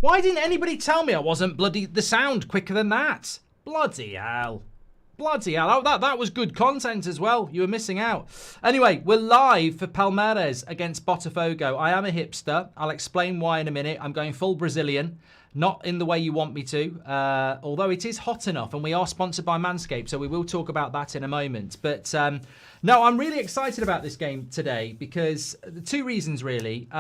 Why didn't anybody tell me I wasn't bloody the sound quicker than that? Bloody hell. Bloody hell. Oh, that was good content as well. You were missing out. Anyway, we're live for Palmeiras against Botafogo. I am a hipster. I'll explain why in a minute. I'm going full Brazilian. Not in the way you want me to, although it is hot enough, and we are sponsored by Manscaped, so we will talk about that in a moment. But no, I'm really excited about this game today because the two reasons, really.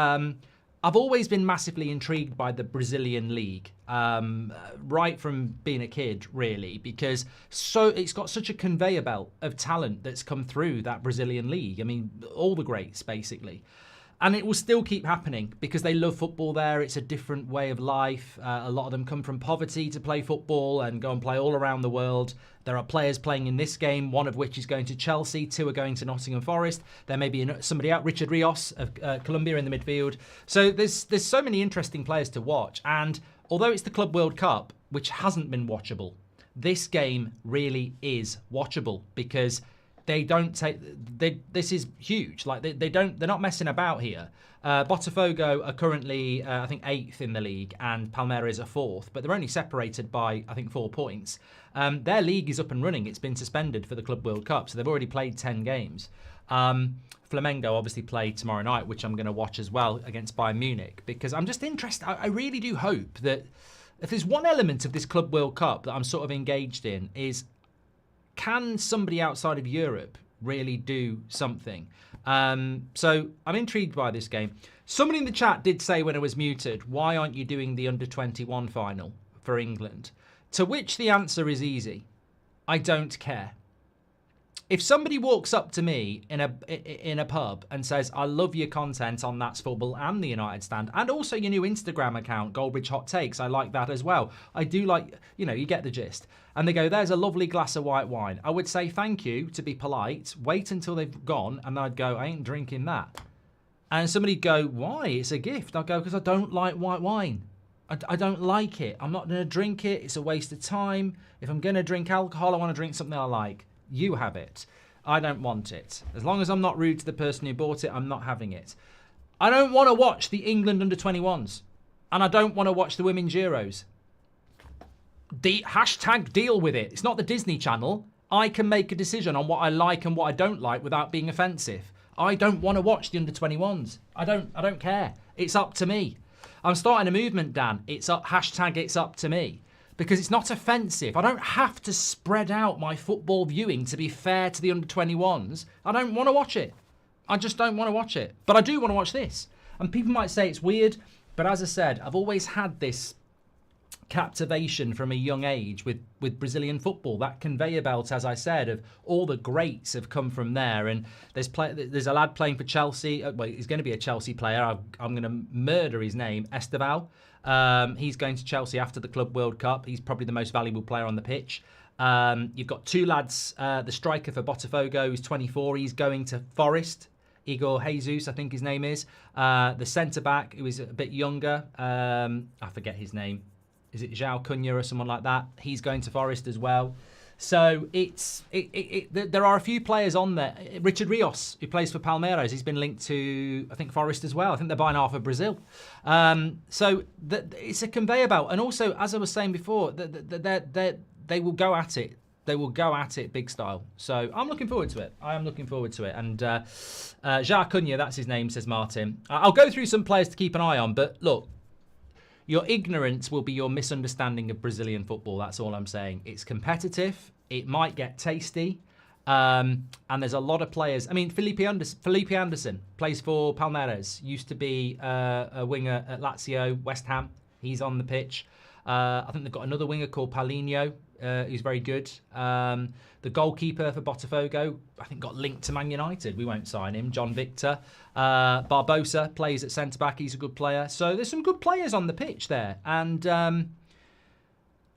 I've always been massively intrigued by the Brazilian league, right from being a kid, really, because it's got such a conveyor belt of talent that's come through that Brazilian league. I mean, all the greats, basically. And it will still keep happening because they love football there. It's a different way of life. A lot of them come from poverty to play football and go and play all around the world. There are players playing in this game, one of which is going to Chelsea, two are going to Nottingham Forest. There may be somebody out, Richard Rios of Colombia in the midfield. So there's so many interesting players to watch. And although it's the Club World Cup, which hasn't been watchable, this game really is watchable because they don't take. This is huge. Like they're not messing about here. Botafogo are currently, I think, 8th in the league, and Palmeiras are 4th, but they're only separated by, I think, 4 points. Their league is up and running. It's been suspended for the Club World Cup, so they've already played 10 games. Flamengo obviously play tomorrow night, which I'm going to watch as well against Bayern Munich, because I'm just interested. I really do hope that if there's one element of this Club World Cup that I'm sort of engaged in is, can somebody outside of Europe really do something? So I'm intrigued by this game. Somebody in the chat did say when I was muted, why aren't you doing the under-21 final for England? To which the answer is easy. I don't care. If somebody walks up to me in a pub and says, I love your content on That's Football and the United Stand, and also your new Instagram account, Goldbridge Hot Takes, I like that as well. I do like, you get the gist. And they go, there's a lovely glass of white wine. I would say thank you to be polite, wait until they've gone, and then I'd go, I ain't drinking that. And somebody'd go, why? It's a gift. I'd go, because I don't like white wine. I don't like it. I'm not going to drink it. It's a waste of time. If I'm going to drink alcohol, I want to drink something I like. You have it. I don't want it. As long as I'm not rude to the person who bought it, I'm not having it. I don't want to watch the England under-21s. And I don't want to watch the Women's Euros. Hashtag deal with it. It's not the Disney Channel. I can make a decision on what I like and what I don't like without being offensive. I don't want to watch the under-21s. I don't care. It's up to me. I'm starting a movement, Dan. It's up. Hashtag it's up to me. Because it's not offensive. I don't have to spread out my football viewing to be fair to the under-21s. I don't want to watch it. I just don't want to watch it. But I do want to watch this. And people might say it's weird, but as I said, I've always had this captivation from a young age with Brazilian football. That conveyor belt, as I said, of all the greats have come from there. And there's a lad playing for Chelsea. Well, he's going to be a Chelsea player. I'm going to murder his name, Esteval. He's going to Chelsea after the Club World Cup. He's probably the most valuable player on the pitch. You've got two lads, the striker for Botafogo, who's 24. He's going to Forest. Igor Jesus, I think his name is. The centre-back, who is a bit younger. I forget his name. Is it João Cunha or someone like that? He's going to Forest as well. So there are a few players on there. Richard Rios, who plays for Palmeiras, he's been linked to, I think, Forest as well. I think they're buying half of Brazil. So it's a conveyor belt. And also, as I was saying before, they will go at it. They will go at it big style. So I'm looking forward to it. I am looking forward to it. And João Cunha, that's his name, says Martin. I'll go through some players to keep an eye on. But look, your ignorance will be your misunderstanding of Brazilian football. That's all I'm saying. It's competitive. It might get tasty. And there's a lot of players. I mean, Felipe Anderson plays for Palmeiras. Used to be a winger at Lazio, West Ham. He's on the pitch. I think they've got another winger called Paulinho, who's very good. The goalkeeper for Botafogo, I think, got linked to Man United. We won't sign him. John Victor. Barbosa plays at centre-back. He's a good player. So there's some good players on the pitch there. And,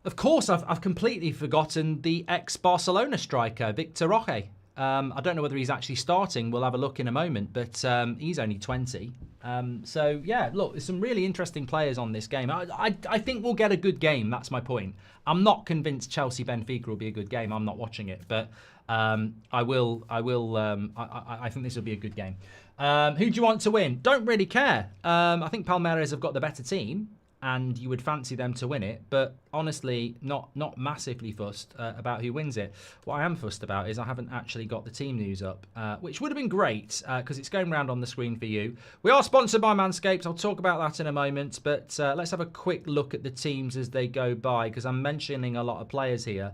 of course, I've completely forgotten the ex-Barcelona striker, Victor Roque. I don't know whether he's actually starting. We'll have a look in a moment. But he's only 20. So, yeah, look, there's some really interesting players on this game. I think we'll get a good game. That's my point. I'm not convinced Chelsea-Benfica will be a good game. I'm not watching it. But I think this will be a good game. Who do you want to win? Don't really care. I think Palmeiras have got the better team. and you would fancy them to win it, but honestly, not massively fussed about who wins it. What I am fussed about is I haven't actually got the team news up, which would have been great because it's going around on the screen for you. We are sponsored by Manscaped. I'll talk about that in a moment, but let's have a quick look at the teams as they go by because I'm mentioning a lot of players here.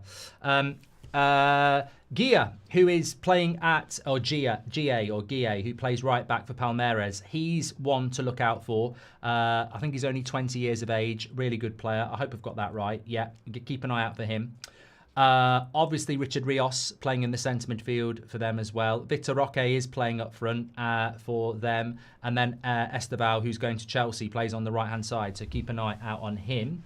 Gia, who is playing at, or Gia, who plays right back for Palmeiras. He's one to look out for. I think he's only 20 years of age. Really good player. I hope I've got that right. Yeah, keep an eye out for him. Obviously, Richard Rios playing in the centre midfield for them as well. Victor Roque is playing up front for them. And then Estebao, who's going to Chelsea, plays on the right-hand side. So keep an eye out on him.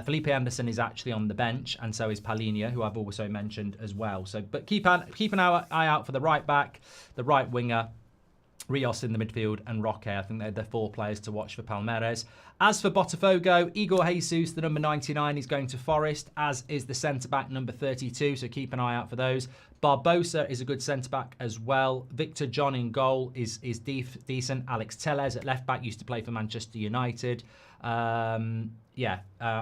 Felipe Anderson is actually on the bench, and so is Palhinha, who I've also mentioned as well. So, but keep an eye out for the right back, the right winger, Rios in the midfield, and Roque. I think they're the 4 players to watch for Palmeiras. As for Botafogo, Igor Jesus, the number 99, is going to Forest, as is the centre-back number 32, so keep an eye out for those. Barbosa is a good centre-back as well. Victor John in goal is decent. Alex Telles at left-back used to play for Manchester United. I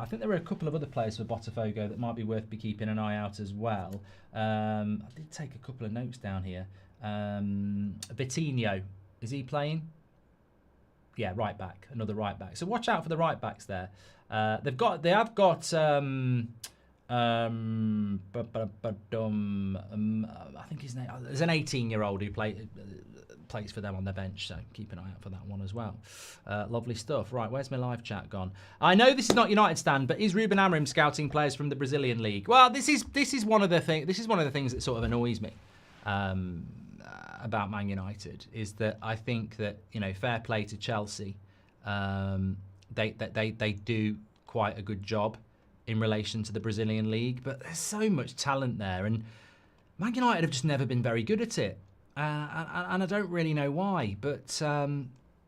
think there were a couple of other players for Botafogo that might be worth keeping an eye out as well. I did take a couple of notes down here. Vitinho, is he playing? Yeah, right back, another right back. So watch out for the right backs there. They have got. I think his name. There's an 18-year-old who plays for them on their bench, so keep an eye out for that one as well. Lovely stuff. Right, where's my live chat gone? I know this is not United stand, but is Ruben Amorim scouting players from the Brazilian league? Well, this is one of the things. This is one of the things that sort of annoys me about Man United, is that I think that, you know, fair play to Chelsea, they do quite a good job in relation to the Brazilian league, but there's so much talent there, and Man United have just never been very good at it, and I don't really know why, but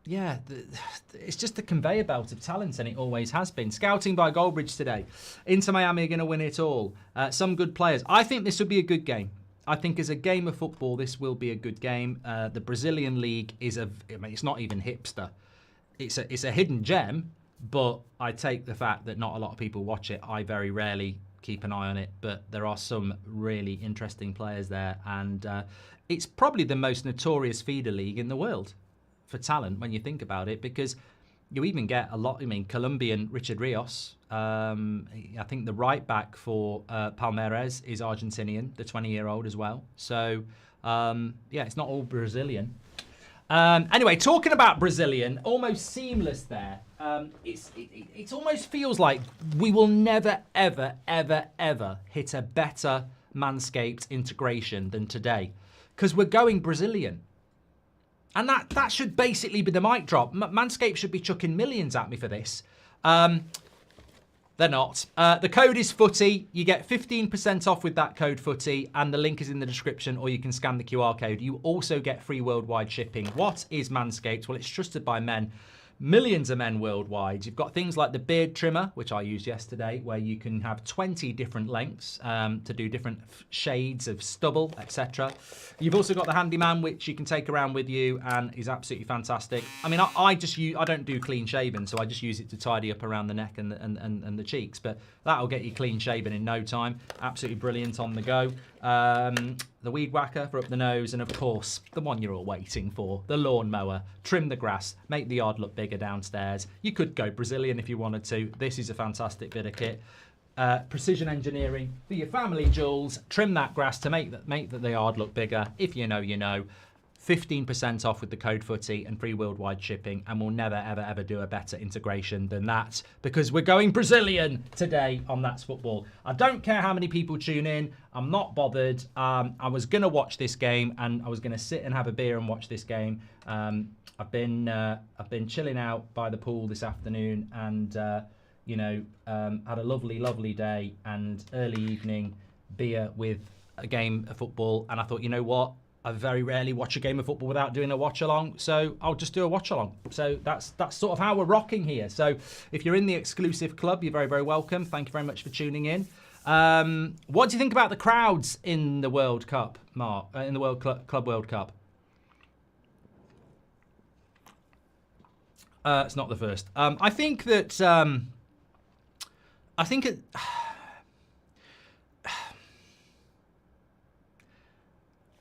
it's just the conveyor belt of talent, and it always has been. Scouting by Goldbridge today. Inter Miami are going to win it all. Some good players. I think this will be a good game. I think as a game of football, this will be a good game. The Brazilian league is it's not even hipster. It's a hidden gem, but I take the fact that not a lot of people watch it. I very rarely keep an eye on it, but there are some really interesting players there, and it's probably the most notorious feeder league in the world for talent when you think about it, because you even get a lot. I mean, Colombian Richard Rios. I think the right back for Palmeiras is Argentinian, the 20-year-old as well. So it's not all Brazilian. Anyway, talking about Brazilian, almost seamless there. It almost feels like we will never, ever, ever, ever hit a better Manscaped integration than today, because we're going Brazilian. And that should basically be the mic drop. Manscaped should be chucking millions at me for this. They're not. The code is footy. You get 15% off with that code footy, and the link is in the description, or you can scan the QR code. You also get free worldwide shipping. What is Manscaped? Well, it's trusted by men. Millions of men worldwide. You've got things like the beard trimmer, which I used yesterday, where you can have 20 different lengths to do different shades of stubble, etc. You've also got the handyman, which you can take around with you and is absolutely fantastic. I mean, I don't do clean shaven, so I just use it to tidy up around the neck and the cheeks, but that'll get you clean shaven in no time. Absolutely brilliant on the go. The weed whacker for up the nose, and of course, the one you're all waiting for, the lawnmower. Trim the grass, make the yard look bigger downstairs. You could go Brazilian if you wanted to. This is a fantastic bit of kit. Precision engineering for your family jewels. Trim that grass to make the yard look bigger. If you know, you know. 15% off with the code footy and free worldwide shipping, and we'll never, ever, ever do a better integration than that, because we're going Brazilian today on That's Football. I don't care how many people tune in. I'm not bothered. I was going to watch this game, and I was going to sit and have a beer and watch this game. I've been chilling out by the pool this afternoon, and had a lovely day and early evening beer with a game of football, and I thought, you know what? I very rarely watch a game of football without doing a watch-along, so I'll just do a watch-along. So that's sort of how we're rocking here. So if you're in the exclusive club, you're very, very welcome. Thank you very much for tuning in. What do you think about the crowds in the World Cup, Mark? In the Club World Cup? It's not the first. I think that I think it.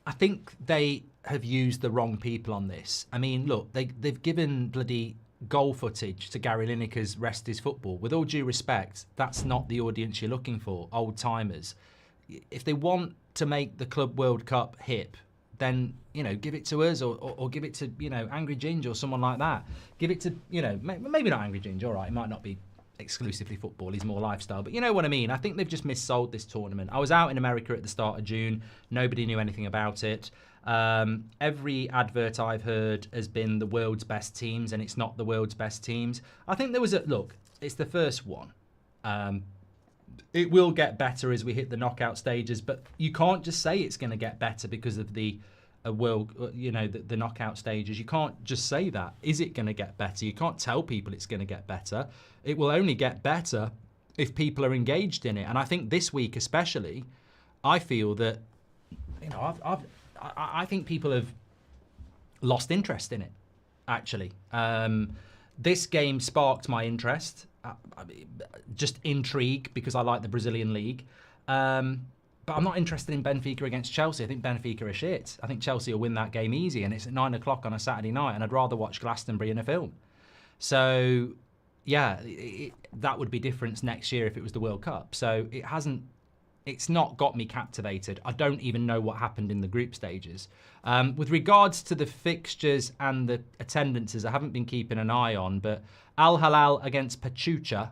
I think they have used the wrong people on this. I mean, look, they've given bloody goal footage to Gary Lineker's Rest Is Football. With all due respect, that's not the audience you're looking for, old timers. If they want to make the Club World Cup hip, then, you know, give it to us or give it to, you know, Angry Ginger or someone like that. Give it to, you know, maybe not Angry Ginger, all right, it might not be exclusively football, he's more lifestyle, but you know what I mean. I think they've just missold this tournament. I was out in America at the start of June. Nobody knew anything about it. Every advert I've heard has been the world's best teams, and it's not the world's best teams. I think there was look, it's the first one. It will get better as we hit the knockout stages, but you can't just say it's going to get better because of the the knockout stages. You can't just say that. Is it going to get better? You can't tell people it's going to get better. It will only get better if people are engaged in it. And I think this week especially, I feel that, you know, I think people have lost interest in it, actually. This game sparked my interest, just intrigue, because I like the Brazilian league. But I'm not interested in Benfica against Chelsea. I think Benfica are shit. I think Chelsea will win that game easy, and it's at 9 o'clock on a Saturday night, and I'd rather watch Glastonbury in a film. So, yeah, that would be different next year if it was the World Cup. So it's not got me captivated. I don't even know what happened in the group stages. With regards to the fixtures and the attendances, I haven't been keeping an eye on, but Al Hilal against Pachuca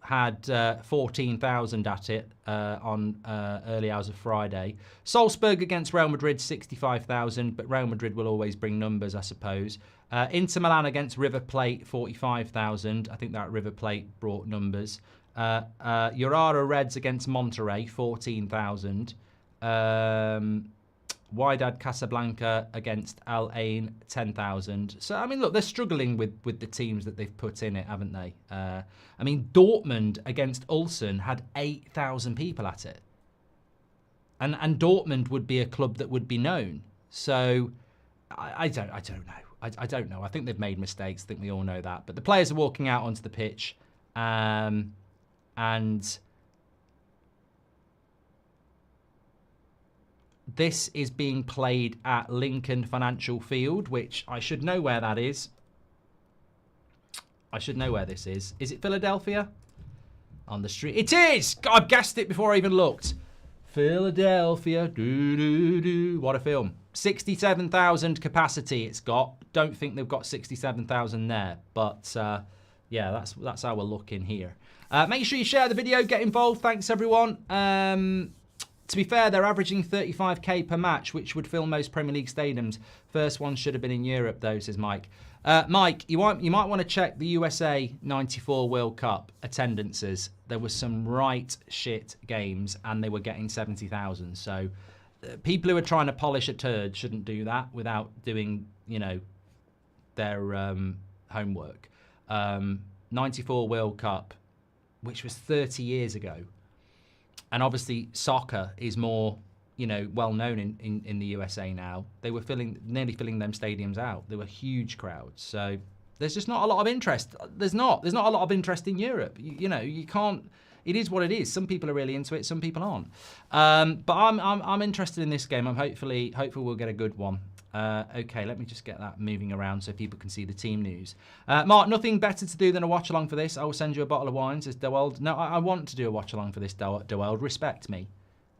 had 14,000 at it on early hours of Friday. Salzburg against Real Madrid, 65,000, but Real Madrid will always bring numbers, I suppose. Inter Milan against River Plate, 45,000. I think that River Plate brought numbers. Urara Reds against Monterrey, 14,000. Wydad Casablanca against Al Ain, 10,000. So, I mean, look, they're struggling with the teams that they've put in it, haven't they? I mean, Dortmund against Ulsan had 8,000 people at it. And Dortmund would be a club that would be known. So, I don't know. I don't know. I think they've made mistakes. I think we all know that. But the players are walking out onto the pitch. And this is being played at Lincoln Financial Field, which I should know where that is. I should know where this is. Is it Philadelphia? On the street. It is! I've guessed it before I even looked. Philadelphia. What a film. 67,000 capacity it's got. Don't think they've got 67,000 there. But, yeah, that's how we're looking here. Make sure you share the video. Get involved. Thanks, everyone. To be fair, they're averaging 35k per match, which would fill most Premier League stadiums. First one should have been in Europe, though, says Mike. Mike, you might want to check the USA 94 World Cup attendances. There were some right shit games, and they were getting 70,000. So people who are trying to polish a turd shouldn't do that without doing, you know, their homework. 94 World Cup, which was 30 years ago. And obviously, soccer is more, you know, well known in the USA now. They were nearly filling them stadiums out. There were huge crowds. So there's just not a lot of interest. There's not a lot of interest in Europe. You know, you can't. It is what it is. Some people are really into it. Some people aren't. But I'm interested in this game. Hopefully we'll get a good one. Okay, let me just get that moving around so people can see the team news. Mark, nothing better to do than a watch along for this. I will send you a bottle of wine, says Dewald. No, I want to do a watch along for this, Dewald. Respect me.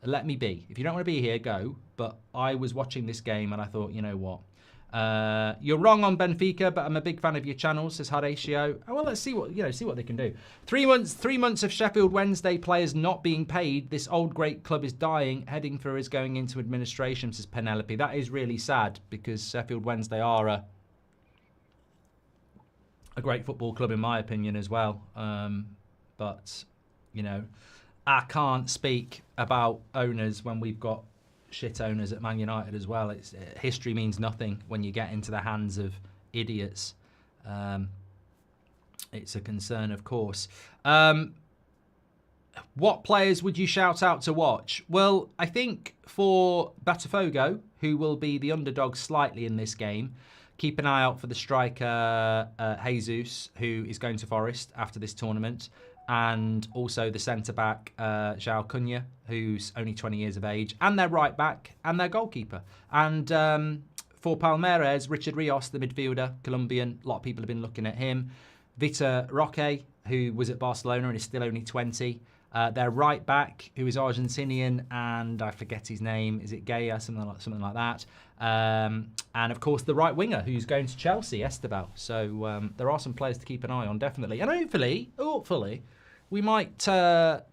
Let me be. If you don't want to be here, go. But I was watching this game and I thought, you know what? You're wrong on Benfica, but I'm a big fan of your channel, says Horatio. Oh, well, let's see what they can do. 3 months of Sheffield Wednesday players not being paid. This old great club is dying. Heading for is going into administration, says Penelope. That is really sad because Sheffield Wednesday are a great football club in my opinion as well. But you know, I can't speak about owners when we've got shit owners at Man United as well. History means nothing when you get into the hands of idiots. It's a concern, of course. What players would you shout out to watch? Well, I think for Botafogo, who will be the underdog slightly in this game, Keep an eye out for the striker Jesus, who is going to Forest after this tournament. And also the centre-back, João Cunha, who's only 20 years of age. And their right-back and their goalkeeper. And for Palmeiras, Richard Rios, the midfielder, Colombian. A lot of people have been looking at him. Vitor Roque, who was at Barcelona and is still only 20. Their right back, who is Argentinian, and I forget his name. Is it Gaya? Something like that. And of course, the right winger, who's going to Chelsea, Esteban. So there are some players to keep an eye on, definitely. And hopefully, we might, take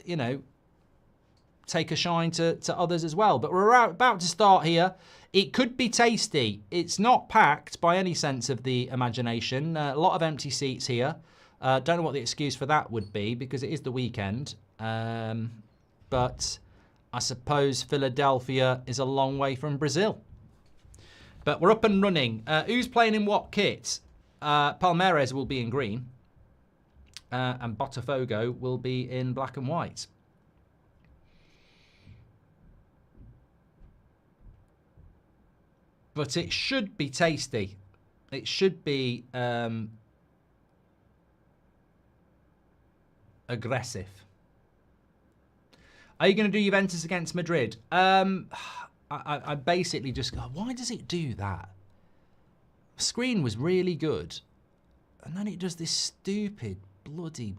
a shine to others as well. But we're about to start here. It could be tasty. It's not packed by any sense of the imagination. A lot of empty seats here. Don't know what the excuse for that would be because it is the weekend. But I suppose Philadelphia is a long way from Brazil. But we're up and running. Who's playing in what kit? Palmeiras will be in green. And Botafogo will be in black and white. But it should be tasty. It should be aggressive. Are you going to do Juventus against Madrid? I basically just go, why does it do that? The screen was really good. And then it does this stupid, bloody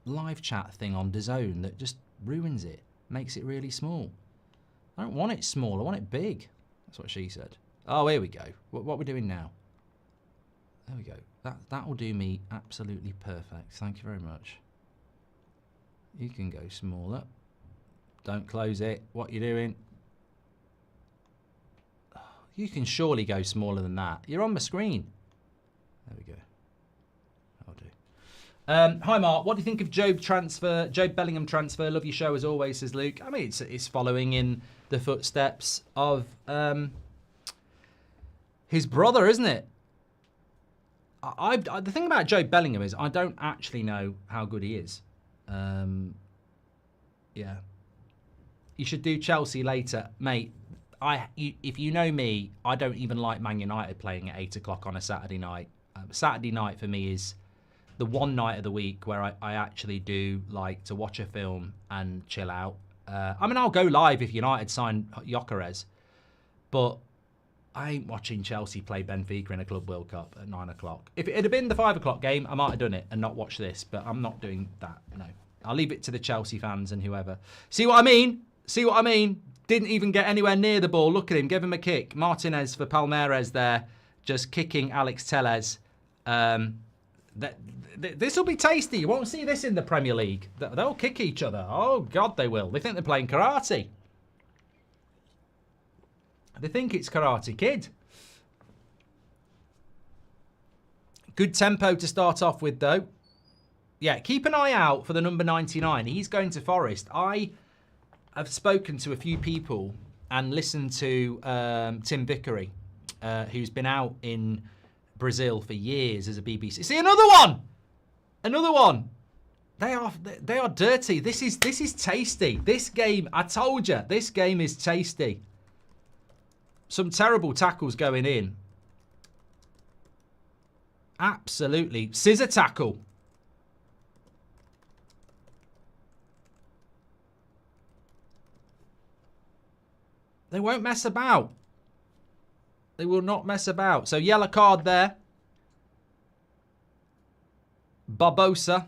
live chat thing on DAZN that just ruins it. Makes it really small. I don't want it small. I want it big. That's what she said. Oh, here we go. What we're doing now. There we go. That will do me absolutely perfect. Thank you very much. You can go smaller. Don't close it. What you doing? You can surely go smaller than that. You're on the screen. There we go. I'll do. Hi, Mark. What do you think of Jobe Bellingham transfer? Love your show as always, says Luke. I mean, it's following in the footsteps of his brother, isn't it? The thing about Jobe Bellingham is I don't actually know how good he is. Yeah. You should do Chelsea later. Mate, if you know me, I don't even like Man United playing at 8 o'clock on a Saturday night. Saturday night for me is the one night of the week where I actually do like to watch a film and chill out. I mean, I'll go live if United sign Gyökeres, but I ain't watching Chelsea play Benfica in a Club World Cup at 9 o'clock. If it had been the 5 o'clock game, I might have done it and not watched this, but I'm not doing that, no. I'll leave it to the Chelsea fans and whoever. See what I mean? See what I mean? Didn't even get anywhere near the ball. Look at him. Give him a kick. Martinez for Palmeiras there. Just kicking Alex Telles. This will be tasty. You won't see this in the Premier League. They'll kick each other. Oh, God, they will. They think they're playing karate. They think it's Karate Kid. Good tempo to start off with, though. Yeah, keep an eye out for the number 99. He's going to Forest. I have spoken to a few people and listened to Tim Vickery, who's been out in Brazil for years as a BBC. See, another one! Another one! They are dirty. This is tasty. This game, I told you, this game is tasty. Some terrible tackles going in. Absolutely. Scissor tackle. They won't mess about. They will not mess about. So yellow card there. Barbosa,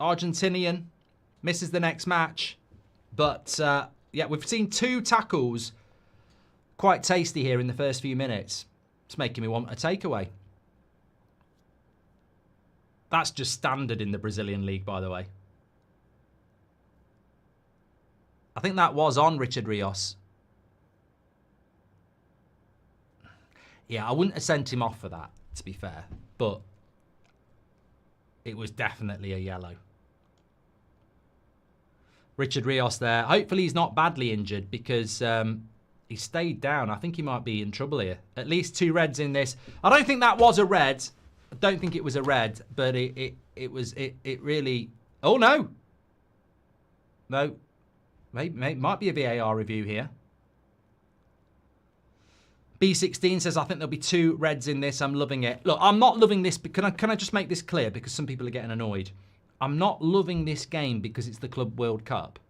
Argentinian, misses the next match. But, yeah, we've seen 2 tackles quite tasty here in the first few minutes. It's making me want a takeaway. That's just standard in the Brazilian league, by the way. I think that was on Richard Rios. Yeah, I wouldn't have sent him off for that, to be fair. But it was definitely a yellow. Richard Rios there. Hopefully he's not badly injured because he stayed down. I think he might be in trouble here. At least 2 reds in this. I don't think that was a red. I don't think it was a red, but it really... Oh, no. No. Might be a VAR review here. B16 says, I think there'll be 2 reds in this. I'm loving it. Look, I'm not loving this. Can I just make this clear? Because some people are getting annoyed. I'm not loving this game because it's the Club World Cup.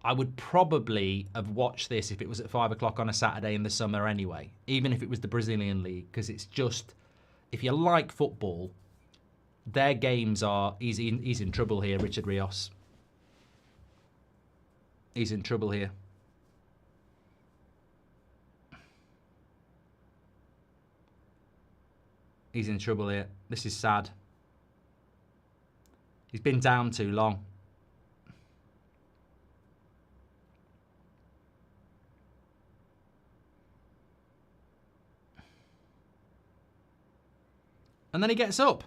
I would probably have watched this if it was at 5 o'clock on a Saturday in the summer anyway, even if it was the Brazilian League, because it's just, if you like football, their games are, he's in trouble here, Richard Rios. He's in trouble here. He's in trouble here. This is sad. He's been down too long. And then he gets up.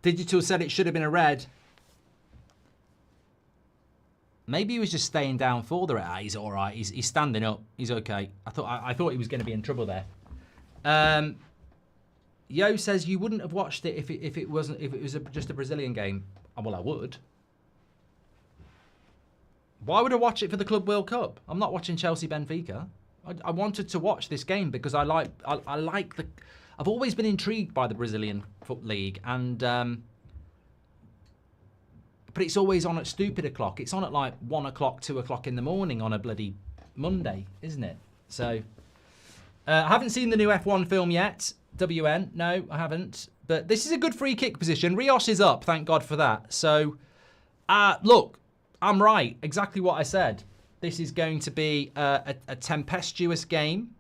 Digital said it should have been a red. Maybe he was just staying down for the red. He's all right. He's standing up. He's okay. I thought he was going to be in trouble there. Yo says you wouldn't have watched it if it was just a Brazilian game. Well, I would. Why would I watch it for the Club World Cup? I'm not watching Chelsea Benfica. I wanted to watch this game because I like the. I've always been intrigued by the Brazilian Foot League, and but it's always on at stupid o'clock. It's on at like 1 o'clock, 2 o'clock in the morning on a bloody Monday, isn't it? So I haven't seen the new F1 film yet. WN, no, I haven't. But this is a good free kick position. Rios is up, thank God for that. So look. I'm right. Exactly what I said. This is going to be a tempestuous game.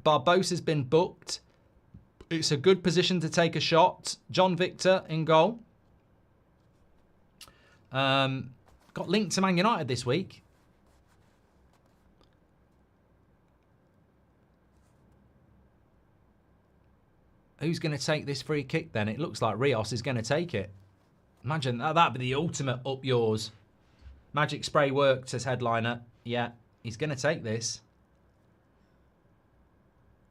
Barbosa's been booked. It's a good position to take a shot. John Victor in goal. Got linked to Man United this week. Who's going to take this free kick then? It looks like Rios is going to take it. Imagine that'd be the ultimate up yours. Magic Spray worked as headliner. Yeah, he's going to take this.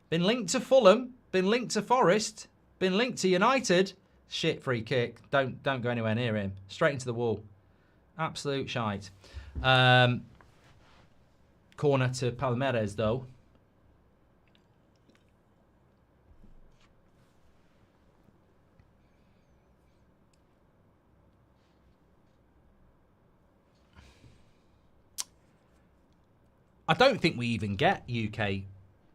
Been linked to Fulham. Been linked to Forest. Been linked to United. Shit, free kick. Don't go anywhere near him. Straight into the wall. Absolute shite. Corner to Palmeiras, though. I don't think we even get UK.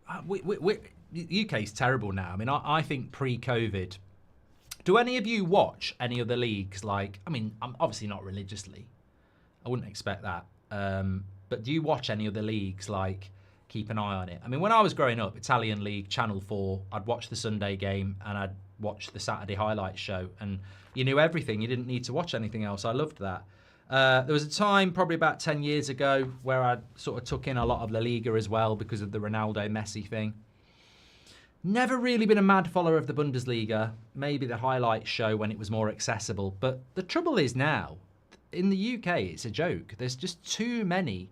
UK's terrible now. I mean, I think pre-COVID. Do any of you watch any other leagues? Like, I mean, I'm obviously not religiously. I wouldn't expect that. But do you watch any other leagues? Like, keep an eye on it. I mean, when I was growing up, Italian League, Channel 4, I'd watch the Sunday game and I'd watch the Saturday highlights show. And you knew everything. You didn't need to watch anything else. I loved that. There was a time, probably about 10 years ago, where I sort of took in a lot of La Liga as well because of the Ronaldo-Messi thing. Never really been a mad follower of the Bundesliga. Maybe the highlights show when it was more accessible. But the trouble is now, in the UK, it's a joke. There's just too many.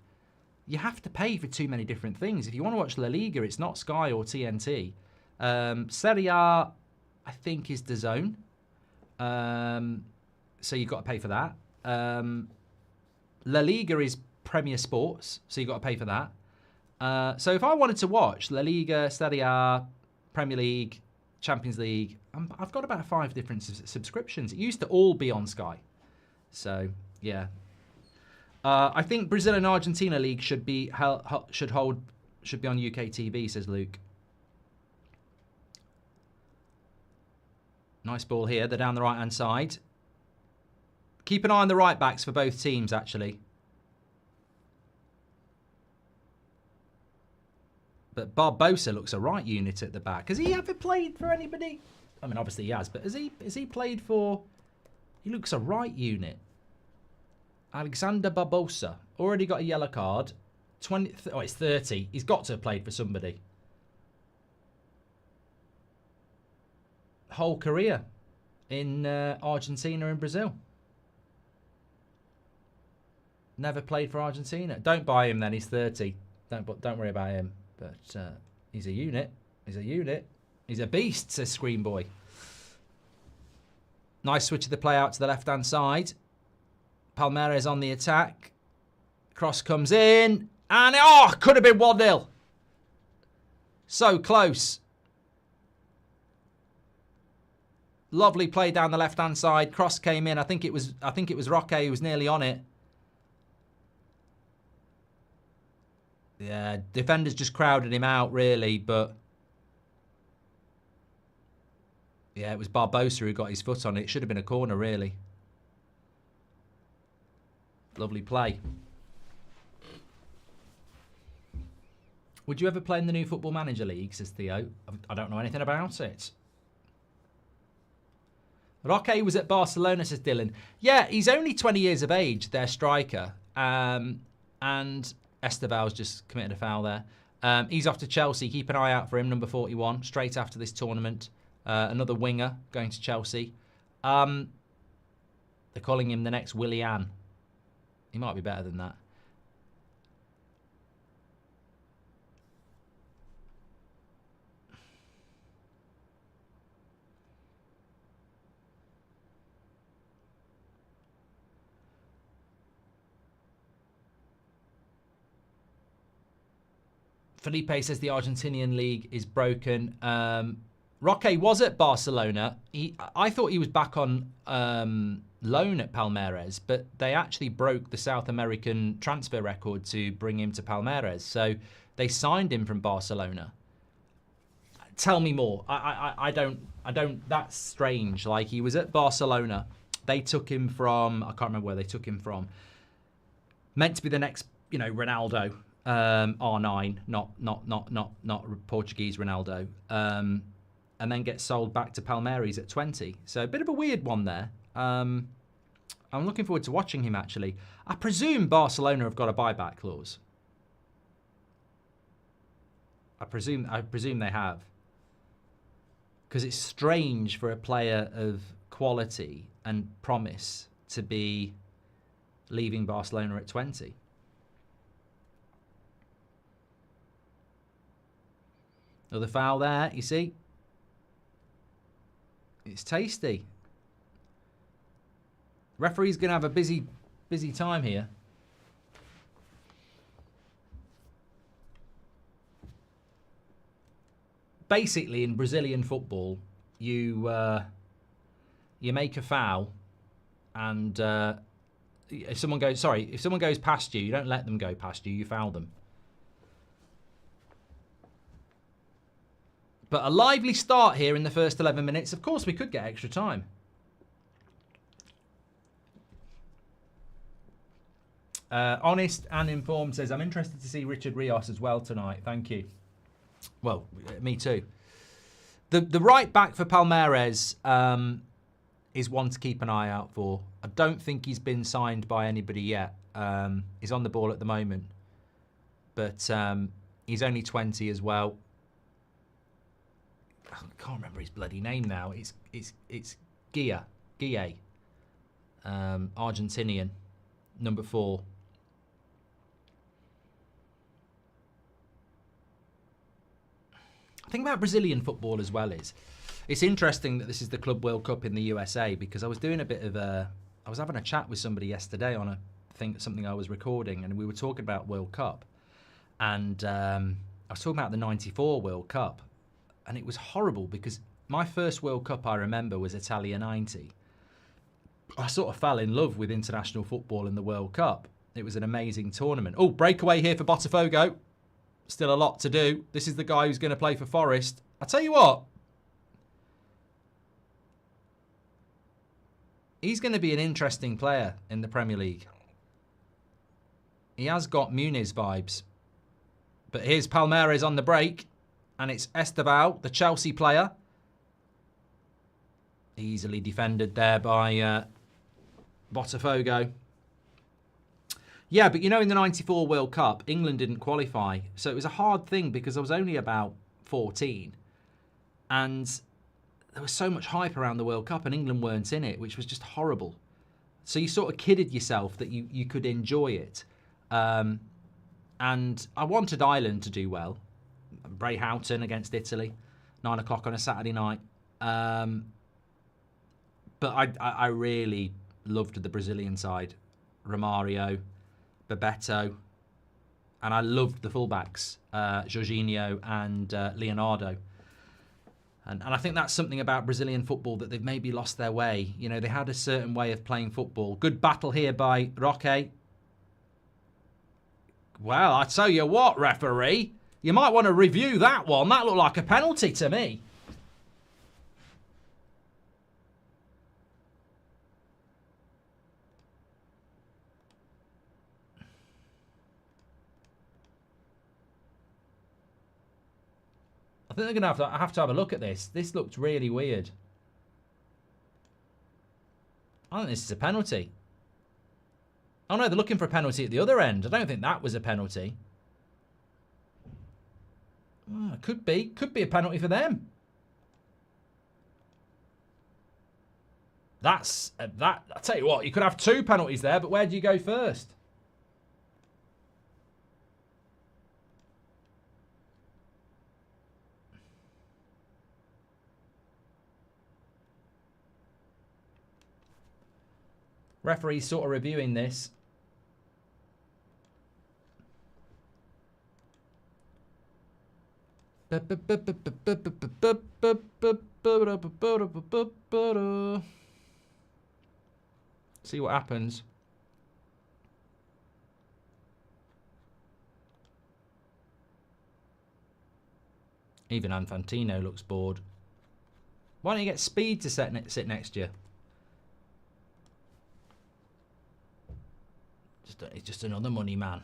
You have to pay for too many different things. If you want to watch La Liga, it's not Sky or TNT. Serie A, I think, is DAZN. So you've got to pay for that. La Liga is Premier Sports, so you've got to pay for that. So if I wanted to watch La Liga, Serie A, Premier League, Champions League, I've got about 5 different subscriptions. It used to all be on Sky. So, yeah. I think Brazil and Argentina League should be on UK TV, says Luke. Nice ball here. They're down the right-hand side. Keep an eye on the right backs for both teams, actually. But Barbosa looks a right unit at the back. Has he ever played for anybody? I mean, obviously he has, but has he played for... He looks a right unit. Alexander Barbosa. Already got a yellow card. It's 30. He's got to have played for somebody. Whole career in Argentina and Brazil. Never played for Argentina. Don't buy him then. He's 30. Don't worry about him. But he's a unit. He's a unit. He's a beast, says Screen Boy. Nice switch of the play out to the left-hand side. Palmeiras on the attack. Cross comes in. And, oh, could have been 1-0. So close. Lovely play down the left-hand side. Cross came in. I think it was Roque who was nearly on it. Yeah, defenders just crowded him out, really, but yeah, it was Barbosa who got his foot on it. It should have been a corner, really. Lovely play. Would you ever play in the new Football Manager League, says Theo? I don't know anything about it. Roque was at Barcelona, says Dylan. Yeah, he's only 20 years of age, their striker. And Esteval's just committed a foul there. He's off to Chelsea. Keep an eye out for him, number 41, straight after this tournament. Another winger going to Chelsea. They're calling him the next Willian. He might be better than that. Felipe says the Argentinian league is broken. Roque was at Barcelona. I thought he was back on loan at Palmeiras, but they actually broke the South American transfer record to bring him to Palmeiras. So they signed him from Barcelona. Tell me more. I don't. That's strange. Like, he was at Barcelona. They took him from, I can't remember where they took him from. Meant to be the next, Ronaldo. R9, not Portuguese Ronaldo, and then get sold back to Palmeiras at 20. So a bit of a weird one there. I'm looking forward to watching him, actually. I presume Barcelona have got a buyback clause. I presume they have, because it's strange for a player of quality and promise to be leaving Barcelona at 20. Another foul there, you see. It's tasty. Referee's going to have a busy time here. Basically, in Brazilian football, you make a foul, and if someone goes past you, you don't let them go past you. You foul them. But a lively start here in the first 11 minutes. Of course, we could get extra time. Honest and Informed says, I'm interested to see Richard Rios as well tonight. Thank you. Well, me too. The right back for Palmeiras is one to keep an eye out for. I don't think he's been signed by anybody yet. He's on the ball at the moment. But he's only 20 as well. I can't remember his bloody name now. It's Guille, Argentinian, number 4. The thing about Brazilian football as well is, it's interesting that this is the Club World Cup in the USA, because I was doing I was having a chat with somebody yesterday on something I was recording, and we were talking about World Cup, and I was talking about the '94 World Cup. And it was horrible, because my first World Cup I remember was Italia 90. I sort of fell in love with international football in the World Cup. It was an amazing tournament. Oh, breakaway here for Botafogo. Still a lot to do. This is the guy who's going to play for Forest. I tell you what. He's going to be an interesting player in the Premier League. He has got Muniz vibes. But here's Palmeiras on the break. And it's Esteval, the Chelsea player. Easily defended there by Botafogo. Yeah, but in the '94 World Cup, England didn't qualify. So it was a hard thing, because I was only about 14. And there was so much hype around the World Cup, and England weren't in it, which was just horrible. So you sort of kidded yourself that you could enjoy it. And I wanted Ireland to do well. Bray Houghton against Italy, 9 o'clock on a Saturday night. But I really loved the Brazilian side. Romario, Bebeto, and I loved the fullbacks, Jorginho and Leonardo. And I think that's something about Brazilian football that they've maybe lost their way. You know, they had a certain way of playing football. Good battle here by Roque. Well, I tell you what, referee, you might want to review that one. That looked like a penalty to me. I think they're going to have to have a look at this. This looked really weird. I think this is a penalty. Oh no, they're looking for a penalty at the other end. I don't think that was a penalty. Oh, could be a penalty for them. That's that. I tell you what, you could have 2 penalties there, but where do you go first? Referee's sort of reviewing this. See what happens. Even Infantino looks bored. Why don't you get Speed to sit next to you? He's just another money man.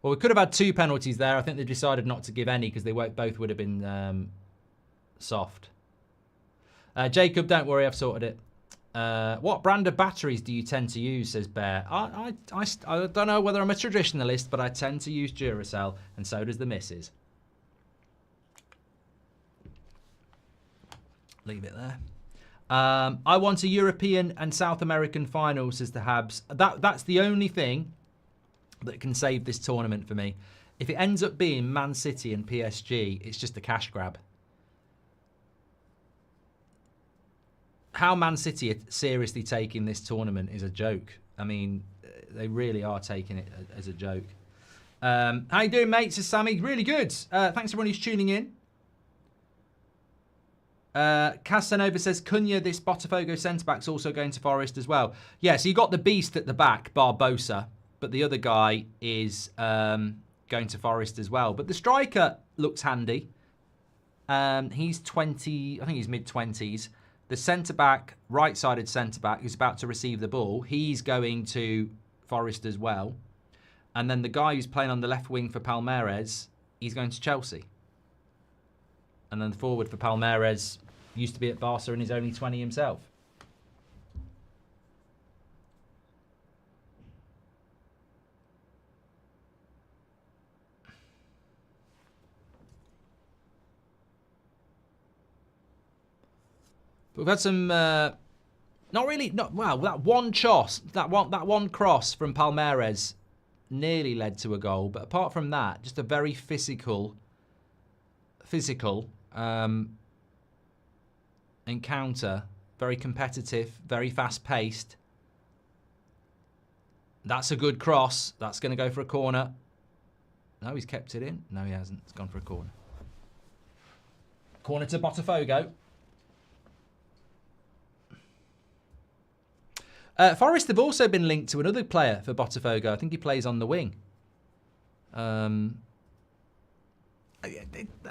Well, we could have had 2 penalties there. I think they decided not to give any because they both would have been soft. Jacob, don't worry, I've sorted it. What brand of batteries do you tend to use, says Bear. I don't know whether I'm a traditionalist, but I tend to use Duracell, and so does the missus. Leave it there. I want a European and South American final, says the Habs. That's the only thing that can save this tournament for me. If it ends up being Man City and PSG, it's just a cash grab. How Man City are seriously taking this tournament is a joke. I mean, they really are taking it as a joke. How you doing, mate? Says Sammy. Really good. Thanks everyone who's tuning in. Casanova says, Cunha, this Botafogo centre-back's also going to Forest as well. Yeah, so you got the beast at the back, Barbosa, but the other guy is going to Forest as well. But the striker looks handy. He's 20, I think he's mid-20s. The centre-back, right-sided centre-back, who's about to receive the ball, he's going to Forest as well. And then the guy who's playing on the left wing for Palmeiras, he's going to Chelsea. And then the forward for Palmeiras used to be at Barca and is only 20 himself. But we've had some, well, that one cross from Palmeiras nearly led to a goal. But apart from that, just a very physical encounter, very competitive, very fast-paced. That's a good cross. That's going to go for a corner. No, he's kept it in. No, he hasn't. It's gone for a corner. Corner to Botafogo. Forest have also been linked to another player for Botafogo. I think he plays on the wing.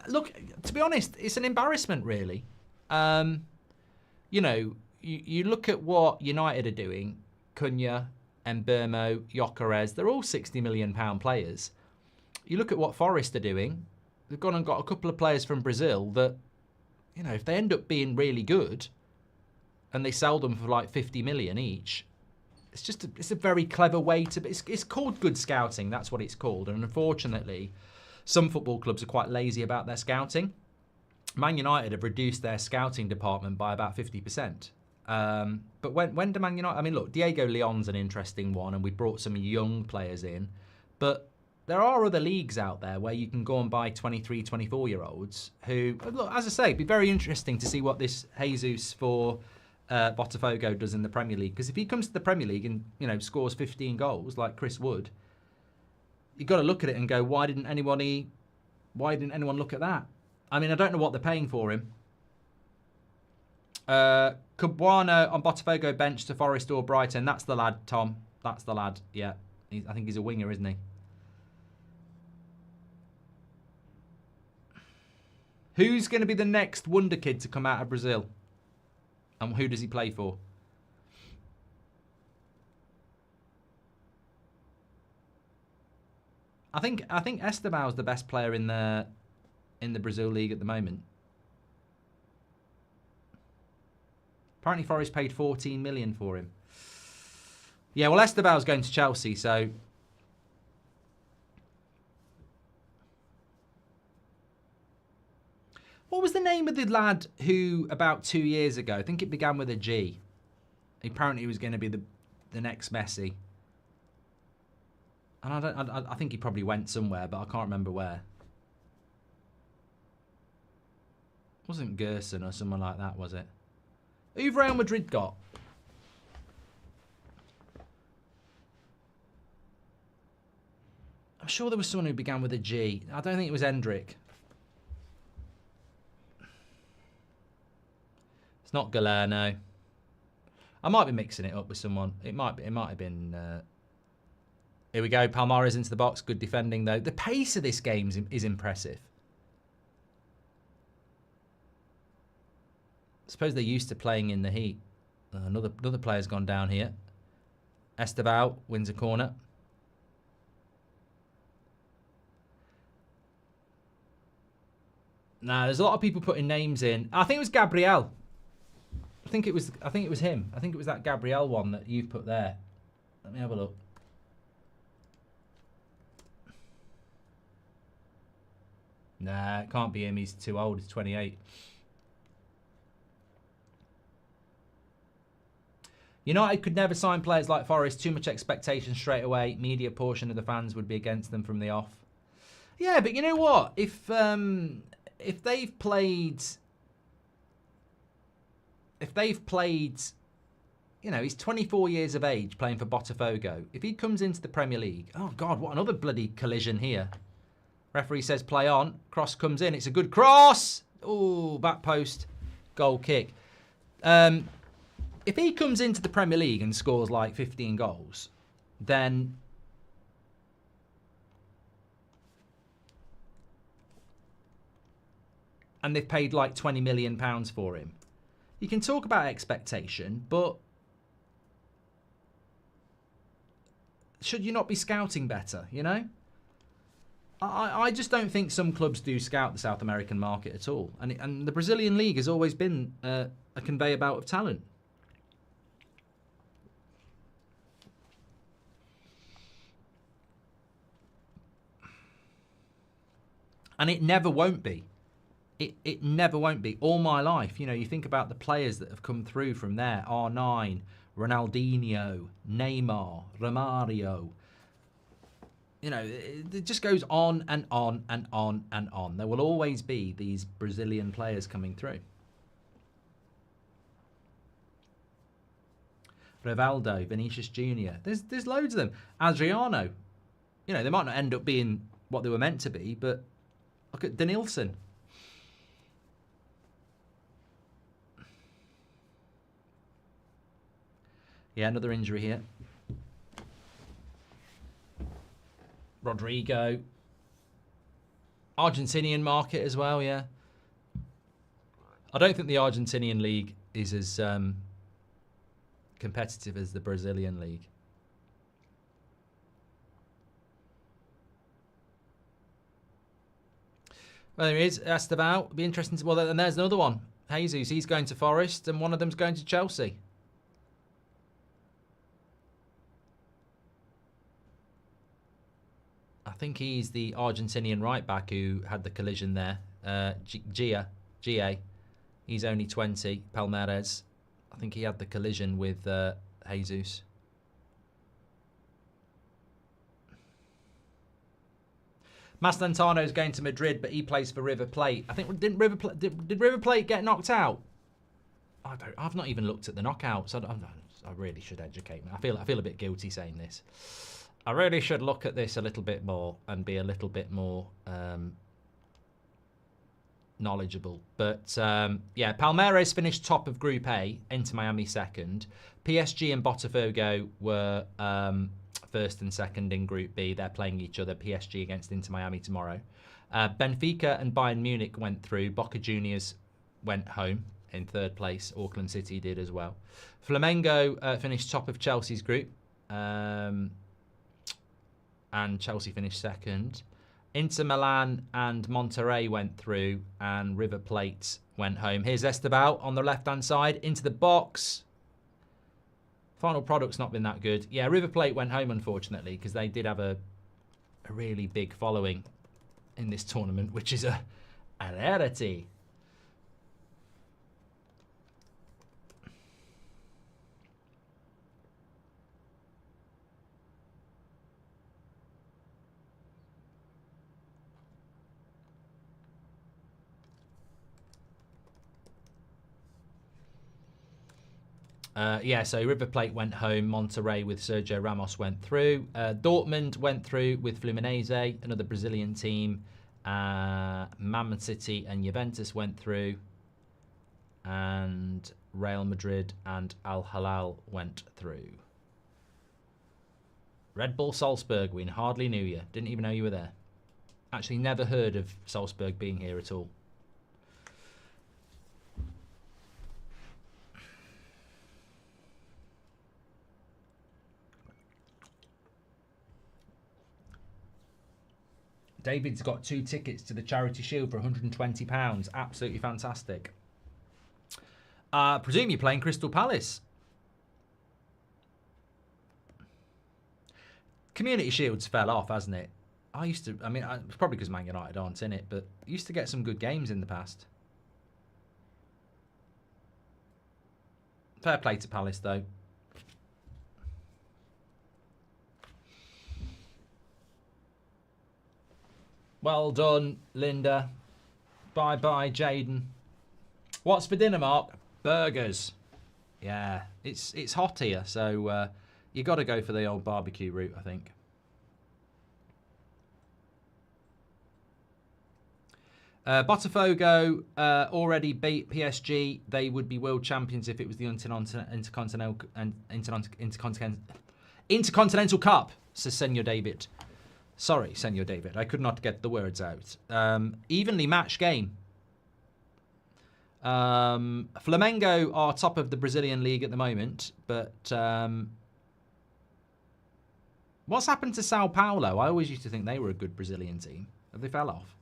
Look, to be honest, it's an embarrassment, really. You know, you look at what United are doing, Cunha, Mbeumo, Gyökeres, they're all £60 million players. You look at what Forest are doing, they've gone and got a couple of players from Brazil that, you know, if they end up being really good and they sell them for like 50 million each, it's a very clever way to, it's called good scouting, that's what it's called. And unfortunately, some football clubs are quite lazy about their scouting. Man United have reduced their scouting department by about 50%. But when do Man United... I mean, look, Diego Leon's an interesting one, and we brought some young players in. But there are other leagues out there where you can go and buy 23, 24-year-olds who, look, as I say, it'd be very interesting to see what this Jesus for Botafogo does in the Premier League. Because if he comes to the Premier League and, you know, scores 15 goals like Chris Wood, you've got to look at it and go, why didn't anyone look at that? I mean, I don't know what they're paying for him. Cabuano on Botafogo bench to Forest or Brighton. That's the lad, Tom. That's the lad. Yeah. I think he's a winger, isn't he? Who's going to be the next wonder kid to come out of Brazil? And who does he play for? I think Estebao's the best player in the Brazil league at the moment. Apparently Forest paid 14 million for him. Yeah, well, Estebao's going to Chelsea, so what was the name of the lad who, about 2 years ago, I think it began with a G. Apparently he was going to be the next Messi. And I think he probably went somewhere, but I can't remember where. Wasn't Gerson or someone like that, was it? Who've Real Madrid got? I'm sure there was someone who began with a G. I don't think it was Hendrick. It's not Galerno. I might be mixing it up with someone. It might have been. Here we go. Palmeiras into the box. Good defending though. The pace of this game is impressive. I suppose they're used to playing in the heat. Another player's gone down here. Estebao wins a corner. Nah, there's a lot of people putting names in. I think it was Gabriel. I think it was him. I think it was that Gabriel one that you've put there. Let me have a look. Nah, it can't be him. He's too old. He's 28. United could never sign players like Forest. Too much expectation straight away. Media portion of the fans would be against them from the off. Yeah, but you know what? If they've played, you know, he's 24 years of age playing for Botafogo. If he comes into the Premier League, oh God, what another bloody collision here. Referee says play on. Cross comes in. It's a good cross. Oh, back post. Goal kick. If he comes into the Premier League and scores like 15 goals, then and they've paid like £20 million for him, you can talk about expectation, but should you not be scouting better, you know? I just don't think some clubs do scout the South American market at all. And the Brazilian league has always been a conveyor belt of talent. And it never won't be. It never won't be. All my life, you know, you think about the players that have come through from there. R9, Ronaldinho, Neymar, Romario. You know, it just goes on and on and on and on. There will always be these Brazilian players coming through. Rivaldo, Vinicius Jr. There's loads of them. Adriano. You know, they might not end up being what they were meant to be, but look at Denilson. Yeah, another injury here. Rodrigo. Argentinian market as well, yeah. I don't think the Argentinian league is as competitive as the Brazilian league. Well, there he is. Estebao. It'll be interesting to... Well, and there's another one. Jesus. He's going to Forest, and one of them's going to Chelsea. I think he's the Argentinian right-back who had the collision there. Gia. He's only 20. Palmeiras. I think he had the collision with Jesus. Maslentano's going to Madrid, but he plays for River Plate. I think did River Plate get knocked out? I've not even looked at the knockouts. I really should educate me. I feel a bit guilty saying this. I really should look at this a little bit more and be a little bit more knowledgeable. But yeah, Palmeiras finished top of Group A, Inter Miami second. PSG and Botafogo were first and second in Group B. They're playing each other. PSG against Inter Miami tomorrow. Benfica and Bayern Munich went through. Boca Juniors went home in third place. Auckland City did as well. Flamengo finished top of Chelsea's group. And Chelsea finished second. Inter Milan and Monterrey went through, and River Plate went home. Here's Esteban on the left-hand side, into the box. Final product's not been that good. Yeah, River Plate went home, unfortunately, because they did have a really big following in this tournament, which is a rarity. Yeah, so River Plate went home. Monterrey with Sergio Ramos went through. Dortmund went through with Fluminense, another Brazilian team. Man City and Juventus went through. And Real Madrid and Al Hilal went through. Red Bull Salzburg win. Hardly knew you. Didn't even know you were there. Actually never heard of Salzburg being here at all. David's got 2 tickets to the Charity Shield for £120. Absolutely fantastic. Presume you're playing Crystal Palace. Community Shield's fell off, hasn't it? It's probably because Man United aren't in it, but used to get some good games in the past. Fair play to Palace, though. Well done, Linda. Bye-bye, Jaden. What's for dinner, Mark? Burgers. Yeah, it's hot here, so you got to go for the old barbecue route, I think. Botafogo already beat PSG. They would be world champions if it was the Intercontinental Cup, says Senor David. Sorry, Senor David, I could not get the words out. Evenly matched game. Flamengo are top of the Brazilian league at the moment, but what's happened to Sao Paulo? I always used to think they were a good Brazilian team. Have they fell off?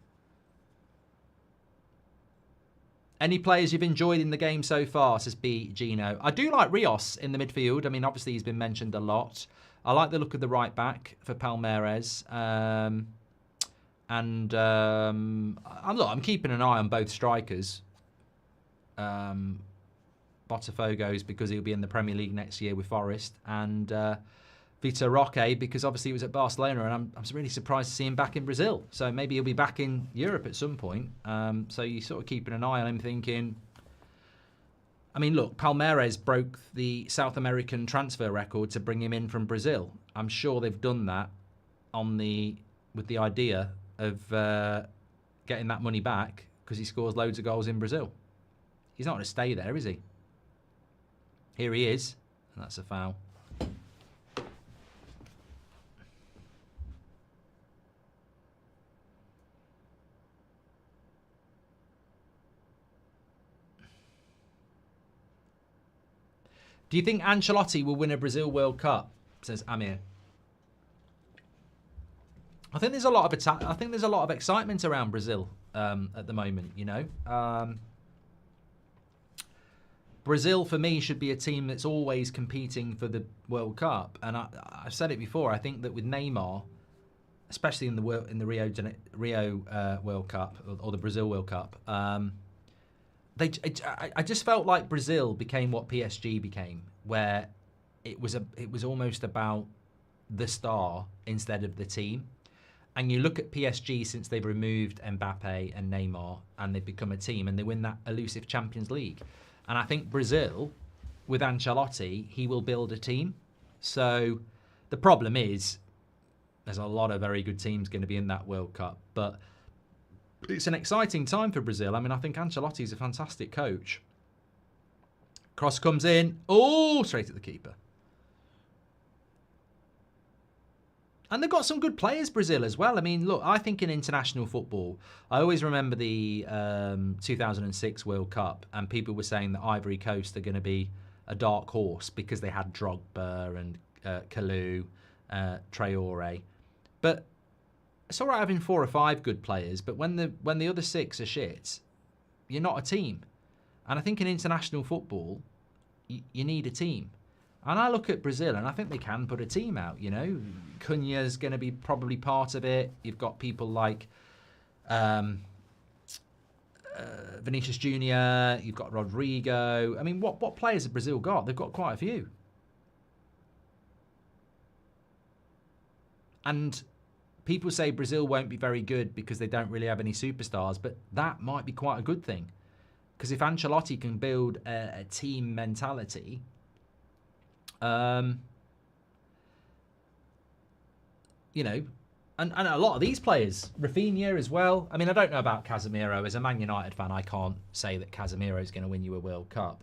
Any players you've enjoyed in the game so far, says B. Gino. I do like Rios in the midfield. I mean, obviously he's been mentioned a lot. I like the look of the right back for Palmeiras. I'm keeping an eye on both strikers. Botafogo's because he'll be in the Premier League next year with Forest. And Vitor Roque because obviously he was at Barcelona. And I'm really surprised to see him back in Brazil. So maybe he'll be back in Europe at some point. So you're sort of keeping an eye on him thinking... I mean, look, Palmeiras broke the South American transfer record to bring him in from Brazil. I'm sure they've done that with the idea of getting that money back because he scores loads of goals in Brazil. He's not going to stay there, is he? Here he is, and that's a foul. Do you think Ancelotti will win a Brazil World Cup? Says Amir. I think there's a lot of excitement around Brazil at the moment. You know, Brazil for me should be a team that's always competing for the World Cup. And I've said it before. I think that with Neymar, especially in the Rio World Cup or the Brazil World Cup. I just felt like Brazil became what PSG became, where it was almost about the star instead of the team. And you look at PSG since they've removed Mbappe and Neymar and they've become a team and they win that elusive Champions League. And I think Brazil, with Ancelotti, he will build a team. So the problem is there's a lot of very good teams going to be in that World Cup. But it's an exciting time for Brazil. I mean, I think Ancelotti's a fantastic coach. Cross comes in. Oh, straight at the keeper. And they've got some good players, Brazil, as well. I mean, look, I think in international football, I always remember the 2006 World Cup, and people were saying that Ivory Coast are going to be a dark horse because they had Drogba and Kalou, Traore. But it's all right having 4 or 5 good players, but when the other 6 are shit, you're not a team. And I think in international football, you need a team. And I look at Brazil and I think they can put a team out, you know. Cunha's going to be probably part of it. You've got people like Vinicius Jr., you've got Rodrigo. I mean, what players have Brazil got? They've got quite a few. And people say Brazil won't be very good because they don't really have any superstars, but that might be quite a good thing. Because if Ancelotti can build a team mentality... you know, and a lot of these players, Rafinha as well. I mean, I don't know about Casemiro. As a Man United fan, I can't say that Casemiro is going to win you a World Cup.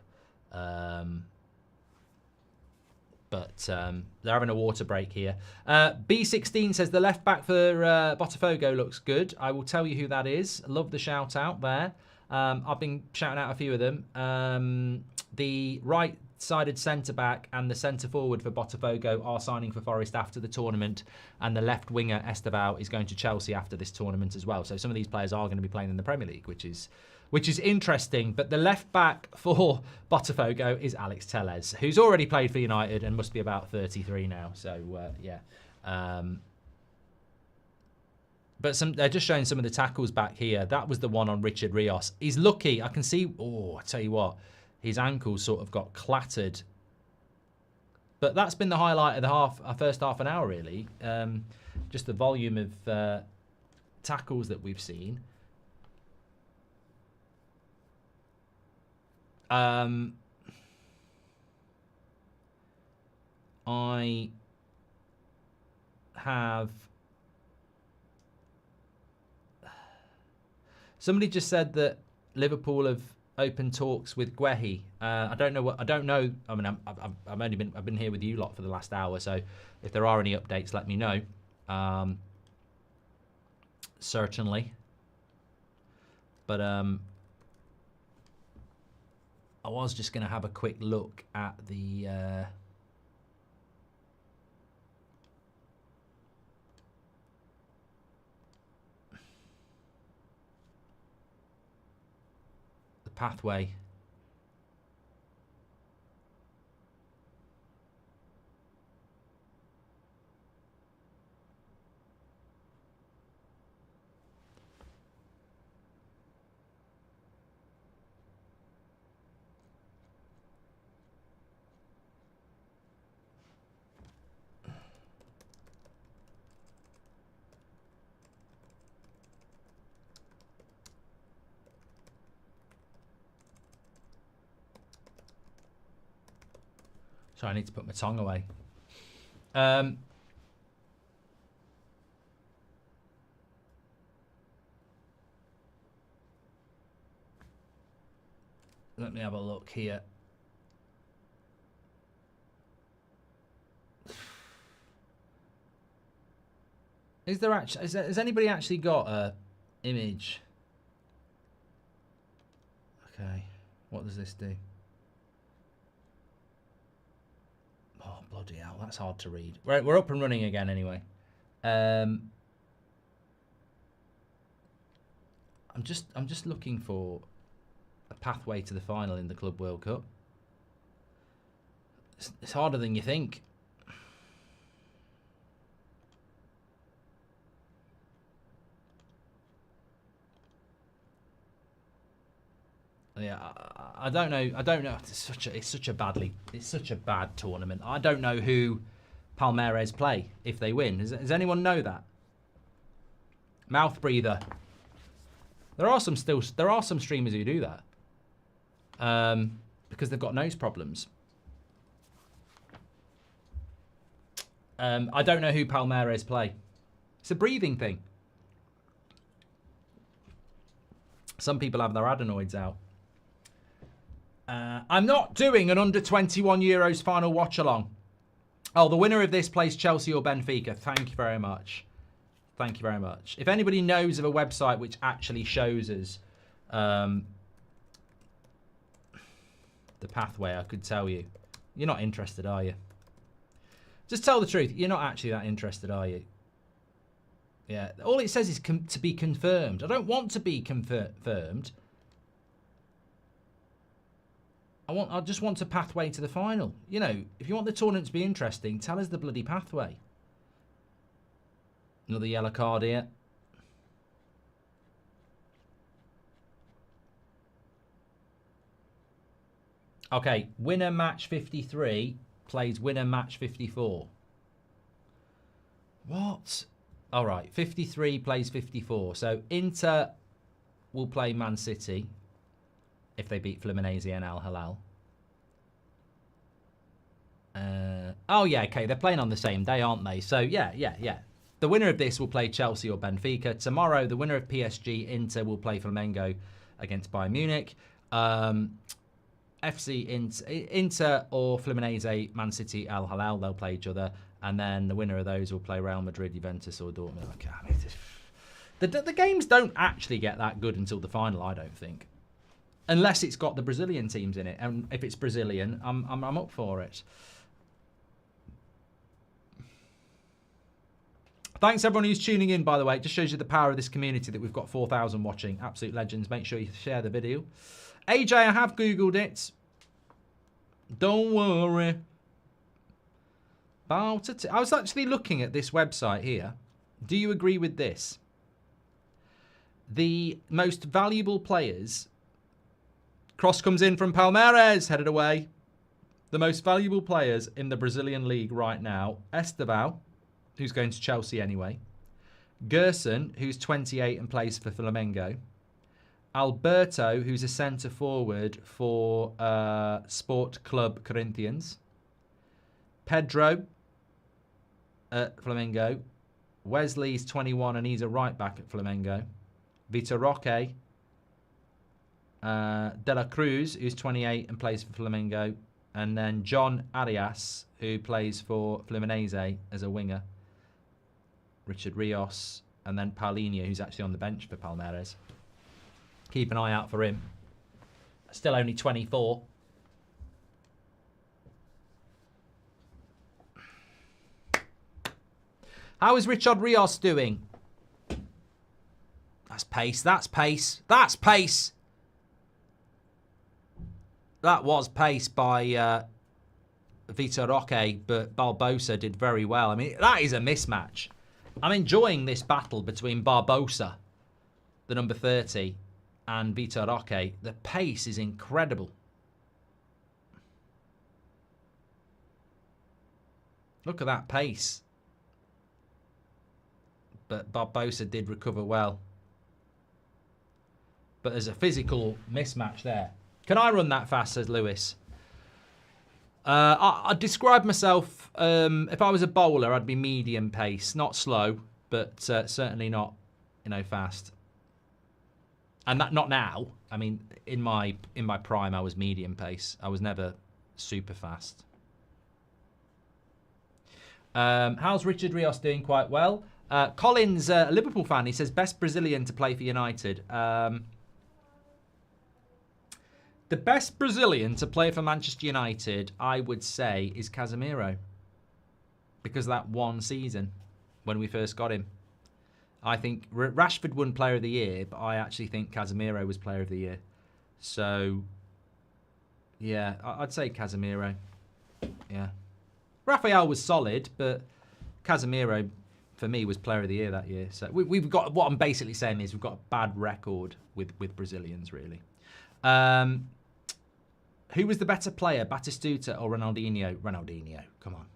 But they're having a water break here. B16 says the left back for Botafogo looks good. I will tell you who that is. Love the shout out there. I've been shouting out a few of them. The right-sided centre-back and the centre-forward for Botafogo are signing for Forest after the tournament, and the left winger, Estevao, is going to Chelsea after this tournament as well. So some of these players are going to be playing in the Premier League, which is interesting. But the left-back for Botafogo is Alex Telles, who's already played for United and must be about 33 now. So, yeah. But they're just showing some of the tackles back here. That was the one on Richard Rios. He's lucky. I can see... Oh, I tell you what. His ankles sort of got clattered. But that's been the highlight of the first half an hour, really. Just the volume of tackles that we've seen. I have... Somebody just said that Liverpool have opened talks with Guehi. I don't know. I mean, I've been here with you lot for the last hour, so if there are any updates, let me know. Certainly. But I was just going to have a quick look at the pathway. Sorry, I need to put my tongue away. Let me have a look here. Is there actually? Has anybody actually got a image? Okay, what does this do? Oh, bloody hell, that's hard to read. Right, we're up and running again anyway. I'm just looking for a pathway to the final in the Club World Cup. It's harder than you think. Yeah, I don't know. It's such a bad tournament. I don't know who Palmeiras play if they win. Does anyone know that? Mouth breather. There are some streamers who do that. Because they've got nose problems. I don't know who Palmeiras play. It's a breathing thing. Some people have their adenoids out. I'm not doing an under 21 Euros final watch along. Oh, the winner of this plays Chelsea or Benfica. Thank you very much. Thank you very much. If anybody knows of a website which actually shows us the pathway, I could tell you. You're not interested, are you? Just tell the truth. You're not actually that interested, are you? Yeah. All it says is to be confirmed. I don't want to be confirmed. I just want a pathway to the final. You know, if you want the tournament to be interesting, tell us the bloody pathway. Another yellow card here. Okay, winner match 53 plays winner match 54. What? All right, 53 plays 54. So Inter will play Man City if they beat Fluminense and Al Hilal. Oh, yeah, okay. They're playing on the same day, aren't they? So, yeah. The winner of this will play Chelsea or Benfica. Tomorrow, the winner of PSG, Inter, will play Flamengo against Bayern Munich. FC Inter or Fluminense, Man City, Al Hilal, they'll play each other. And then the winner of those will play Real Madrid, Juventus or Dortmund. Okay, I mean, the games don't actually get that good until the final, I don't think. Unless it's got the Brazilian teams in it. And if it's Brazilian, I'm up for it. Thanks everyone who's tuning in, by the way. It just shows you the power of this community that we've got 4,000 watching. Absolute legends. Make sure you share the video. AJ, I have Googled it. Don't worry. I was actually looking at this website here. Do you agree with this? The most valuable players. Cross comes in from Palmeiras, headed away. The most valuable players in the Brazilian league right now. Estevão, who's going to Chelsea anyway. Gerson, who's 28 and plays for Flamengo. Alberto, who's a centre forward for Sport Club Corinthians. Pedro at Flamengo. Wesley's 21 and he's a right back at Flamengo. Vitor Roque. De La Cruz, who's 28 and plays for Flamengo. And then John Arias, who plays for Fluminense as a winger. Richard Rios. And then Paulinho, who's actually on the bench for Palmeiras. Keep an eye out for him. Still only 24. How is Richard Rios doing? That's pace. That's pace. That's pace. That was pace by Vitor Roque, but Barbosa did very well. I mean, that is a mismatch. I'm enjoying this battle between Barbosa, the number 30, and Vitor Roque. The pace is incredible. Look at that pace. But Barbosa did recover well. But there's a physical mismatch there. Can I run that fast, says Lewis? I'd describe myself, if I was a bowler, I'd be medium pace. Not slow, but certainly not, fast. And that not now. I mean, in my prime, I was medium pace. I was never super fast. How's Richard Rios doing? Quite well. Colin's a Liverpool fan. He says, best Brazilian to play for United. The best Brazilian to play for Manchester United, I would say, is Casemiro. Because of that one season when we first got him. I think Rashford won Player of the Year, but I actually think Casemiro was Player of the Year. So, yeah, I'd say Casemiro. Yeah. Rafael was solid, but Casemiro, for me, was Player of the Year that year. So we've got, what I'm basically saying is we've got a bad record with Brazilians, really. Who was the better player, Batistuta or Ronaldinho? Ronaldinho, come on.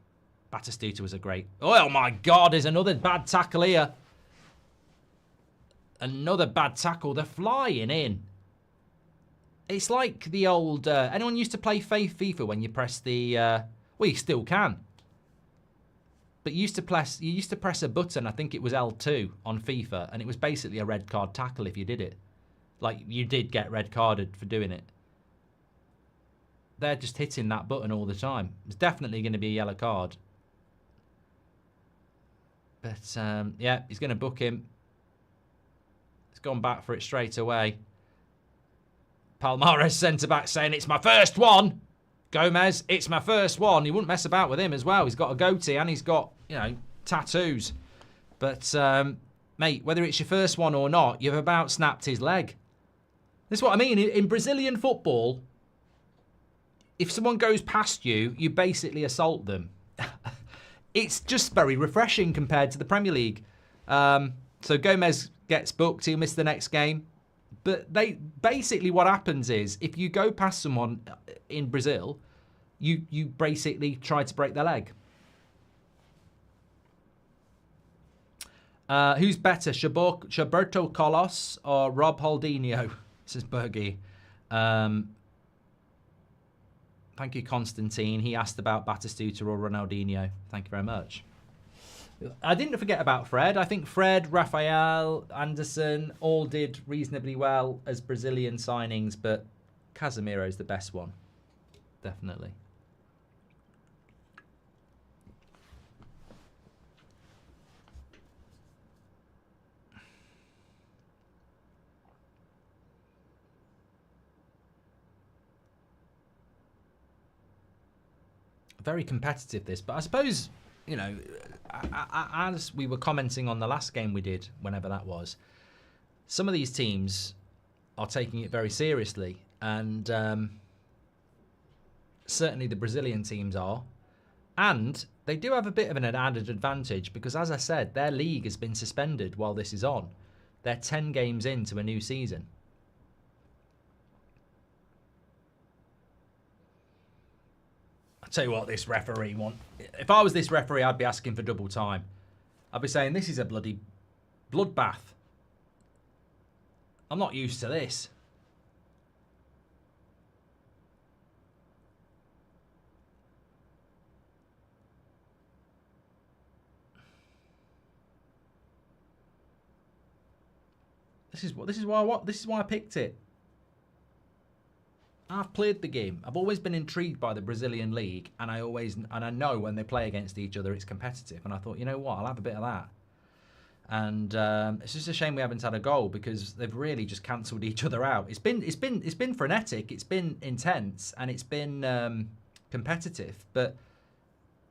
Batistuta was a great... Oh, my God, there's another bad tackle here. Another bad tackle. They're flying in. It's like the old... anyone used to play FIFA when you press the... well, you still can. But you used to press a button, I think it was L2 on FIFA, and it was basically a red card tackle if you did it. Like, you did get red carded for doing it. They're just hitting that button all the time. It's definitely going to be a yellow card. But, yeah, he's going to book him. He's gone back for it straight away. Palmeiras centre-back saying, it's my first one. Gomez, it's my first one. You wouldn't mess about with him as well. He's got a goatee and he's got, you know, tattoos. But, mate, whether it's your first one or not, you've about snapped his leg. This is what I mean. In Brazilian football, if someone goes past you, you basically assault them. It's just very refreshing compared to the Premier League. So Gomez gets booked. He'll miss the next game. But basically what happens is if you go past someone in Brazil, you basically try to break their leg. Who's better, Shaberto Carlos or Rob Holdinho? Says Bergie. Thank you, Constantine. He asked about Batistuta or Ronaldinho. Thank you very much. I didn't forget about Fred. I think Fred, Rafael, Anderson all did reasonably well as Brazilian signings, but Casemiro's the best one. Definitely. Very competitive, this, but I suppose, you know, as we were commenting on the last game we did, whenever that was, some of these teams are taking it very seriously, and certainly the Brazilian teams are, and they do have a bit of an added advantage because, as I said, their league has been suspended while this is on. They're 10 games into a new season. Tell you what, this referee want. If I was this referee, I'd be asking for double time. I'd be saying, this is a bloody bloodbath. I'm not used to this. This is why I picked it. I've played the game. I've always been intrigued by the Brazilian league, and I know when they play against each other, it's competitive. And I thought, you know what, I'll have a bit of that. And it's just a shame we haven't had a goal because they've really just cancelled each other out. It's been frenetic, it's been intense, and it's been competitive, but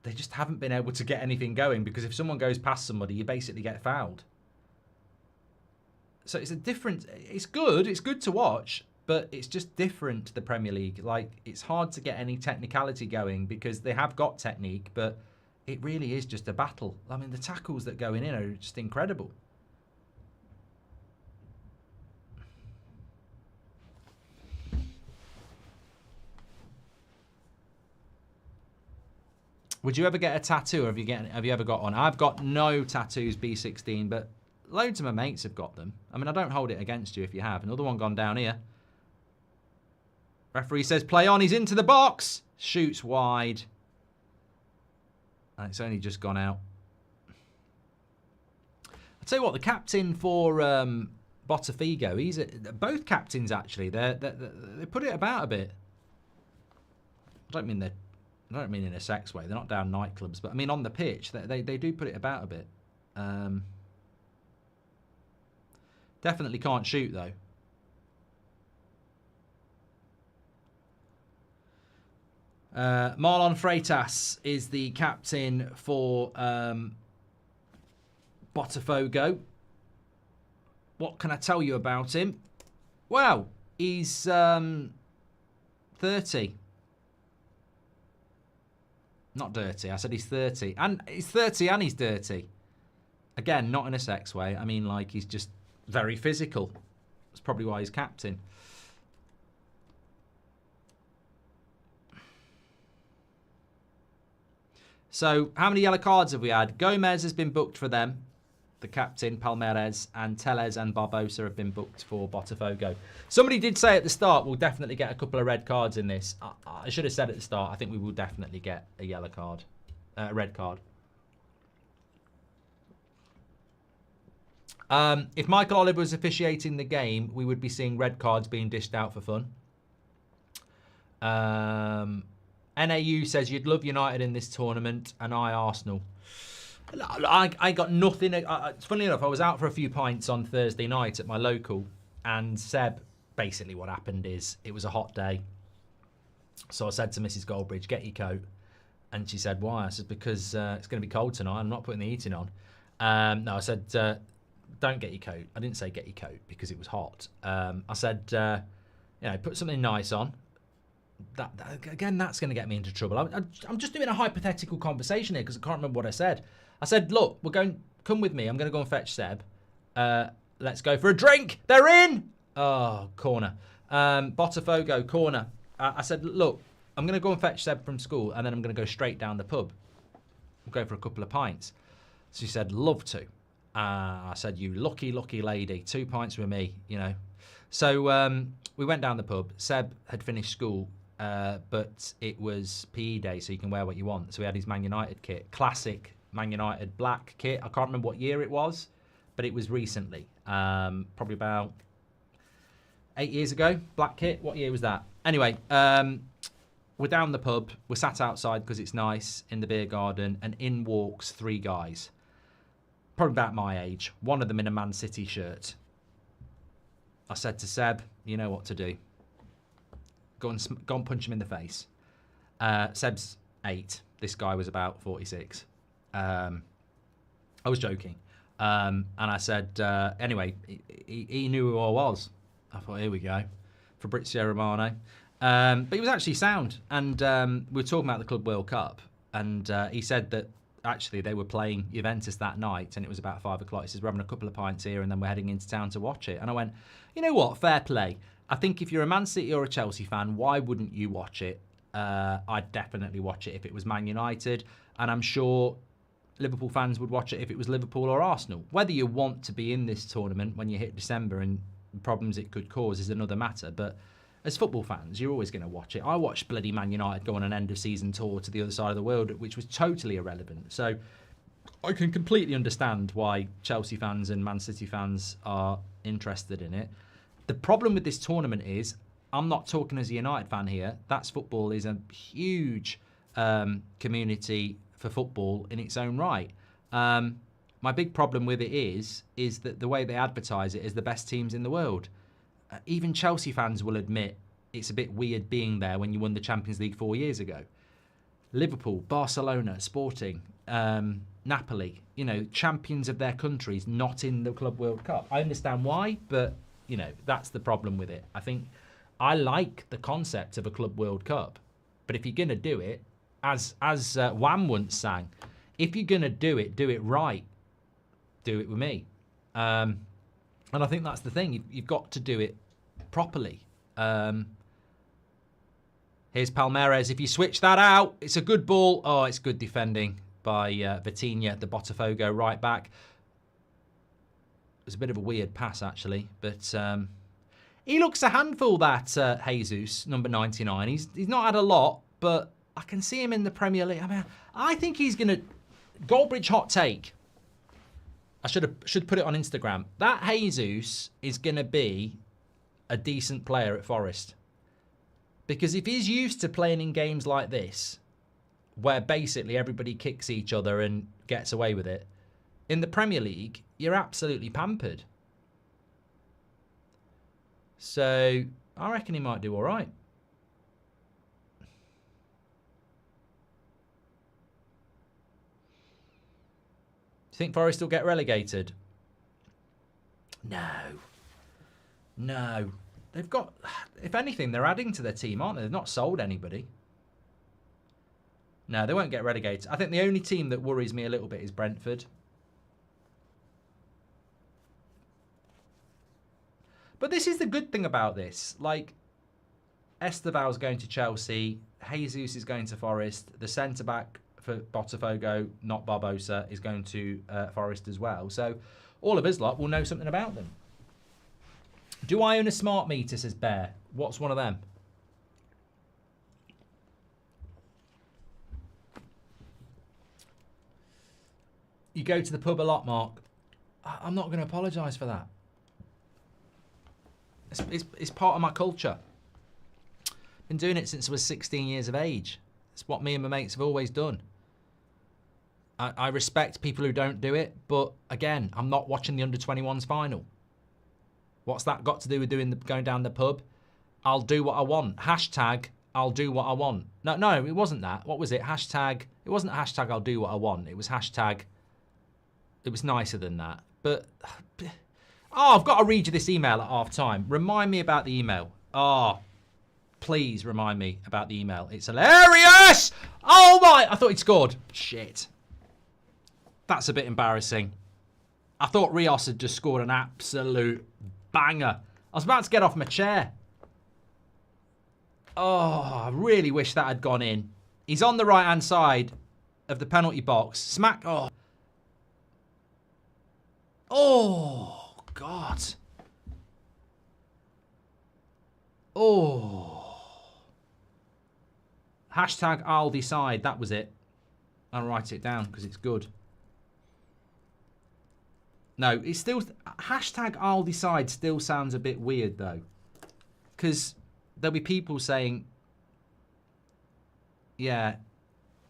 they just haven't been able to get anything going because if someone goes past somebody, you basically get fouled. So it's good. It's good to watch. But it's just different to the Premier League. Like, it's hard to get any technicality going because they have got technique, but it really is just a battle. I mean, the tackles that go in are just incredible. Would you ever get a tattoo, or have you ever got one? I've got no tattoos, B16, but loads of my mates have got them. I mean, I don't hold it against you if you have. Another one gone down here. Referee says play on, he's into the box. Shoots wide. And it's only just gone out. I'll tell you what, the captain for Botafogo, both captains actually, they put it about a bit. I don't mean in a sex way, they're not down nightclubs, but I mean on the pitch, they do put it about a bit. Definitely can't shoot though. Marlon Freitas is the captain for Botafogo. What can I tell you about him? Well, he's 30. Not dirty. I said he's 30. And he's 30 and he's dirty. Again, not in a sex way. I mean, like, he's just very physical. That's probably why he's captain. So, how many yellow cards have we had? Gomez has been booked for them. the captain, Palmeiras, and Teles and Barbosa have been booked for Botafogo. Somebody did say at the start, we'll definitely get a couple of red cards in this. I should have said at the start, I think we will definitely get a yellow card, a red card. If Michael Oliver was officiating the game, we would be seeing red cards being dished out for fun. NAU says you'd love United in this tournament, and I Arsenal. I got nothing. Funnily enough, I was out for a few pints on Thursday night at my local, and Seb, basically what happened is it was a hot day. So I said to Mrs. Goldbridge, get your coat. And she said, why? I said, because it's going to be cold tonight. I'm not putting the heating on. No, I said, don't get your coat. I didn't say get your coat because it was hot. I said, put something nice on. Again, that's going to get me into trouble. I'm just doing a hypothetical conversation here because I can't remember what I said. I said, look, come with me. I'm going to go and fetch Seb. Let's go for a drink. They're in. Oh, corner. Botafogo, corner. I said, look, I'm going to go and fetch Seb from school and then I'm going to go straight down the pub. We'll go for a couple of pints. She said, love to. I said, you lucky, lucky lady. 2 pints with me, So we went down the pub. Seb had finished school. But it was PE day, so you can wear what you want. So we had his Man United kit, classic Man United black kit. I can't remember what year it was, but it was recently, probably about 8 years ago. Black kit. What year was that? Anyway, we're down the pub. We're sat outside because it's nice in the beer garden, and in walks 3 guys, probably about my age. One of them in a Man City shirt. I said to Seb, you know what to do. Go and punch him in the face. Seb's 8. This guy was about 46. I was joking. And I said, anyway, he knew who I was. I thought, here we go. Fabrizio Romano. But he was actually sound. And we were talking about the Club World Cup. And he said that actually they were playing Juventus that night. And it was about 5 o'clock. He says, we're having a couple of pints here. And then we're heading into town to watch it. And I went, you know what? Fair play. I think if you're a Man City or a Chelsea fan, why wouldn't you watch it? I'd definitely watch it if it was Man United. And I'm sure Liverpool fans would watch it if it was Liverpool or Arsenal. Whether you want to be in this tournament when you hit December and the problems it could cause is another matter. But as football fans, you're always going to watch it. I watched bloody Man United go on an end-of-season tour to the other side of the world, which was totally irrelevant. So I can completely understand why Chelsea fans and Man City fans are interested in it. The problem with this tournament is, I'm not talking as a United fan here. That's football is a huge community for football in its own right. My big problem with it is that the way they advertise it is the best teams in the world. Even Chelsea fans will admit it's a bit weird being there when you won the Champions League 4 years ago. Liverpool, Barcelona, Sporting, Napoli, champions of their countries, not in the Club World Cup. I understand why, but that's the problem with it. I think I like the concept of a Club World Cup, but if you're going to do it, as Wham once sang, if you're going to do it right. Do it with me. And I think that's the thing. You've got to do it properly. Here's Palmeiras. If you switch that out, it's a good ball. Oh, it's good defending by Vitinha, the Botafogo right back. It was a bit of a weird pass, actually. But he looks a handful, that Jesus, number 99. He's not had a lot, but I can see him in the Premier League. I mean, I think he's going to... Goldbridge hot take. I should put it on Instagram. That Jesus is going to be a decent player at Forest. Because if he's used to playing in games like this, where basically everybody kicks each other and gets away with it, in the Premier League, you're absolutely pampered. So I reckon he might do all right. Do you think Forest will get relegated? No. They've got, if anything, they're adding to their team, aren't they? They've not sold anybody. No, they won't get relegated. I think the only team that worries me a little bit is Brentford. But this is the good thing about this. Like, Esteval's going to Chelsea. Jesus is going to Forest. The centre-back for Botafogo, not Barbosa, is going to Forest as well. So all of us lot will know something about them. Do I own a smart meter, says Bear. What's one of them? You go to the pub a lot, Mark. I'm not going to apologise for that. It's part of my culture. Been doing it since I was 16 years of age. It's what me and my mates have always done. I respect people who don't do it, but again, I'm not watching the under-21s final. What's that got to do with going down the pub? I'll do what I want. Hashtag, I'll do what I want. No, it wasn't that. What was it? Hashtag, it wasn't hashtag, I'll do what I want. It was hashtag, it was nicer than that. But, oh, I've got to read you this email at half time. Remind me about the email. Oh, please remind me about the email. It's hilarious! Oh my, I thought he'd scored. Shit. That's a bit embarrassing. I thought Rios had just scored an absolute banger. I was about to get off my chair. Oh, I really wish that had gone in. He's on the right-hand side of the penalty box. Smack. Oh. Oh, God. Oh. Hashtag I'll decide. That was it. I'll write it down because it's good. No, it's still... Hashtag I'll decide still sounds a bit weird, though. Because there'll be people saying... Yeah,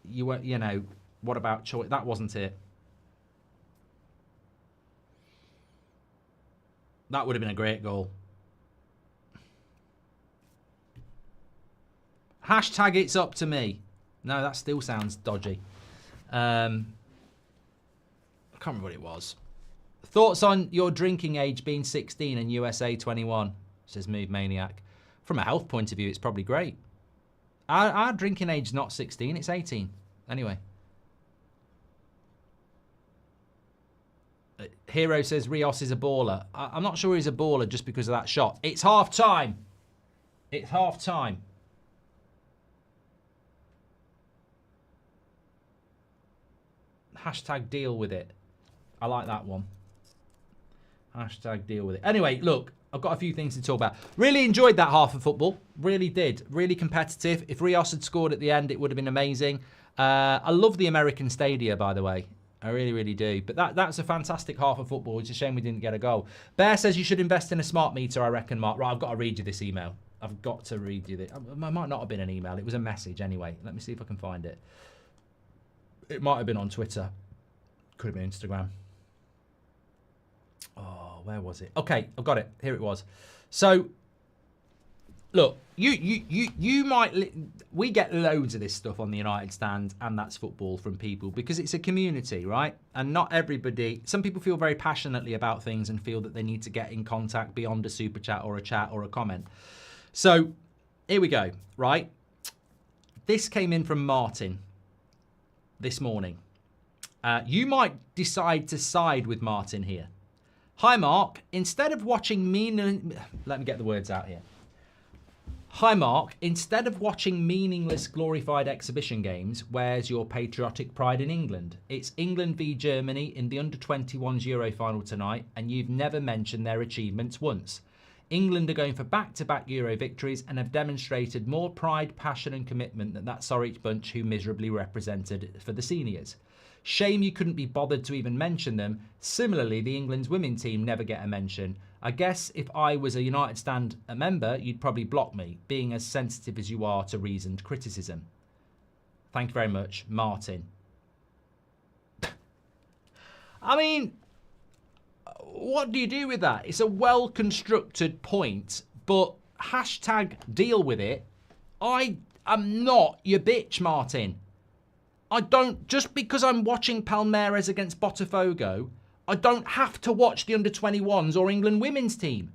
you know, what about choice? That wasn't it. That would have been a great goal. Hashtag it's up to me. No, that still sounds dodgy. I can't remember what it was. Thoughts on your drinking age being 16 and USA 21, says Mood Maniac. From a health point of view, it's probably great. Our drinking age is not 16, it's 18. Anyway. Hero says Rios is a baller. I'm not sure he's a baller just because of that shot. It's half time. It's half time. Hashtag deal with it. I like that one. Hashtag deal with it. Anyway, look, I've got a few things to talk about. Really enjoyed that half of football. Really did. Really competitive. If Rios had scored at the end, it would have been amazing. I love the American Stadia, by the way. I really, really do. But that's a fantastic half of football. It's a shame we didn't get a goal. Bear says you should invest in a smart meter, I reckon, Mark. Right, I've got to read you this email. I've got to read you this. It might not have been an email. It was a message anyway. Let me see if I can find it. It might have been on Twitter. Could have been Instagram. Oh, where was it? Okay, I've got it. Here it was. So, look, you might... We get loads of this stuff on the United Stand, and that's football, from people, because it's a community, right? And not everybody... Some people feel very passionately about things and feel that they need to get in contact beyond a super chat or a comment. So, here we go, right? This came in from Martin this morning. You might decide to side with Martin here. Hi, Mark. Instead of watching Let me get the words out here. Hi, Mark. Instead of watching meaningless glorified exhibition games, where's your patriotic pride in England? It's England v Germany in the under-21s Euro final tonight, and you've never mentioned their achievements once. England are going for back-to-back Euro victories and have demonstrated more pride, passion and commitment than that Sorich bunch who miserably represented for the seniors. Shame you couldn't be bothered to even mention them. Similarly, the England's women team never get a mention. I guess if I was a United Stand member, you'd probably block me, being as sensitive as you are to reasoned criticism. Thank you very much, Martin. I mean, what do you do with that? It's a well-constructed point, but hashtag deal with it. I am not your bitch, Martin. I don't, just because I'm watching Palmeiras against Botafogo, I don't have to watch the under-21s or England women's team.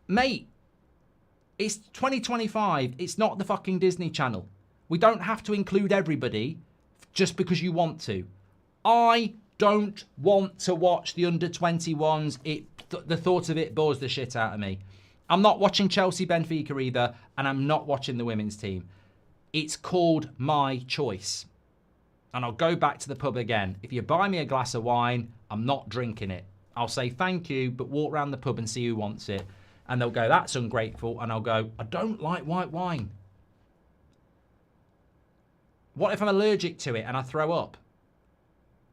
Mate, it's 2025. It's not the fucking Disney Channel. We don't have to include everybody just because you want to. I don't want to watch the under-21s. The thought of it bores the shit out of me. I'm not watching Chelsea Benfica either, and I'm not watching the women's team. It's called my choice. and I'll go back to the pub again. If you buy me a glass of wine, I'm not drinking it. I'll say thank you, but walk around the pub and see who wants it. And they'll go, that's ungrateful. And I'll go, I don't like white wine. What if I'm allergic to it and I throw up?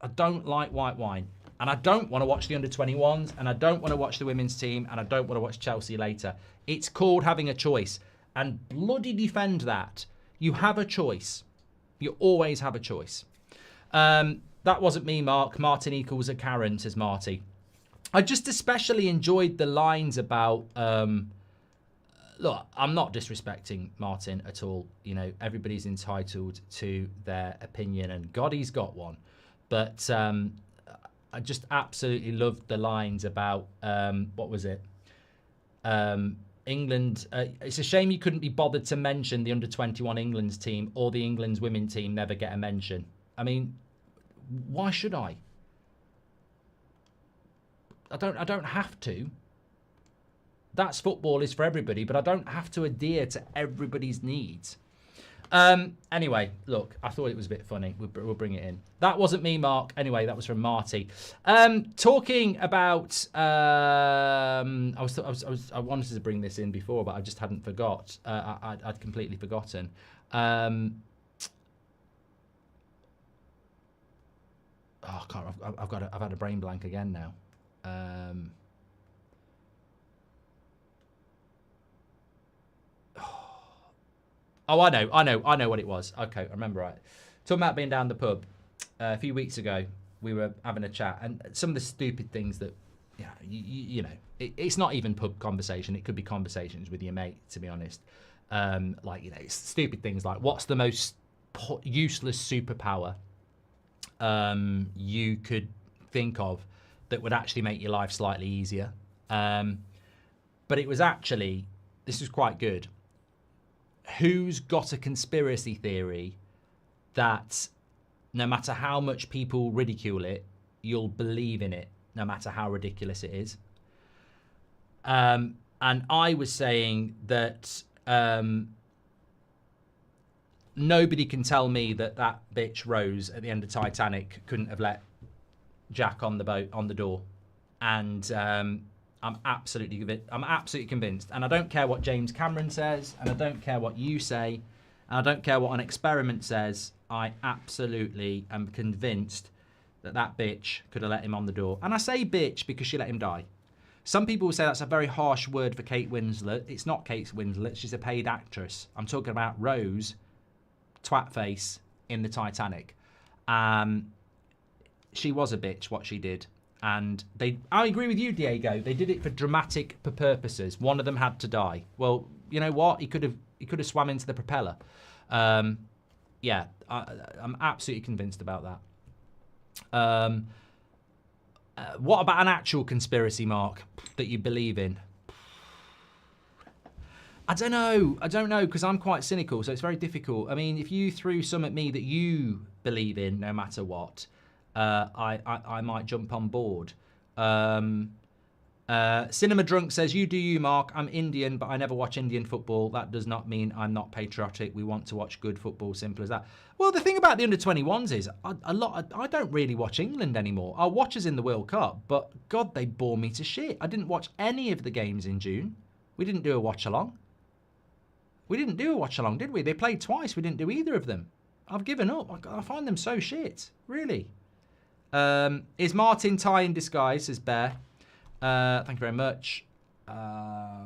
I don't like white wine. And I don't want to watch the under-21s, and I don't want to watch the women's team, and I don't want to watch Chelsea later. It's called having a choice. And bloody defend that. You have a choice. You always have a choice. That wasn't me, Mark. Martin equals a Karen, says Marty. I just especially enjoyed the lines about... look, I'm not disrespecting Martin at all. You know, everybody's entitled to their opinion, and God, he's got one. But I just absolutely loved the lines about, what was it? England, it's a shame you couldn't be bothered to mention the under-21 England's team or the England's women team never get a mention. I mean, why should I? I don't have to. That's football is for everybody, but I don't have to adhere to everybody's needs. Anyway, look, I thought it was a bit funny. We'll bring it in. That wasn't me, Mark. Anyway, that was from Marty. Talking about, I wanted to bring this in before, but I just hadn't forgot. I'd completely forgotten. Oh, I can't. I've had a brain blank again now. Oh, I know what it was. Okay, I remember right. Talking about being down the pub a few weeks ago, we were having a chat, and some of the stupid things that, you know, it's not even pub conversation. It could be conversations with your mate, to be honest. Like, you know, stupid things like, what's the most useless superpower you could think of that would actually make your life slightly easier? But it was actually, this was quite good. Who's got a conspiracy theory that no matter how much people ridicule it, you'll believe in it, no matter how ridiculous it is? And I was saying that nobody can tell me that bitch Rose at the end of Titanic couldn't have let Jack on the boat, on the door. And I'm absolutely convinced. And I don't care what James Cameron says, and I don't care what you say, and I don't care what an experiment says. I absolutely am convinced that bitch could have let him on the door. And I say bitch because she let him die. Some people will say that's a very harsh word for Kate Winslet. It's not Kate Winslet. She's a paid actress. I'm talking about Rose, twatface, in the Titanic. She was a bitch, what she did. And I agree with you, Diego. They did it for dramatic purposes. One of them had to die. Well, you know what? He could have swam into the propeller. Yeah, I'm absolutely convinced about that. What about an actual conspiracy, Mark, that you believe in? I don't know, because I'm quite cynical, so it's very difficult. I mean, if you threw some at me that you believe in, no matter what, I might jump on board. Cinema Drunk says, you do you, Mark. I'm Indian, but I never watch Indian football. That does not mean I'm not patriotic. We want to watch good football, simple as that. Well, the thing about the under-21s is I don't really watch England anymore. I'll watch us in the World Cup, but God, they bore me to shit. I didn't watch any of the games in June. We didn't do a watch-along. We didn't do a watch-along, did we? They played twice. We didn't do either of them. I've given up. I find them so shit, really. Is Martin Thai in disguise, says Bear. Thank you very much. I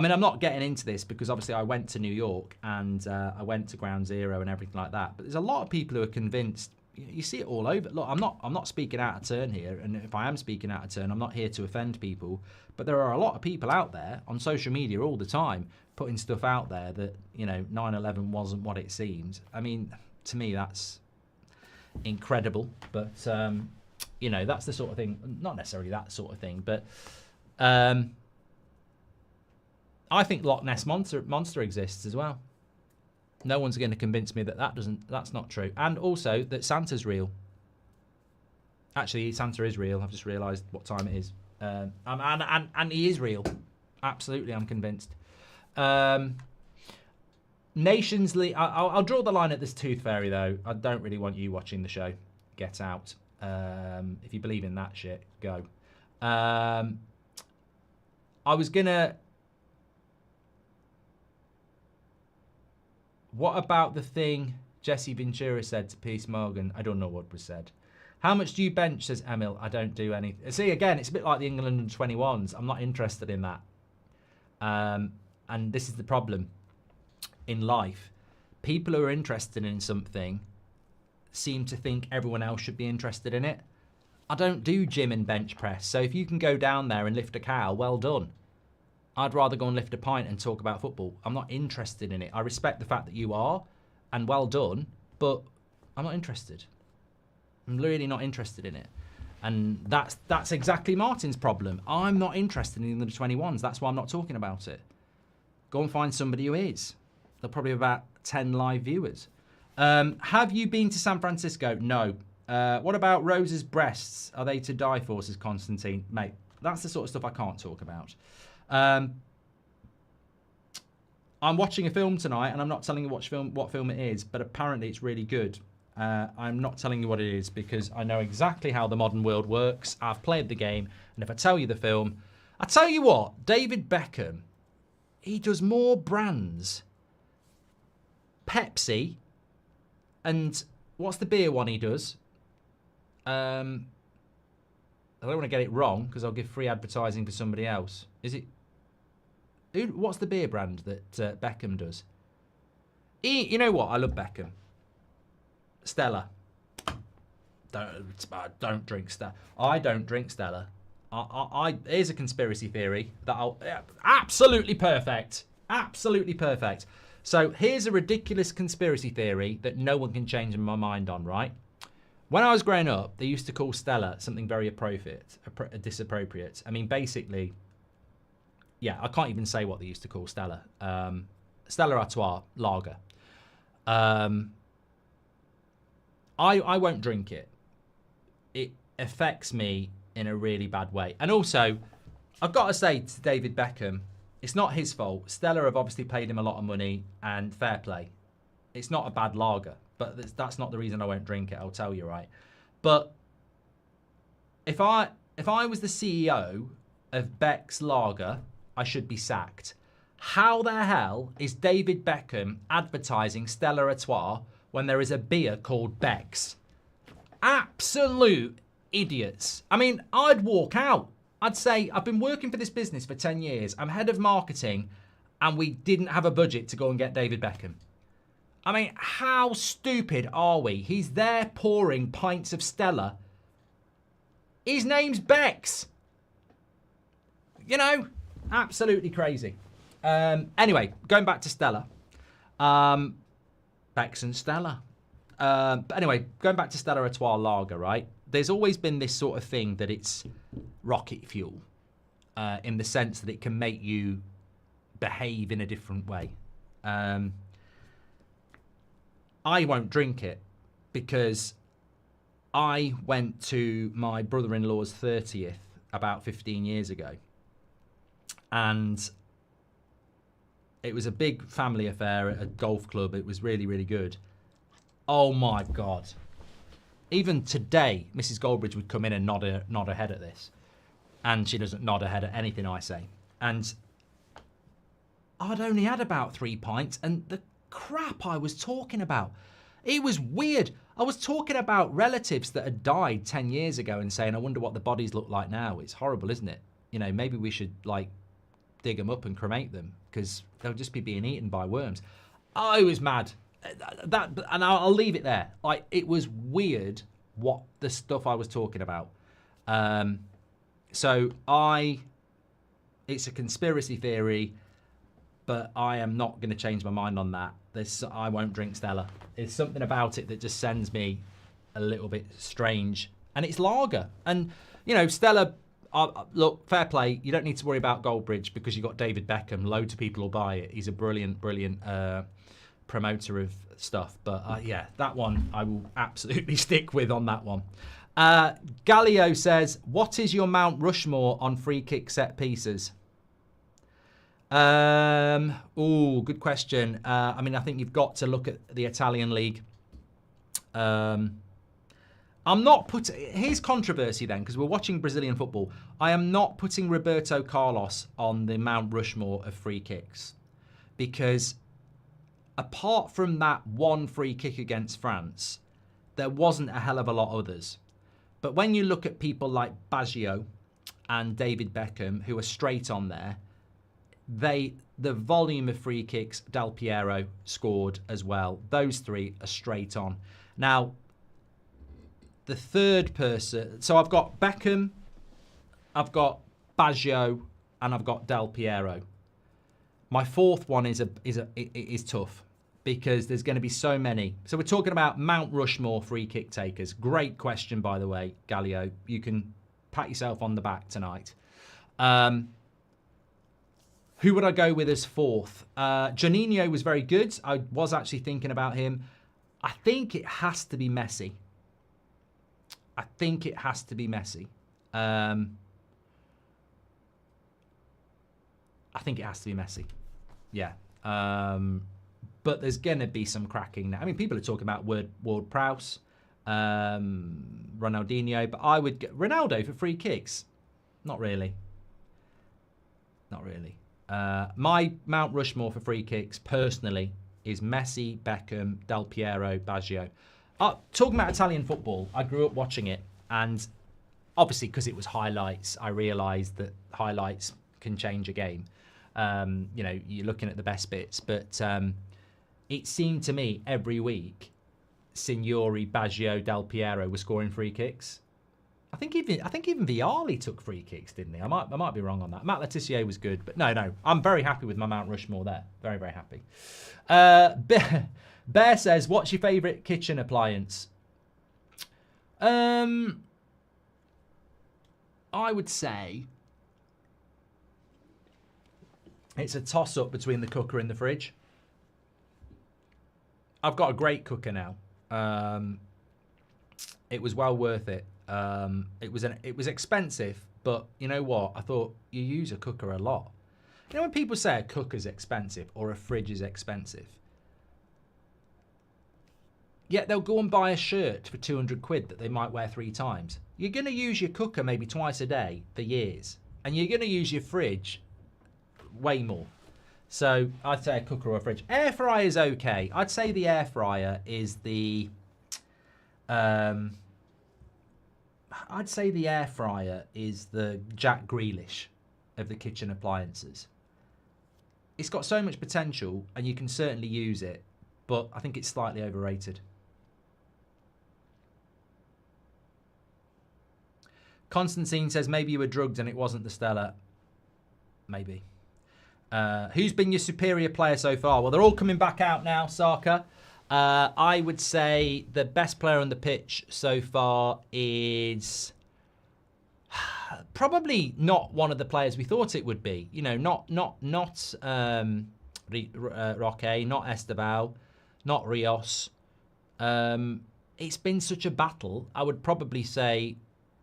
mean, I'm not getting into this because obviously I went to New York and I went to Ground Zero and everything like that. But there's a lot of people who are convinced. You see it all over. Look, I'm not speaking out of turn here, and if I am speaking out of turn, I'm not here to offend people. But there are a lot of people out there on social media all the time putting stuff out there that, you know, 9/11 wasn't what it seemed. I mean, to me, that's incredible. But you know, that's the sort of thing. Not necessarily that sort of thing, but I think Loch Ness monster exists as well. No one's going to convince me that that's not true. And also that Santa's real. Actually, Santa is real. I've just realised what time it is. And he is real. Absolutely, I'm convinced. Nations League. I'll draw the line at this Tooth Fairy, though. I don't really want you watching the show. Get out. If you believe in that shit, go. I was going to... What about the thing Jesse Ventura said to Piers Morgan? I don't know what was said. How much do you bench, says Emil? I don't do anything. See, again, it's a bit like the England under 21s. I'm not interested in that. And this is the problem in life. People who are interested in something seem to think everyone else should be interested in it. I don't do gym and bench press. So if you can go down there and lift a cow, well done. I'd rather go and lift a pint and talk about football. I'm not interested in it. I respect the fact that you are, and well done, but I'm not interested. I'm really not interested in it. And that's exactly Martin's problem. I'm not interested in the 21s. That's why I'm not talking about it. Go and find somebody who is. There'll probably be about 10 live viewers. Have you been to San Francisco? No. What about Rose's breasts? Are they to die for, says Constantine? Mate, that's the sort of stuff I can't talk about. I'm watching a film tonight, and I'm not telling you what film it is, but apparently it's really good. I'm not telling you what it is because I know exactly how the modern world works. I've played the game, and if I tell you the film... I tell you what, David Beckham, he does more brands. Pepsi, and what's the beer one he does? I don't want to get it wrong because I'll give free advertising for somebody else. Is it... What's the beer brand that Beckham does? You know what? I love Beckham. Stella. Don't drink Stella. I don't drink Stella. Here's a conspiracy theory that absolutely perfect. Absolutely perfect. So here's a ridiculous conspiracy theory that no one can change my mind on, right? When I was growing up, they used to call Stella something very disappropriate. I mean, basically... Yeah, I can't even say what they used to call Stella. Stella Artois lager. I won't drink it. It affects me in a really bad way. And also, I've got to say to David Beckham, it's not his fault. Stella have obviously paid him a lot of money, and fair play. It's not a bad lager, but that's not the reason I won't drink it, I'll tell you, right? But if I was the CEO of Beck's Lager, I should be sacked. How the hell is David Beckham advertising Stella Artois when there is a beer called Beck's? Absolute idiots. I mean, I'd walk out. I'd say, I've been working for this business for 10 years. I'm head of marketing, and we didn't have a budget to go and get David Beckham. I mean, how stupid are we? He's there pouring pints of Stella. His name's Beck's. You know... Absolutely crazy. Anyway, going back to Stella. Beck's and Stella. But anyway, going back to Stella Artois Lager, right? There's always been this sort of thing that it's rocket fuel. In the sense that it can make you behave in a different way. I won't drink it because I went to my brother-in-law's 30th about 15 years ago. And it was a big family affair at a golf club. It was really, really good. Oh, my God. Even today, Mrs. Goldbridge would come in and nod her head at this. And she doesn't nod her head at anything I say. And I'd only had about 3 pints, and the crap I was talking about. It was weird. I was talking about relatives that had died 10 years ago and saying, I wonder what the bodies look like now. It's horrible, isn't it? You know, maybe we should, like... dig them up and cremate them because they'll just be being eaten by worms. I was mad. And I'll leave it there. Like, it was weird what the stuff I was talking about. So it's a conspiracy theory, but I am not going to change my mind on that. I won't drink Stella. There's something about it that just sends me a little bit strange. And it's lager. And, you know, Stella... look, fair play. You don't need to worry about Goldbridge because you've got David Beckham. Loads of people will buy it. He's a brilliant, brilliant promoter of stuff. But yeah, that one I will absolutely stick with on that one. Gallio says, what is your Mount Rushmore on free kick set pieces? Good question. I mean, I think you've got to look at the Italian league. I'm not putting... Here's controversy then, because we're watching Brazilian football. I am not putting Roberto Carlos on the Mount Rushmore of free kicks. Because apart from that one free kick against France, there wasn't a hell of a lot of others. But when you look at people like Baggio and David Beckham, who are straight on there, the volume of free kicks Del Piero scored as well. Those three are straight on. Now, the third person, so I've got Beckham, I've got Baggio, and I've got Del Piero. My fourth one is tough because there's going to be so many. So we're talking about Mount Rushmore free kick takers. Great question, by the way, Galio. You can pat yourself on the back tonight. Who would I go with as fourth? Juninho was very good. I was actually thinking about him. I think it has to be Messi. I think it has to be Messi. I think it has to be Messi. Yeah. But there's going to be some cracking now. I mean, people are talking about Ward-Prowse, Ronaldinho, but I would get Ronaldo for free kicks. Not really. Not really. My Mount Rushmore for free kicks, personally, is Messi, Beckham, Del Piero, Baggio. Talking about Italian football, I grew up watching it, and obviously because it was highlights, I realised that highlights can change a game. You know, you're looking at the best bits, but it seemed to me every week, Signori, Baggio, Del Piero were scoring free kicks. I think even Vialli took free kicks, didn't he? I might be wrong on that. Matt Letitia was good, but no, I'm very happy with my Mount Rushmore there. Very, very happy. Bear says, what's your favourite kitchen appliance? I would say it's a toss-up between the cooker and the fridge. I've got a great cooker now. It was well worth it. It was expensive, but you know what? I thought you use a cooker a lot. You know when people say a cooker's expensive or a fridge is expensive? Yeah, they'll go and buy a shirt for 200 quid that they might wear 3 times. You're going to use your cooker maybe twice a day for years. And you're going to use your fridge way more. So I'd say a cooker or a fridge. Air fryer is okay. I'd say the air fryer is the... I'd say the air fryer is the Jack Grealish of the kitchen appliances. It's got so much potential and you can certainly use it, but I think it's slightly overrated. Constantine says maybe you were drugged and it wasn't the Stella. Maybe. Who's been your superior player so far? Well, they're all coming back out now, Saka. I would say the best player on the pitch so far is probably not one of the players we thought it would be. You know, not Roque, not Esteban, not Rios. It's been such a battle. I would probably say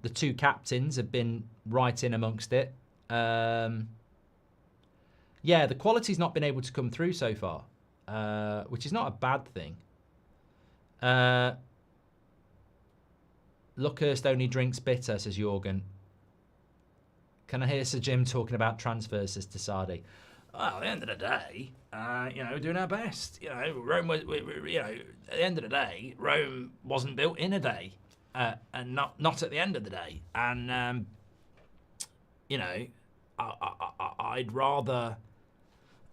the 2 captains have been right in amongst it. Yeah, the quality's not been able to come through so far. Which is not a bad thing. Luckhurst only drinks bitter, says Jorgen. Can I hear Sir Jim talking about transfers, says Tassadi? Well, at the end of the day, you know, we're doing our best. You know, Rome was, you know, at the end of the day, Rome wasn't built in a day, and not at the end of the day. And you know, I'd rather.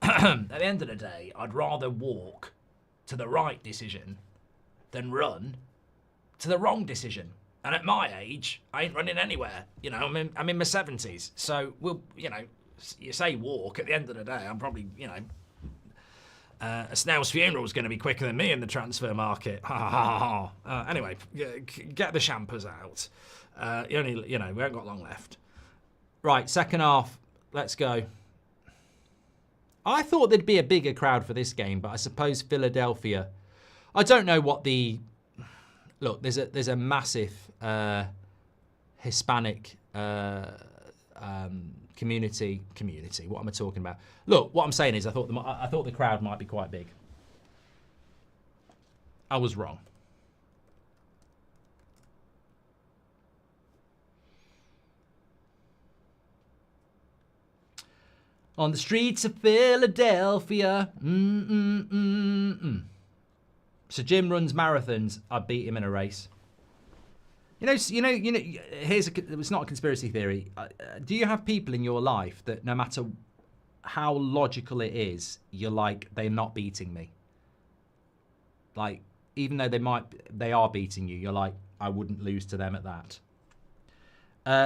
At the end of the day, I'd rather walk to the right decision than run to the wrong decision. And at my age, I ain't running anywhere. You know, I'm in my 70s. So, you know, you say walk, at the end of the day, I'm probably, you know, a snail's funeral is going to be quicker than me in the transfer market. Anyway, get the champers out. You know, we haven't got long left. Right, second half. Let's go. I thought there'd be a bigger crowd for this game, but I suppose Philadelphia. I don't know what the look. There's a massive Hispanic community. What am I talking about? Look, what I'm saying is I thought the crowd might be quite big. I was wrong. On the streets of Philadelphia. So Jim runs marathons. I beat him in a race. You know. It's not a conspiracy theory. Do you have people in your life that no matter how logical it is, you're like, they're not beating me? Like, even though they are beating you, you're like, I wouldn't lose to them at that.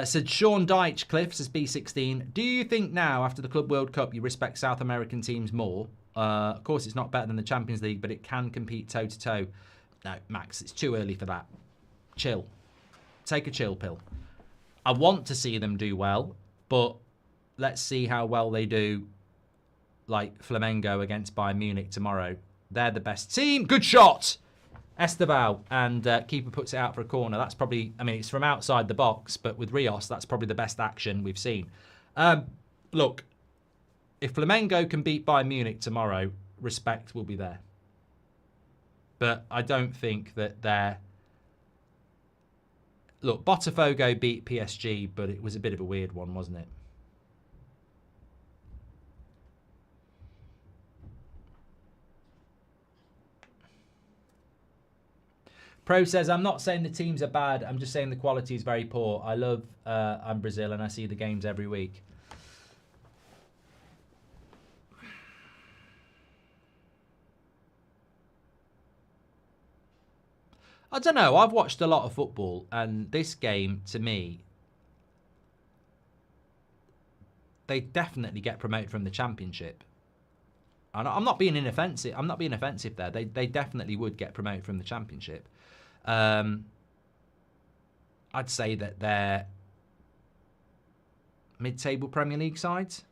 Said Sean Deitch Cliffs as B16. Do you think now, after the Club World Cup, you respect South American teams more? Of course, it's not better than the Champions League, but it can compete toe-to-toe. No, Max, it's too early for that. Chill. Take a chill pill. I want to see them do well, but let's see how well they do, like Flamengo against Bayern Munich tomorrow. They're the best team. Good shot! Estevao, and keeper puts it out for a corner. That's probably, I mean, it's from outside the box, but with Rios, that's probably the best action we've seen. Look, if Flamengo can beat Bayern Munich tomorrow, respect will be there. But I don't think that they're... Look, Botafogo beat PSG, but it was a bit of a weird one, wasn't it? Pro says, I'm not saying the teams are bad. I'm just saying the quality is very poor. I love I'm Brazil and I see the games every week. I don't know. I've watched a lot of football, and this game, to me, they definitely get promoted from the Championship. And I'm not being inoffensive. I'm not being offensive there. They definitely would get promoted from the Championship. I'd say that they're mid-table Premier League sides.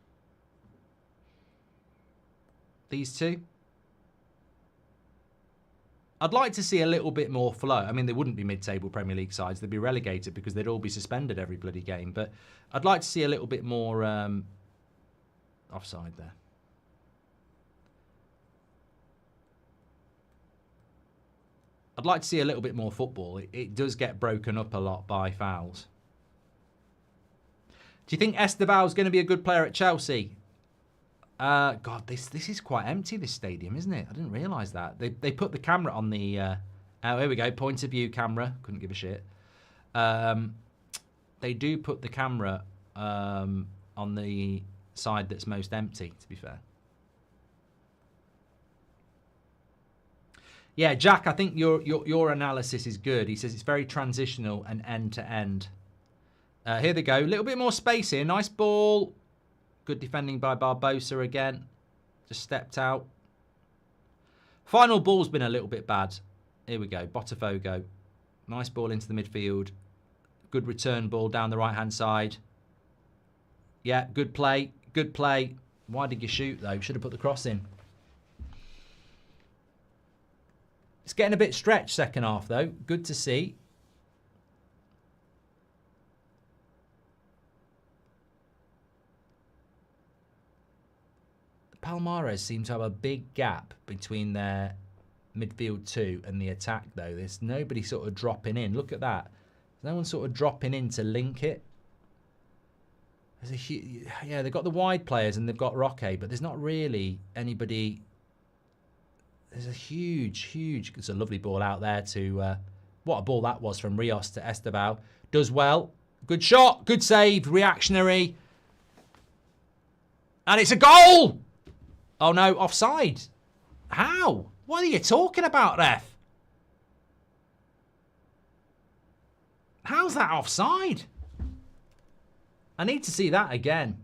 These two. I'd like to see a little bit more flow. I mean, they wouldn't be mid-table Premier League sides. They'd be relegated because they'd all be suspended every bloody game. But I'd like to see a little bit more offside there. I'd like to see a little bit more football. It does get broken up a lot by fouls. Do you think Estevao's going to be a good player at Chelsea? God, this is quite empty, this stadium, isn't it? I didn't realise that. They put the camera on the... oh, here we go. Point of view camera. Couldn't give a shit. They do put the camera on the side that's most empty, to be fair. Yeah, Jack, I think your analysis is good. He says it's very transitional and end-to-end. Here they go. A little bit more space here. Nice ball. Good defending by Barbosa again. Just stepped out. Final ball's been a little bit bad. Here we go. Botafogo. Nice ball into the midfield. Good return ball down the right-hand side. Yeah, good play. Good play. Why did you shoot, though? Should have put the cross in. It's getting a bit stretched second half, though. Good to see. Palmeiras seem to have a big gap between their midfield two and the attack, though. There's nobody sort of dropping in. Look at that. There's no one sort of dropping in to link it. There's a yeah, they've got the wide players and they've got Roque, but there's not really anybody. There's a huge... It's a lovely ball out there to... what a ball that was from Rios to Estevao. Does well. Good shot. Good save. Reactionary. And it's a goal! Oh, no. Offside. How? What are you talking about, ref? How's that offside? I need to see that again.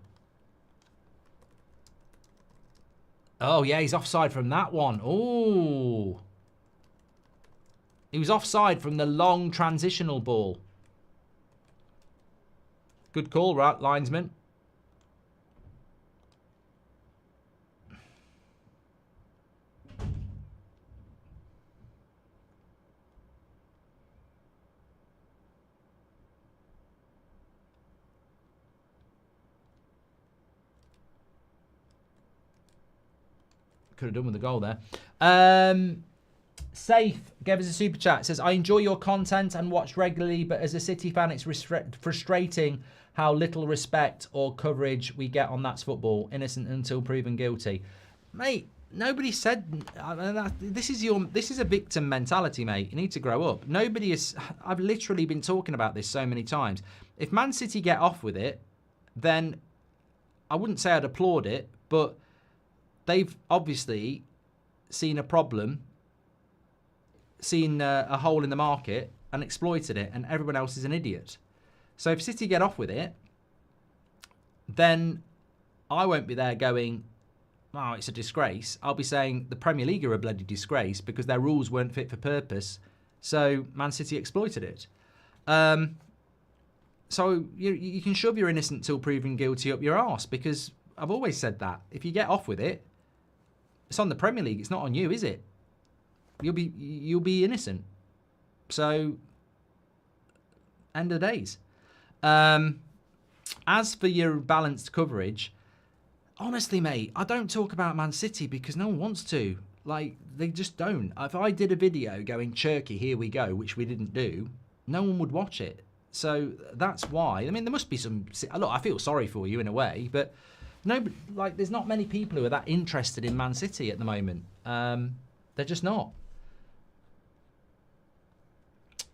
Oh, yeah, he's offside from that one. Oh. He was offside from the long transitional ball. Good call, right, linesman. Could have done with a goal there. Safe gave us a super chat. Says, I enjoy your content and watch regularly, but as a City fan, it's frustrating how little respect or coverage we get on That's Football. Innocent until proven guilty. Mate, nobody said... This is a victim mentality, mate. You need to grow up. Nobody is... I've literally been talking about this so many times. If Man City get off with it, then I wouldn't say I'd applaud it, but they've obviously seen a problem, seen a hole in the market and exploited it, and everyone else is an idiot. So if City get off with it, then I won't be there going, oh, it's a disgrace. I'll be saying the Premier League are a bloody disgrace because their rules weren't fit for purpose. So Man City exploited it. So you can shove your innocent till proven guilty up your arse, because I've always said that. If you get off with it, it's on the Premier League. It's not on you, is it? You'll be innocent. So, end of days. As for your balanced coverage, honestly, mate, I don't talk about Man City because no one wants to. Like, they just don't. If I did a video going, Cherky, here we go, which we didn't do, no one would watch it. So that's why. I mean, there must be some... Look, I feel sorry for you in a way, but no, like, there's not many people who are that interested in Man City at the moment. They're just not.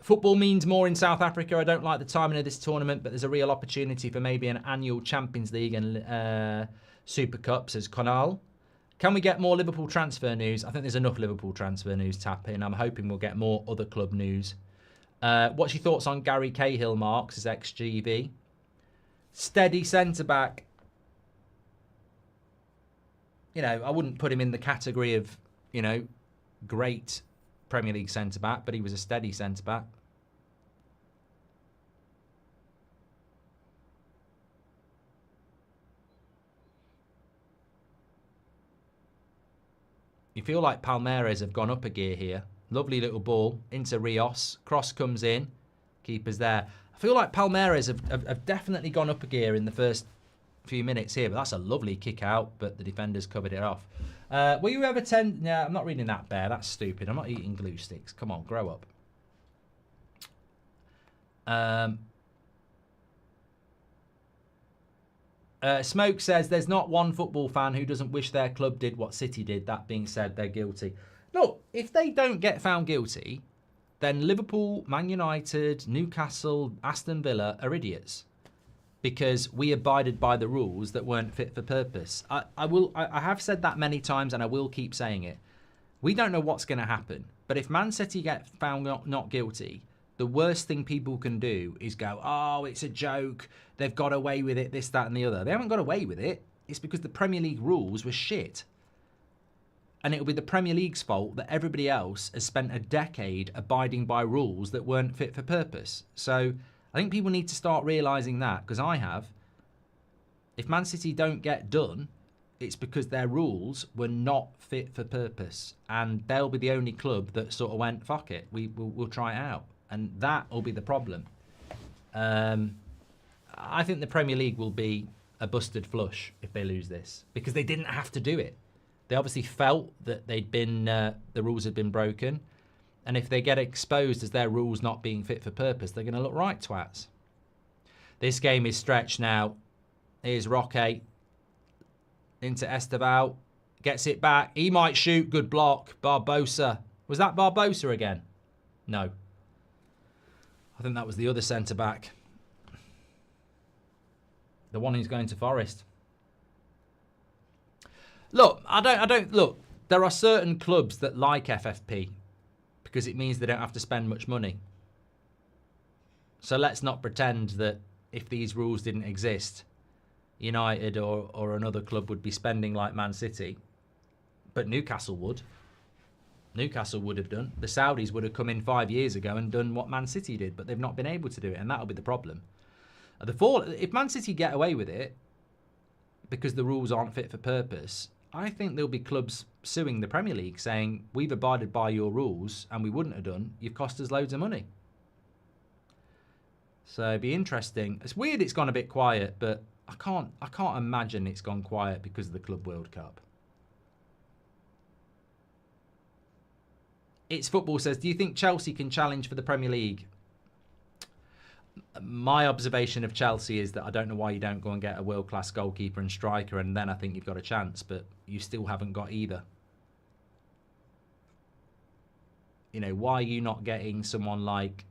Football means more in South Africa. I don't like the timing of this tournament, but there's a real opportunity for maybe an annual Champions League and Super Cup, says Conal. Can we get more Liverpool transfer news? I think there's enough Liverpool transfer news tap in. I'm hoping we'll get more other club news. What's your thoughts on Gary Cahill, Marks, as XGV? Steady centre-back. You know, I wouldn't put him in the category of, you know, great Premier League centre-back, but he was a steady centre-back. You feel like Palmeiras have gone up a gear here. Lovely little ball into Rios. Cross comes in. Keeper's there. I feel like Palmeiras have definitely gone up a gear in the first few minutes here, but that's a lovely kick out, but the defenders covered it off. Will you ever tend... Yeah, I'm not reading that, Bear. That's stupid. I'm not eating glue sticks. Come on, grow up. Smoke says, there's not one football fan who doesn't wish their club did what City did. That being said, they're guilty. Look, if they don't get found guilty, then Liverpool, Man United, Newcastle, Aston Villa are idiots. Because we abided by the rules that weren't fit for purpose. I have said that many times, and I will keep saying it. We don't know what's going to happen. But if Man City get found not guilty, the worst thing people can do is go, oh, it's a joke. They've got away with it, this, that, and the other. They haven't got away with it. It's because the Premier League rules were shit. And it'll be the Premier League's fault that everybody else has spent a decade abiding by rules that weren't fit for purpose. So I think people need to start realising that, because I have. If Man City don't get done, it's because their rules were not fit for purpose. And they'll be the only club that sort of went, fuck it, we'll try it out. And that will be the problem. I think the Premier League will be a busted flush if they lose this, because they didn't have to do it. They obviously felt that the rules had been broken. And if they get exposed as their rules not being fit for purpose, they're going to look right twats. This game is stretched now. Here's Roque into Esteval. Gets it back. He might shoot. Good block. Barbosa. Was that Barbosa again? No. I think that was the other centre-back. The one who's going to Forest. Look, look, there are certain clubs that like FFP because it means they don't have to spend much money. So let's not pretend that if these rules didn't exist, United or another club would be spending like Man City. But Newcastle would. Newcastle would have done. The Saudis would have come in 5 years ago and done what Man City did, but they've not been able to do it, and that'll be the problem. If Man City get away with it because the rules aren't fit for purpose, I think there'll be clubs suing the Premier League saying, we've abided by your rules and we wouldn't have done. You've cost us loads of money. So it'd be interesting. It's weird it's gone a bit quiet, but I can't imagine it's gone quiet because of the Club World Cup. It's Football says, do you think Chelsea can challenge for the Premier League? My observation of Chelsea is that I don't know why you don't go and get a world-class goalkeeper and striker, and then I think you've got a chance, but you still haven't got either. You know, why are you not getting someone like,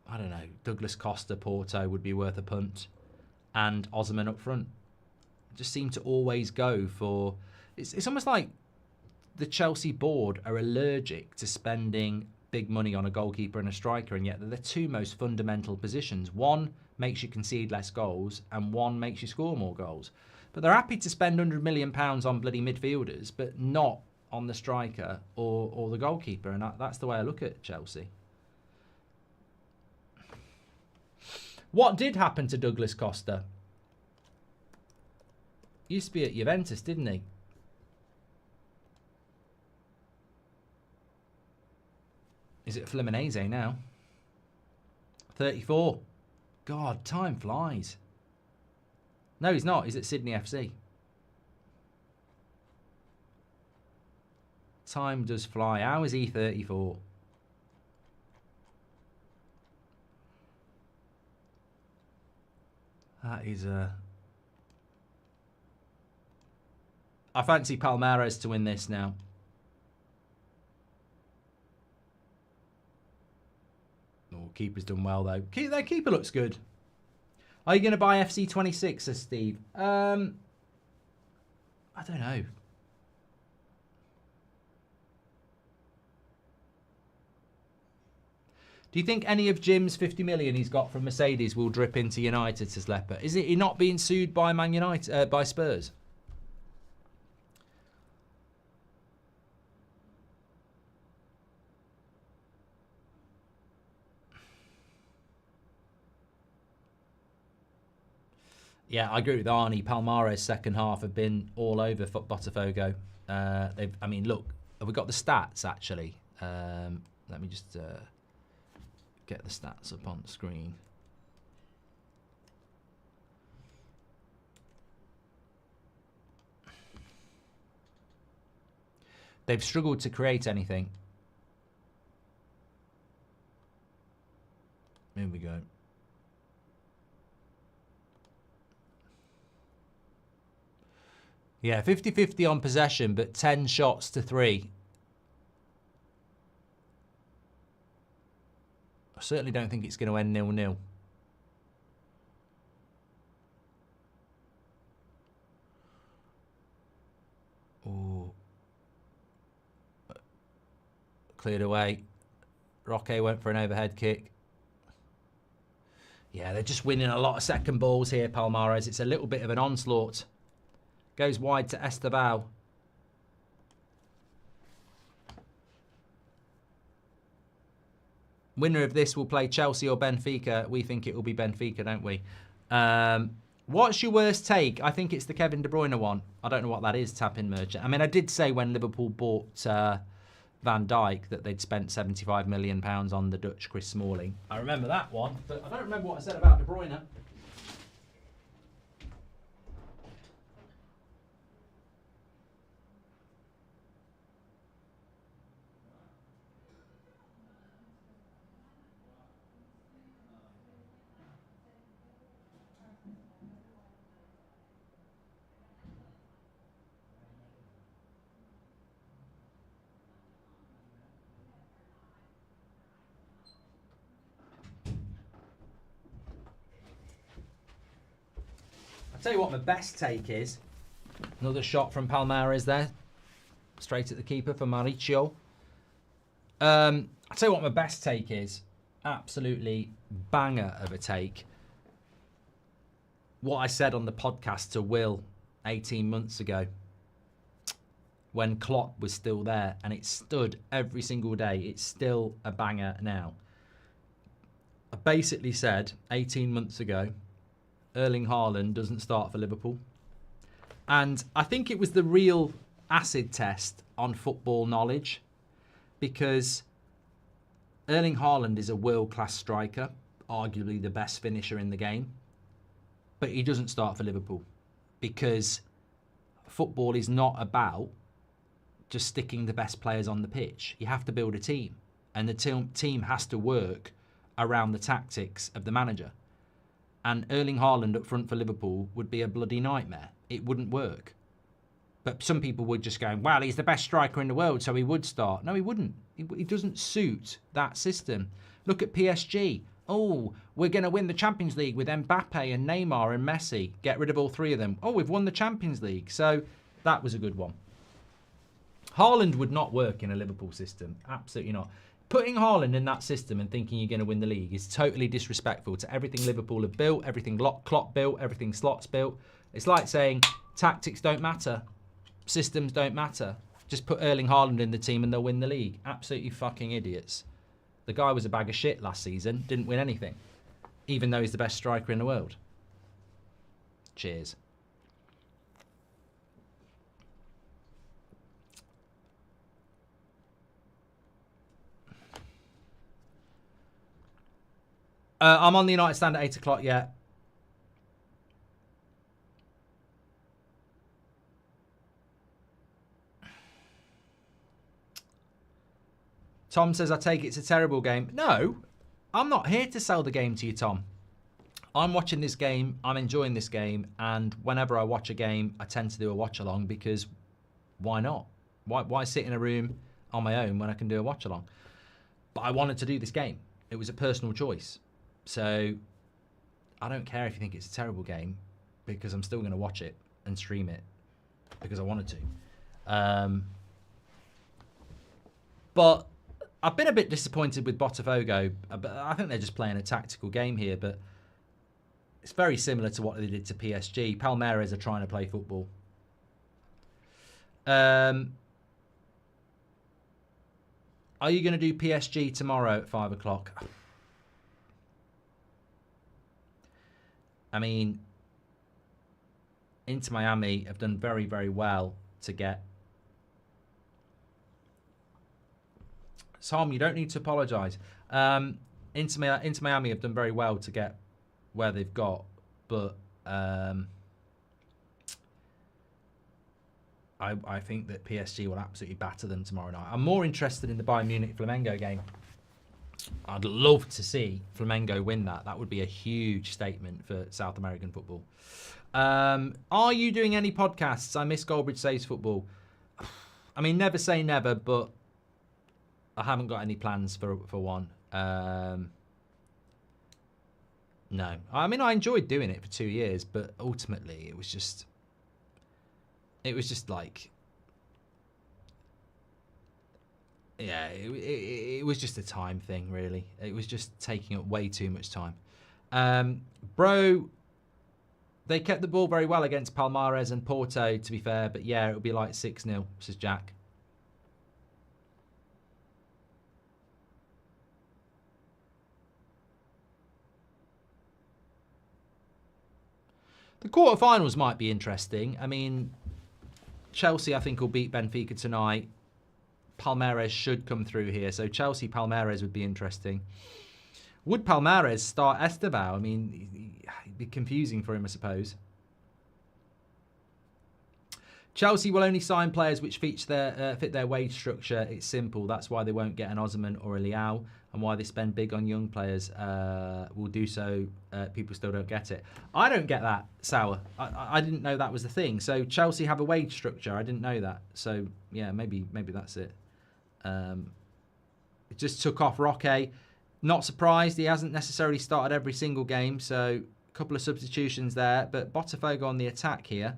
I don't know, Douglas Costa, Porto would be worth a punt, and Osman up front? Just seem to always go for... It's almost like the Chelsea board are allergic to spending big money on a goalkeeper and a striker, and yet they're the two most fundamental positions. One makes you concede less goals, and one makes you score more goals. But they're happy to spend £100 million on bloody midfielders, but not on the striker or the goalkeeper, and that's the way I look at Chelsea. What did happen to Douglas Costa? Used to be at Juventus, didn't he? Is it Fluminense now? 34. God, time flies. No, he's not. He's at Sydney FC. Time does fly. How is he 34? That is I fancy Palmeiras to win this now. Oh, keeper's done well, though. Their keeper looks good. Are you going to buy FC26, says Steve? I don't know. Do you think any of Jim's 50 million he's got from Mercedes will drip into United, says Leper? Is he not being sued by Man United, by Spurs? Yeah, I agree with Arnie. Palmeiras' second half have been all over Botafogo. I mean, look, have we got the stats, actually? Let me just get the stats up on the screen. They've struggled to create anything. Here we go. Yeah, 50-50 on possession, but 10 shots to 3. I certainly don't think it's going to end 0-0. Oh. Cleared away. Roque went for an overhead kick. Yeah, they're just winning a lot of second balls here, Palmeiras. It's a little bit of an onslaught. Goes wide to Estevao. Winner of this will play Chelsea or Benfica. We think it will be Benfica, don't we? What's your worst take? I think it's the Kevin De Bruyne one. I don't know what that is, Tap-in Merchant. I mean, I did say when Liverpool bought Van Dijk that they'd spent £75 million on the Dutch Chris Smalling. I remember that one, but I don't remember what I said about De Bruyne. Tell you what my best take is. Another shot from Palmeiras there. Straight at the keeper for Mauricio. I'll tell you what my best take is. Absolutely banger of a take. What I said on the podcast to Will 18 months ago. When Klopp was still there. And it stood every single day. It's still a banger now. I basically said 18 months ago. Erling Haaland doesn't start for Liverpool. And I think it was the real acid test on football knowledge, because Erling Haaland is a world-class striker, arguably the best finisher in the game, but he doesn't start for Liverpool because football is not about just sticking the best players on the pitch. You have to build a team, and the team has to work around the tactics of the manager. And Erling Haaland up front for Liverpool would be a bloody nightmare. It wouldn't work. But some people would just go, well, he's the best striker in the world, so he would start. No, he wouldn't. He doesn't suit that system. Look at PSG. Oh, we're going to win the Champions League with Mbappe and Neymar and Messi. Get rid of all three of them. Oh, we've won the Champions League. So that was a good one. Haaland would not work in a Liverpool system. Absolutely not. Putting Haaland in that system and thinking you're going to win the league is totally disrespectful to everything Liverpool have built, everything Klopp built, everything Slot's built. It's like saying tactics don't matter, systems don't matter. Just put Erling Haaland in the team and they'll win the league. Absolutely fucking idiots. The guy was a bag of shit last season, didn't win anything, even though he's the best striker in the world. Cheers. I'm on the United stand at 8 o'clock, yeah. Tom says, I take it's a terrible game. No, I'm not here to sell the game to you, Tom. I'm watching this game, I'm enjoying this game, and whenever I watch a game, I tend to do a watch-along because why not? Why sit in a room on my own when I can do a watch-along? But I wanted to do this game. It was a personal choice. So I don't care if you think it's a terrible game because I'm still going to watch it and stream it because I wanted to. But I've been a bit disappointed with Botafogo. I think they're just playing a tactical game here, but it's very similar to what they did to PSG. Palmeiras are trying to play football. Are you going to do PSG tomorrow at 5 o'clock? I mean, Inter Miami have done very, very well to get... Tom, you don't need to apologise. Inter Miami have done very well to get where they've got, but I think that PSG will absolutely batter them tomorrow night. I'm more interested in the Bayern Munich-Flamengo game. I'd love to see Flamengo win that. That would be a huge statement for South American football. Are you doing any podcasts? I miss Goldbridge Saves Football. I mean, never say never, but I haven't got any plans for one. No. I mean, I enjoyed doing it for 2 years, but ultimately it was just like... Yeah, it was just a time thing, really. It was just taking up way too much time. Bro, they kept the ball very well against Palmeiras and Porto, to be fair. But yeah, it would be like 6-0, says Jack. The quarterfinals might be interesting. I mean, Chelsea, I think, will beat Benfica tonight. Palmeiras should come through here. So Chelsea-Palmeiras would be interesting. Would Palmeiras start Estevao? I mean, it'd be confusing for him, I suppose. Chelsea will only sign players which fit their wage structure. It's simple. That's why they won't get an Osman or a Leao, and why they spend big on young players. Will do so. People still don't get it. I don't get that, Sour. I didn't know that was the thing. So Chelsea have a wage structure. I didn't know that. So yeah, maybe that's it. It just took off Roque. Not surprised. He hasn't necessarily started every single game. So a couple of substitutions there. But Botafogo on the attack here.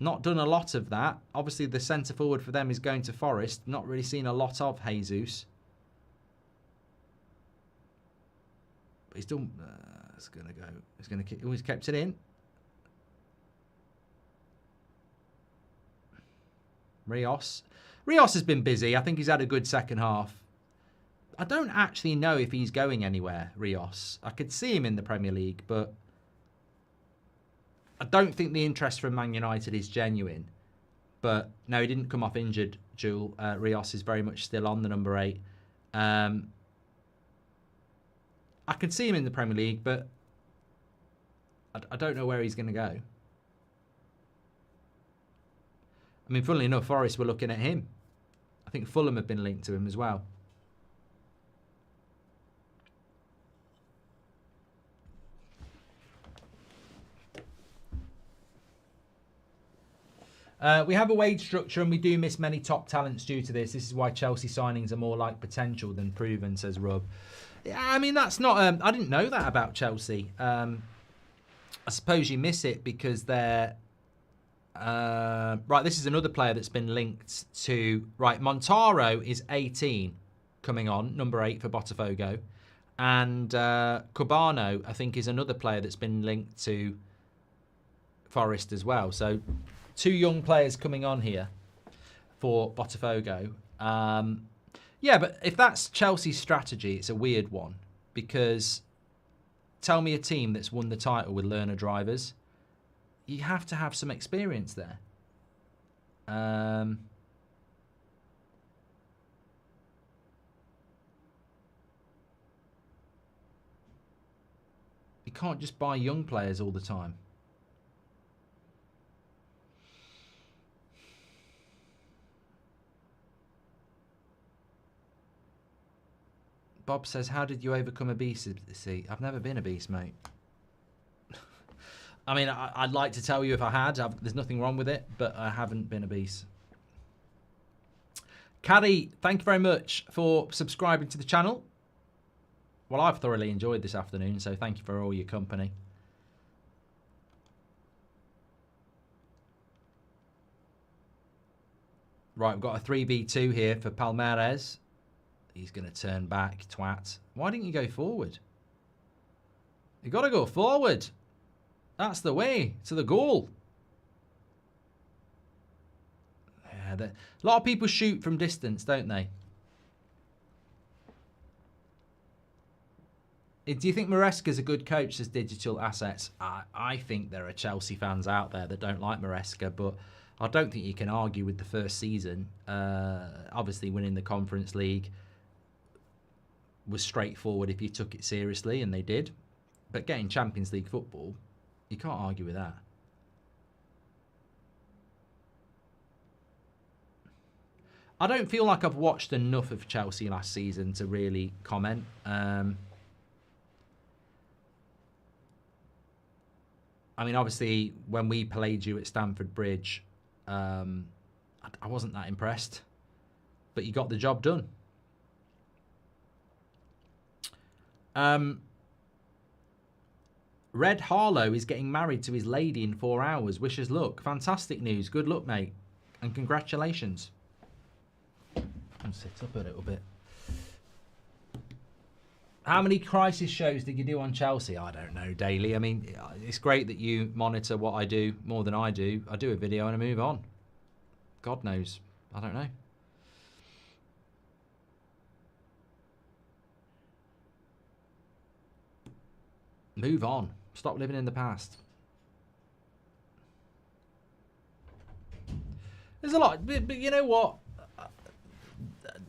Not done a lot of that. Obviously, the centre forward for them is going to Forest. Not really seen a lot of Jesus. But he's done. It's going to go. He's going to. He's kept it in. Rios has been busy. I think he's had a good second half. I don't actually know if he's going anywhere, Rios. I could see him in the Premier League, but I don't think the interest from Man United is genuine. But no, he didn't come off injured, Jewel. Rios is very much still on the number 8. I could see him in the Premier League, but I don't know where he's going to go. I mean, funnily enough, Forest were looking at him. I think Fulham have been linked to him as well. We have a wage structure and we do miss many top talents due to this. This is why Chelsea signings are more like potential than proven, says Rub. Yeah, I mean, that's not... I didn't know that about Chelsea. I suppose you miss it because they're... right, this is another player that's been linked to... Right, Montaro is 18 coming on, number 8 for Botafogo. And Cubano, I think, is another player that's been linked to Forest as well. So... 2 young players coming on here for Botafogo. Yeah, but if that's Chelsea's strategy, it's a weird one. Because tell me a team that's won the title with learner drivers. You have to have some experience there. You can't just buy young players all the time. Bob says, how did you overcome obesity? I've never been obese, mate. I mean, I'd like to tell you if I had. There's nothing wrong with it, but I haven't been obese. Caddy, thank you very much for subscribing to the channel. Well, I've thoroughly enjoyed this afternoon, so thank you for all your company. Right, we've got a 3v2 here for Palmeiras. He's going to turn back, twat. Why didn't you go forward? You got to go forward. That's the way to the goal. Yeah, a lot of people shoot from distance, don't they? Do you think Maresca's a good coach as digital assets? I think there are Chelsea fans out there that don't like Maresca, but I don't think you can argue with the first season. Obviously, winning the Conference League was straightforward if you took it seriously, and they did. But getting Champions League football, you can't argue with that. I don't feel like I've watched enough of Chelsea last season to really comment. I mean, obviously, when we played you at Stamford Bridge, I wasn't that impressed. But you got the job done. Red Harlow is getting married to his lady in 4 hours. Wish us luck. Fantastic news. Good luck, mate. And congratulations. I'll sit up a little bit. How many crisis shows did you do on Chelsea? I don't know, daily. I mean, it's great that you monitor what I do more than I do. I do a video and I move on. God knows. I don't know. Move on. Stop living in the past. There's a lot, but you know what?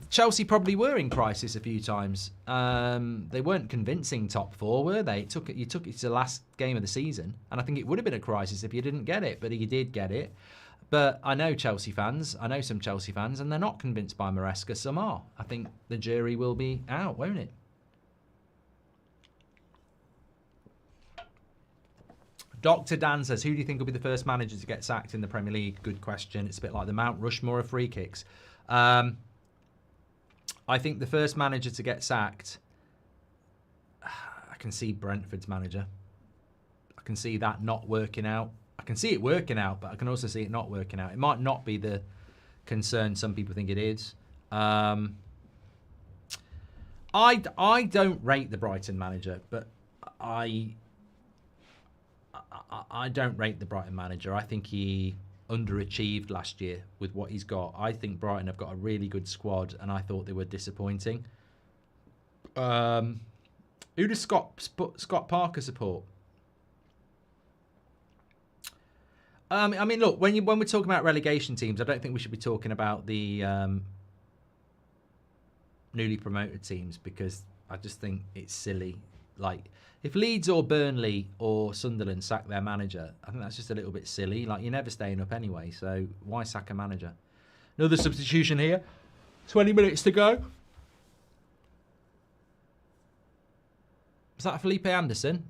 Chelsea probably were in crisis a few times. They weren't convincing top 4, were they? You took it to the last game of the season, and I think it would have been a crisis if you didn't get it, but you did get it. But I know Chelsea fans. I know some Chelsea fans, and they're not convinced by Maresca. Some are. I think the jury will be out, won't it? Dr. Dan says, who do you think will be the first manager to get sacked in the Premier League? Good question. It's a bit like the Mount Rushmore of free kicks. I think the first manager to get sacked, I can see Brentford's manager. I can see that not working out. I can see it working out, but I can also see it not working out. It might not be the concern some people think it is. I don't rate the Brighton manager, but I don't rate the Brighton manager. I think he underachieved last year with what he's got. I think Brighton have got a really good squad, and I thought they were disappointing. Who does Scott Parker support? I mean, look, when we're talking about relegation teams, I don't think we should be talking about the newly promoted teams, because I just think it's silly Like, if Leeds or Burnley or Sunderland sack their manager, I think that's just a little bit silly. Like, you're never staying up anyway, so why sack a manager? Another substitution here. 20 minutes to go. Was that Felipe Anderson?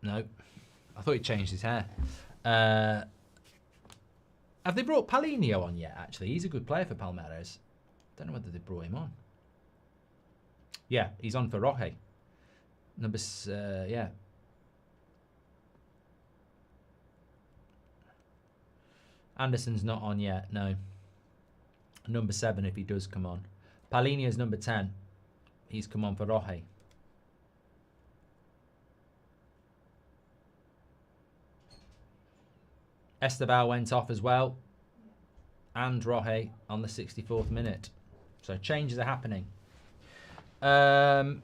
No. I thought he changed his hair. Have they brought Paulinho on yet, actually? He's a good player for Palmeiras. Don't know whether they brought him on. Yeah, he's on for Roque. Yeah. Anderson's not on yet, no. Number 7 if he does come on. Paulinho's number 10. He's come on for Roque. Esteval went off as well. And Roque on the 64th minute. So changes are happening. Can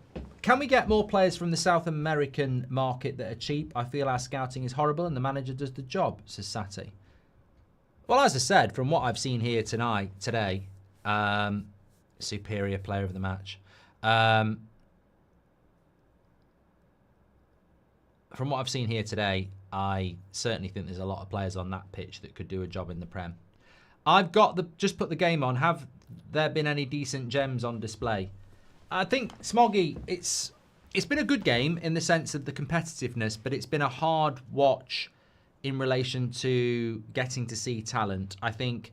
we get more players from the South American market that are cheap? I feel our scouting is horrible and the manager does the job, says Sati. Well, as I said, from what I've seen here today, superior player of the match. From what I've seen here today, I certainly think there's a lot of players on that pitch that could do a job in the Prem. I've got just put the game on. Have there been any decent gems on display? I think, Smoggy, it's been a good game in the sense of the competitiveness, but it's been a hard watch in relation to getting to see talent. I think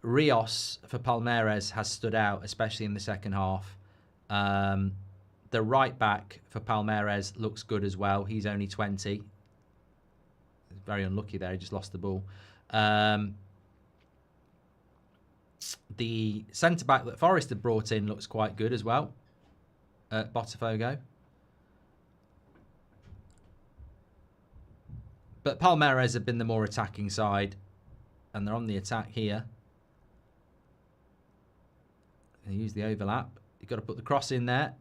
Rios for Palmeiras has stood out, especially in the second half. The right back for Palmeiras looks good as well. He's only 20. Very unlucky there. He just lost the ball. The centre-back that Forest had brought in looks quite good as well at Botafogo. But Palmeiras have been the more attacking side. And they're on the attack here. They use the overlap. You've got to put the cross in there.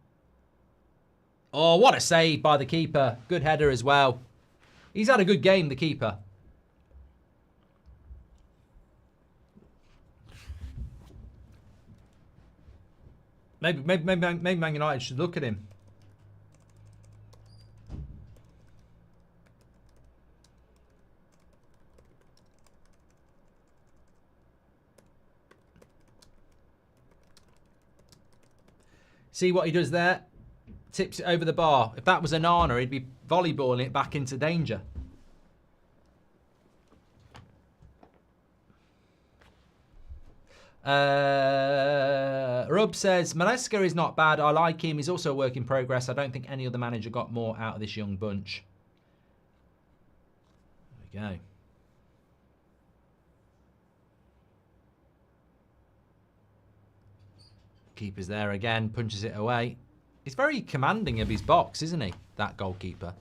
Oh, what a save by the keeper. Good header as well. He's had a good game, the keeper. Maybe Man United should look at him. See what he does there? Tips it over the bar. If that was Anana, he'd be volleyballing it back into danger. Rob says, Maresca is not bad. I like him. He's also a work in progress. I don't think any other manager got more out of this young bunch. There we go. Keeper's there again. Punches it away. He's very commanding of his box, isn't he? That goalkeeper.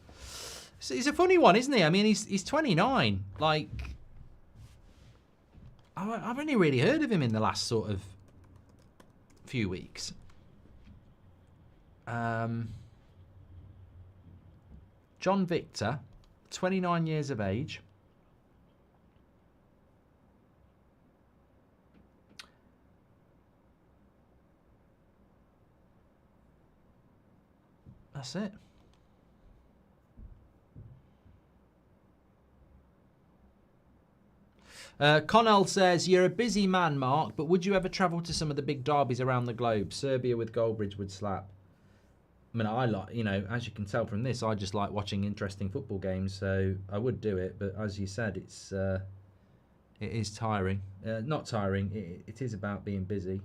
So he's a funny one, isn't he? I mean, he's 29. Like, I've only really heard of him in the last sort of few weeks. John Victor, 29 years of age. That's it. Connell says, you're a busy man, Mark, but would you ever travel to some of the big derbies around the globe? Serbia with Goldbridge would slap. I mean, I like, you know, as you can tell from this, I just like watching interesting football games, so I would do it. But as you said, it is tiring. Not tiring. It is about being busy.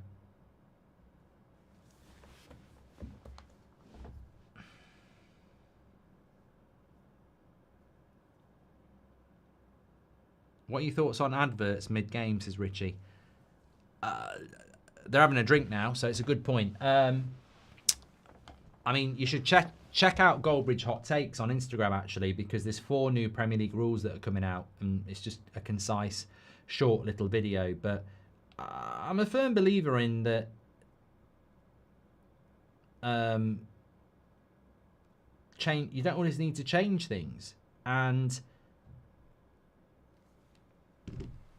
What are your thoughts on adverts mid-game, says Richie? They're having a drink now, so it's a good point. I mean, you should check out Goldbridge Hot Takes on Instagram, actually, because there's 4 new Premier League rules that are coming out, and it's just a concise, short little video. But I'm a firm believer in that you don't always need to change things. And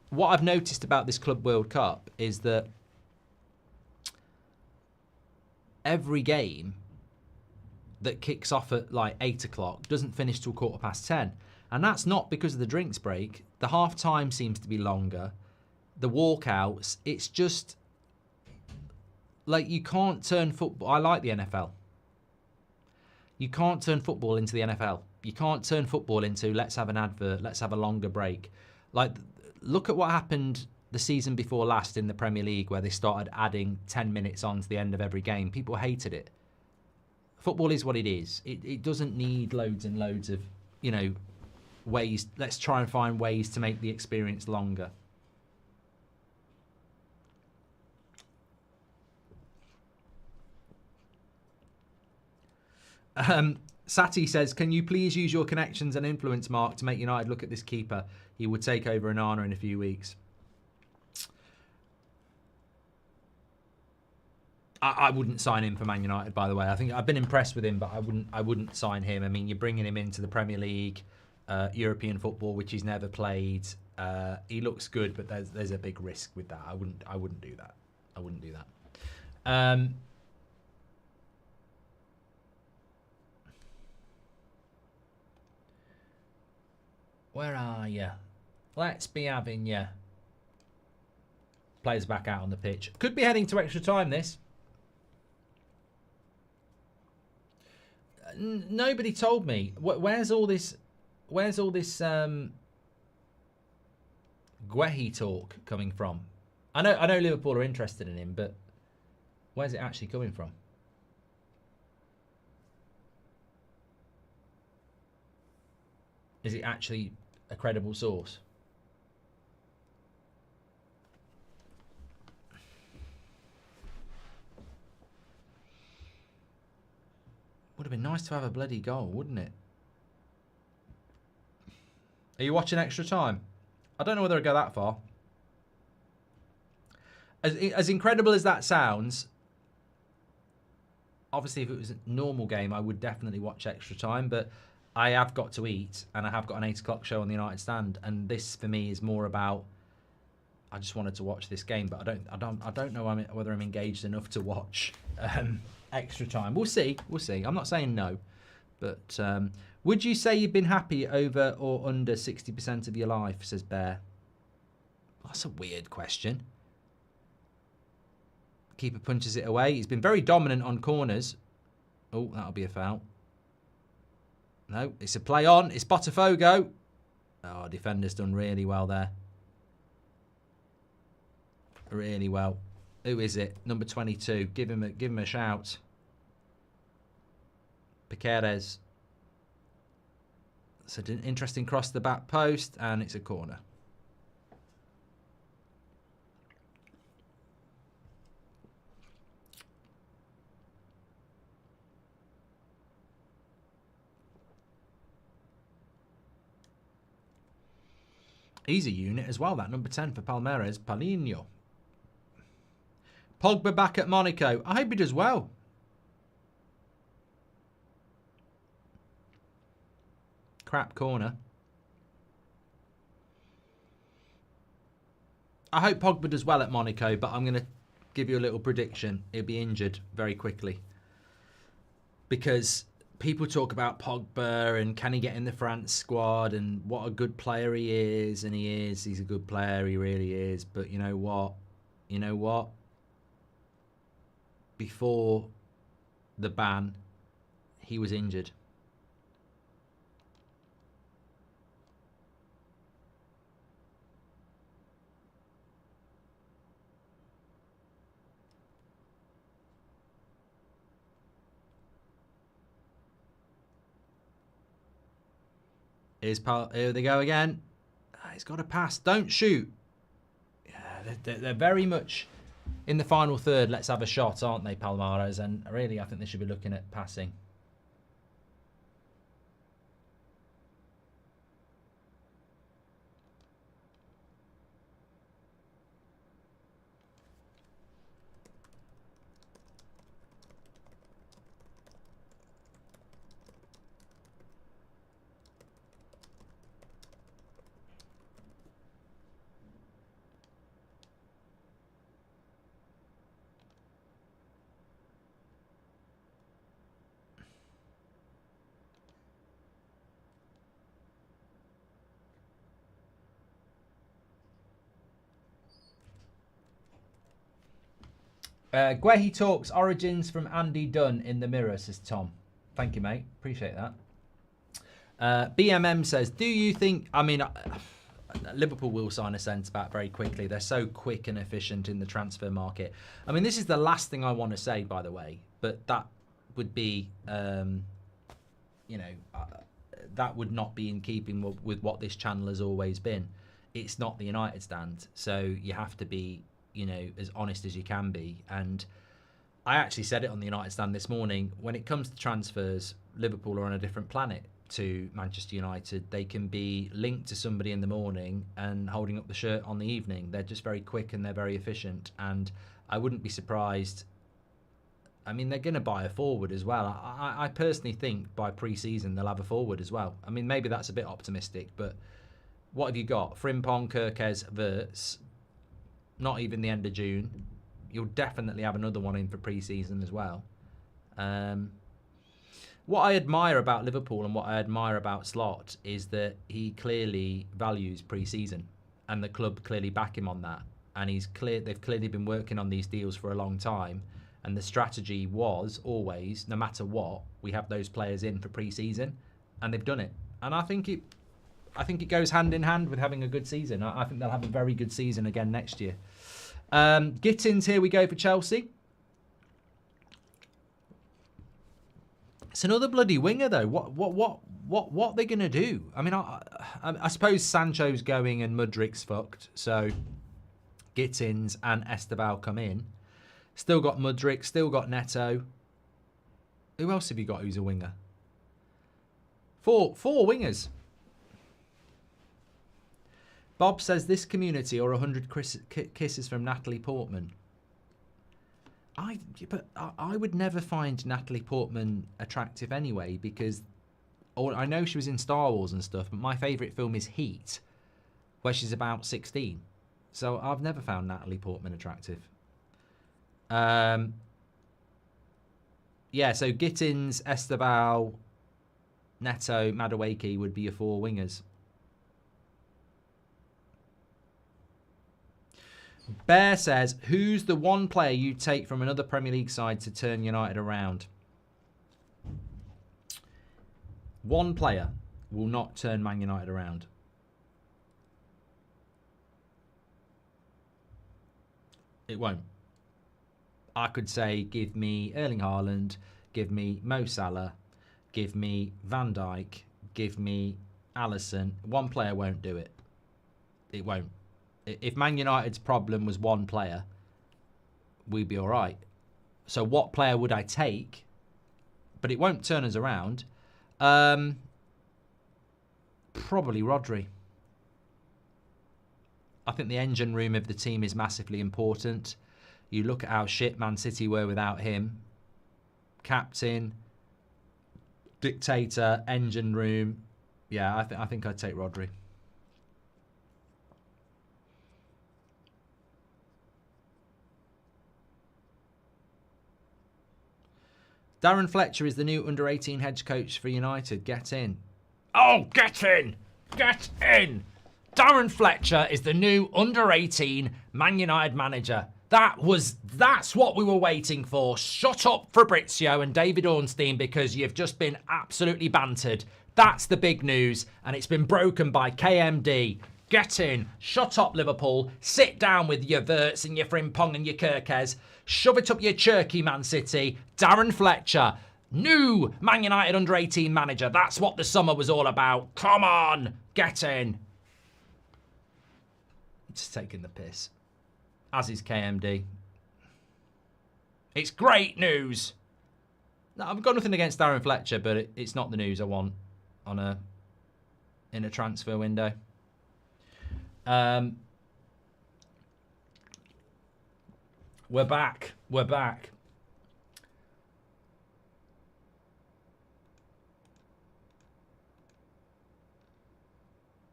what I've noticed about this Club World Cup is that every game that kicks off at like 8 o'clock doesn't finish till 10:15. And that's not because of the drinks break. The half time seems to be longer. The walkouts, it's just like you can't turn football. I like the NFL. You can't turn football into the NFL. You can't turn football into let's have an advert, let's have a longer break. Like, look at what happened the season before last in the Premier League where they started adding 10 minutes on to the end of every game. People hated it. Football is what it is. It doesn't need loads and loads of, you know, ways. Let's try and find ways to make the experience longer. Sati says, can you please use your connections and influence, Mark, to make United look at this keeper? He would take over Onana in a few weeks. I wouldn't sign him for Man United, by the way. I think I've been impressed with him, but I wouldn't sign him. I mean, you're bringing him into the Premier League, European football, which he's never played. He looks good, but there's a big risk with that. I wouldn't do that. I wouldn't do that. Where are you? Let's be having you. Players back out on the pitch. Could be heading to extra time, this. Nobody told me. Where's all this Guehi talk coming from? I know Liverpool are interested in him, but where's it actually coming from? Is it actually a credible source? Would have been nice to have a bloody goal, wouldn't it? Are you watching extra time? I don't know whether I'd go that far. As incredible as that sounds, obviously if it was a normal game, I would definitely watch extra time, but I have got to eat, and I have got an 8 o'clock show on the United Stand, and this for me is more about, I just wanted to watch this game, but I don't know whether I'm engaged enough to watch extra time. We'll see. I'm not saying no, but would you say you've been happy over or under 60% of your life? Says Bear. That's a weird question. Keeper punches it away. He's been very dominant on corners. Oh, that'll be a foul. No, it's a play on. It's Botafogo. Oh, defender's done really well there. Really well. Who is it? Number 22. Give him a shout. Piqueres. It's an interesting cross to the back post, and it's a corner. He's a unit as well, that number 10 for Palmeiras, Paulinho. Pogba back at Monaco. I hope he does well. Crap corner. I hope Pogba does well at Monaco, but I'm going to give you a little prediction. He'll be injured very quickly. Because people talk about Pogba and can he get in the France squad and what a good player he is. And he is. He's a good player. He really is. But you know what? Before the ban, he was injured. Here they go again. He's got a pass. Don't shoot. Yeah, they're very much in the final third. Let's have a shot, aren't they, Palmeiras? And really, I think they should be looking at passing. Guehi talks origins from Andy Dunn in the mirror, says Tom. Thank you, mate. Appreciate that. BMM says, do you think... I mean, Liverpool will sign a centre-back very quickly. They're so quick and efficient in the transfer market. I mean, this is the last thing I want to say, by the way. But that would be, you know... that would not be in keeping with what this channel has always been. It's not the United stand. So you have to be... you know, as honest as you can be. And I actually said it on the United stand this morning. When it comes to transfers, Liverpool are on a different planet to Manchester United. They can be linked to somebody in the morning and holding up the shirt on the evening. They're just very quick and they're very efficient. And I wouldn't be surprised. I mean, they're going to buy a forward as well. I personally think by pre-season they'll have a forward as well. I mean, maybe that's a bit optimistic, but what have you got? Frimpong, Kirkes, Wirtz. Not even the end of June. You'll definitely have another one in for pre-season as well. What I admire about Liverpool and what I admire about Slot is that he clearly values pre-season, and the club clearly back him on that. And they've clearly been working on these deals for a long time. And the strategy was always, no matter what, we have those players in for pre-season, and they've done it. And I think it goes hand in hand with having a good season. I think they'll have a very good season again next year. Gittins, here we go for Chelsea. It's another bloody winger though. What are they gonna do? I mean, I suppose Sancho's going and Mudrik's fucked. So Gittins and Esteban come in. Still got Mudrik. Still got Neto. Who else have you got who's a winger? Four wingers. Bob says this community or 100 kisses from Natalie Portman. But I would never find Natalie Portman attractive anyway, because I know she was in Star Wars and stuff, but my favourite film is Heat, where she's about 16. So I've never found Natalie Portman attractive. Yeah, so Gittins, Esteban, Neto, Madueke would be your four wingers. Bear says, who's the one player you take from another Premier League side to turn United around? One player will not turn Man United around. It won't. I could say, give me Erling Haaland, give me Mo Salah, give me Van Dijk, give me Alisson. One player won't do it. It won't. If Man United's problem was one player, we'd be all right. So what player would I take? But it won't turn us around. Probably Rodri. I think the engine room of the team is massively important. You look at how shit Man City were without him. Captain, dictator, engine room. Yeah, I think I'd take Rodri. Darren Fletcher is the new under-18 head coach for United. Get in. Oh, get in! Get in! Darren Fletcher is the new under-18 Man United manager. That's what we were waiting for. Shut up, Fabrizio and David Ornstein, because you've just been absolutely bantered. That's the big news, and it's been broken by KMD. Get in. Shut up, Liverpool. Sit down with your Wirtz and your Frimpong and your Kirkes. Shove it up your churky, Man City. Darren Fletcher, new Man United under-18 manager. That's what the summer was all about. Come on. Get in. Just taking the piss. As is KMD. It's great news. No, I've got nothing against Darren Fletcher, but it's not the news I want in a transfer window. We're back. We're back.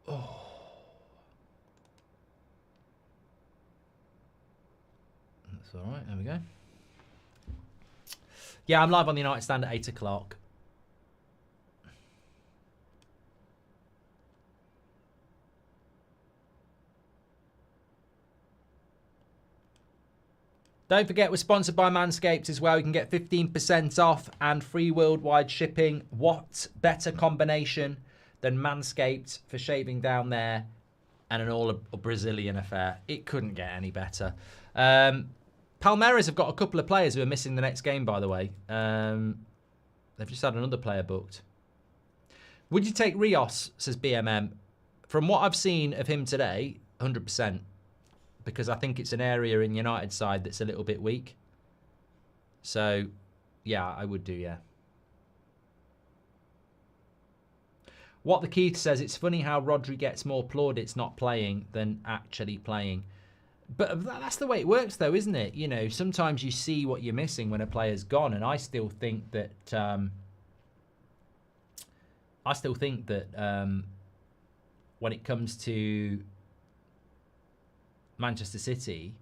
Oh. That's all right. There we go. Yeah, I'm live on the United stand at 8 o'clock. Don't forget we're sponsored by Manscaped as well. You can get 15% off and free worldwide shipping. What better combination than Manscaped for shaving down there and an all Brazilian affair? It couldn't get any better. Palmeiras have got a couple of players who are missing the next game, by the way. They've just had another player booked. Would you take Rios, says BMM? From what I've seen of him today, 100%. Because I think it's an area in United side that's a little bit weak. So, yeah, I would do, yeah. What the Keith says, it's funny how Rodri gets more plaudits not playing than actually playing. But that's the way it works, though, isn't it? You know, sometimes you see what you're missing when a player's gone, and I still think that when it comes to Manchester City,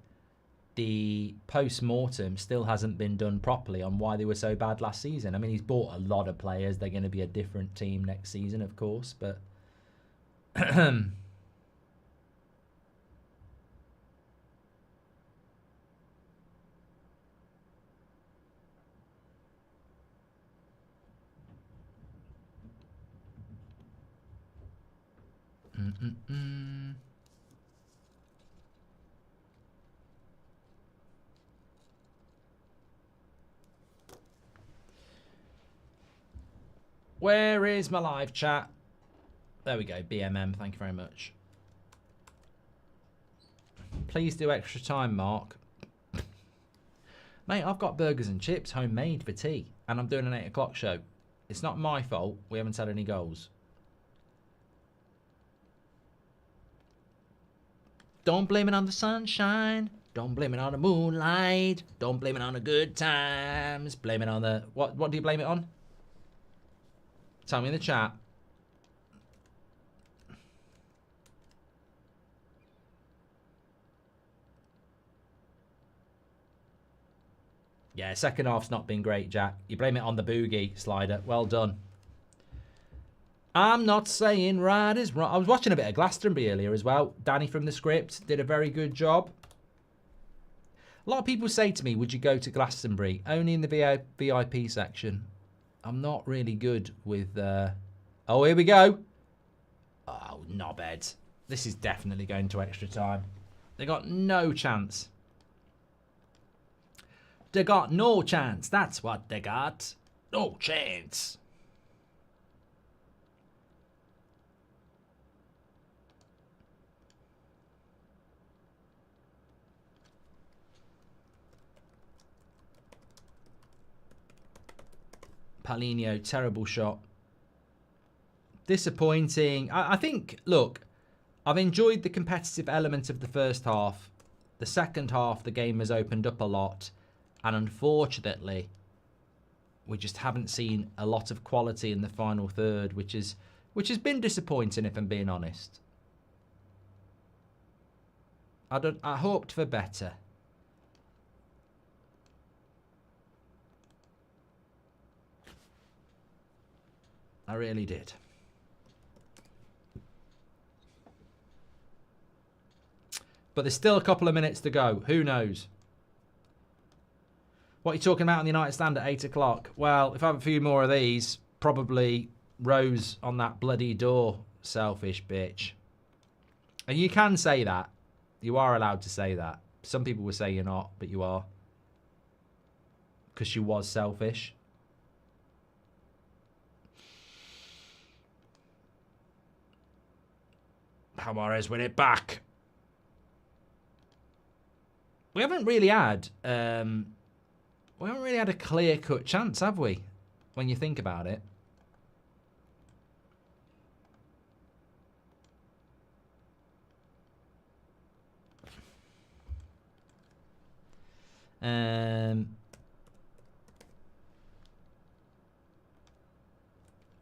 the post-mortem still hasn't been done properly on why they were so bad last season. I mean, he's bought a lot of players. They're going to be a different team next season, of course, but Where is my live chat? There we go, BMM, thank you very much. Please do extra time, Mark. Mate, I've got burgers and chips homemade for tea, and I'm doing an 8 o'clock show. It's not my fault we haven't had any goals. Don't blame it on the sunshine. Don't blame it on the moonlight. Don't blame it on the good times. Blame it on the... What do you blame it on? Tell me in the chat. Yeah, second half's not been great, Jack. You blame it on the boogie slider. Well done. I'm not saying right is wrong. I was watching a bit of Glastonbury earlier as well. Danny from the script did a very good job. A lot of people say to me, would you go to Glastonbury? Only in the VIP section. I'm not really good with... Oh, here we go. Oh, knobhead. This is definitely going to extra time. They got no chance. They got no chance. That's what they got. No chance. Paulinho, terrible shot. Disappointing. I think, look, I've enjoyed the competitive element of the first half. The second half, the game has opened up a lot. And unfortunately, we just haven't seen a lot of quality in the final third, which has been disappointing, if I'm being honest. I hoped for better. I really did. But there's still a couple of minutes to go. Who knows? What are you talking about on the United stand at 8 o'clock? Well, if I have a few more of these, probably Rose on that bloody door. Selfish bitch. And you can say that. You are allowed to say that. Some people will say you're not, but you are. Because she was selfish. Palmeiras win it back. We haven't really had a clear-cut chance, have we? When you think about it.